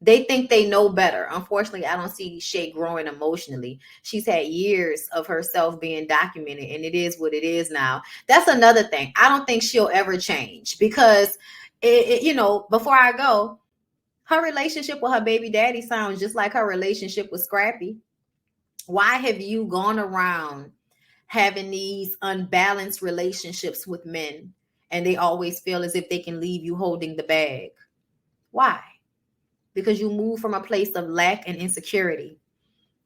[SPEAKER 1] They think they know better. Unfortunately, I don't see Shay growing emotionally. She's had years of herself being documented, and it is what it is now. That's another thing. I don't think she'll ever change because, you know, before I go, her relationship with her baby daddy sounds just like her relationship with Scrappy. Why have you gone around having these unbalanced relationships with men and they always feel as if they can leave you holding the bag? Why? Because you move from a place of lack and insecurity.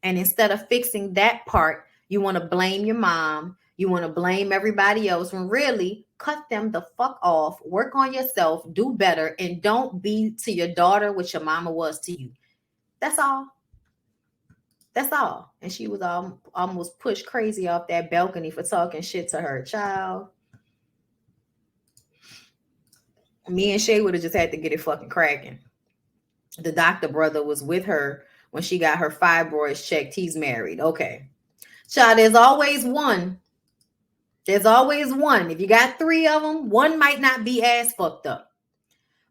[SPEAKER 1] And instead of fixing that part, you want to blame your mom. You want to blame everybody else when really cut them the fuck off, work on yourself, do better, and don't be to your daughter what your mama was to you. That's all. That's all. And she was almost pushed crazy off that balcony for talking shit to her child. Me and Shay would have just had to get it fucking cracking. The doctor brother was with her when she got her fibroids checked. He's married. Okay. Child, there's always one. There's always one. If you got three of them, one might not be as fucked up.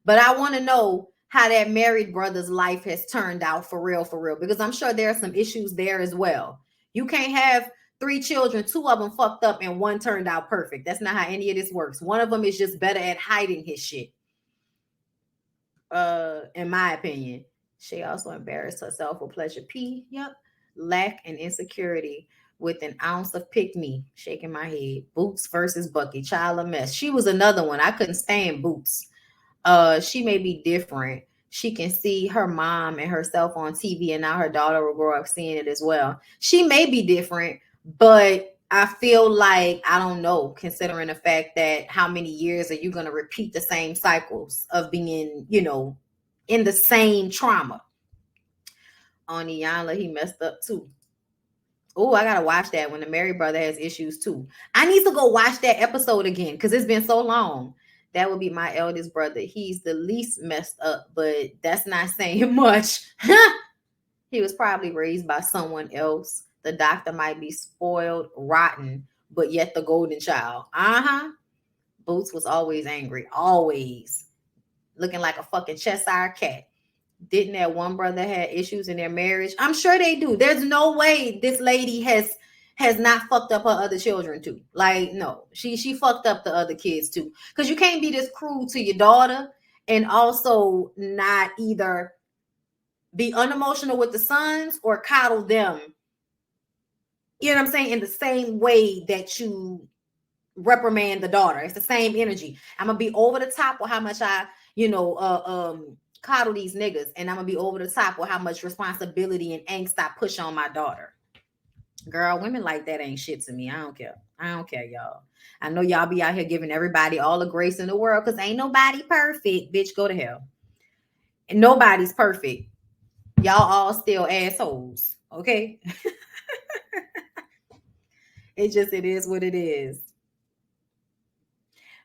[SPEAKER 1] But I want to know how that married brother's life has turned out for real, because I'm sure there are some issues there as well. You can't have three children, two of them fucked up and one turned out perfect. That's not how any of this works. One of them is just better at hiding his shit. In my opinion. She also embarrassed herself with Pleasure P. Yep. Lack and insecurity with an ounce of pick me. Shaking my head. Boots versus Bucky. Child a mess. She was another one. I couldn't stand Boots. She may be different. She can see her mom and herself on TV, and now her daughter will grow up seeing it as well. She may be different, but I feel like, I don't know, considering the fact that how many years are you going to repeat the same cycles of being, you know, in the same trauma? On Iyanla, he messed up too. Oh, I gotta watch that when the married brother has issues too. I need to go watch that episode again because it's been so long. That would be my eldest brother. He's the least messed up, but that's not saying much. He was probably raised by someone else. The doctor might be spoiled, rotten, but yet the golden child. Boots was always angry, always looking like a fucking Cheshire cat. Didn't that one brother had issues in their marriage? I'm sure they do. There's no way this lady has not fucked up her other children too. Like, no, she fucked up the other kids too. Because you can't be this cruel to your daughter and also not either be unemotional with the sons or coddle them. You know what I'm saying? In the same way that you reprimand the daughter. It's the same energy. I'm gonna be over the top with how much I, coddle these niggas, and I'm gonna be over the top with how much responsibility and angst I push on my daughter. Girl, women like that ain't shit to me. I don't care, y'all. I know y'all be out here giving everybody all the grace in the world because ain't nobody perfect. Bitch, go to hell. And nobody's perfect. Y'all all still assholes. Okay? It is what it is.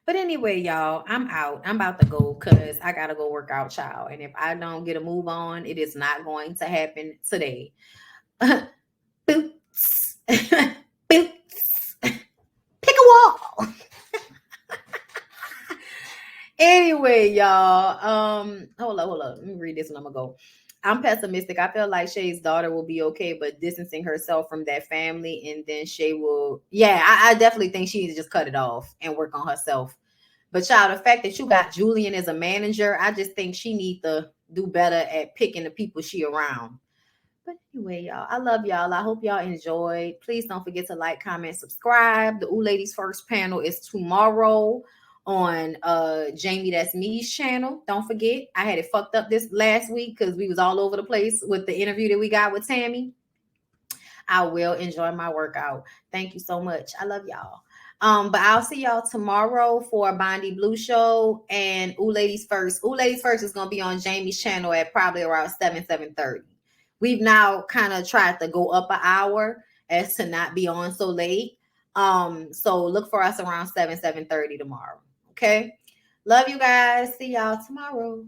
[SPEAKER 1] But anyway, y'all, I'm out. I'm about to go because I got to go work out, child. And if I don't get a move on, it is not going to happen today. Boots. Boots. Pick a wall. Anyway, y'all. Hold up. Let me read this and I'm gonna go. I'm pessimistic. I feel like Shay's daughter will be okay, but distancing herself from that family, and then Shay will. Yeah, I definitely think she needs to just cut it off and work on herself. But child, the fact that you got Julian as a manager, I just think she needs to do better at picking the people she around. But anyway, y'all, I love y'all. I hope y'all enjoyed. Please don't forget to like, comment, subscribe. The Ooh Ladies First panel is tomorrow on Jamie That's Me's channel. Don't forget, I had it fucked up this last week because we was all over the place with the interview that we got with Tammy. I will enjoy my workout. Thank you so much. I love y'all. But I'll see y'all tomorrow for a BondyBlue show and Ooh Ladies First. Ooh Ladies First is gonna be on Jamie's channel at probably around 7:30. We've now kind of tried to go up an hour as to not be on so late. So look for us around 7:30 tomorrow. Okay. Love you guys. See y'all tomorrow.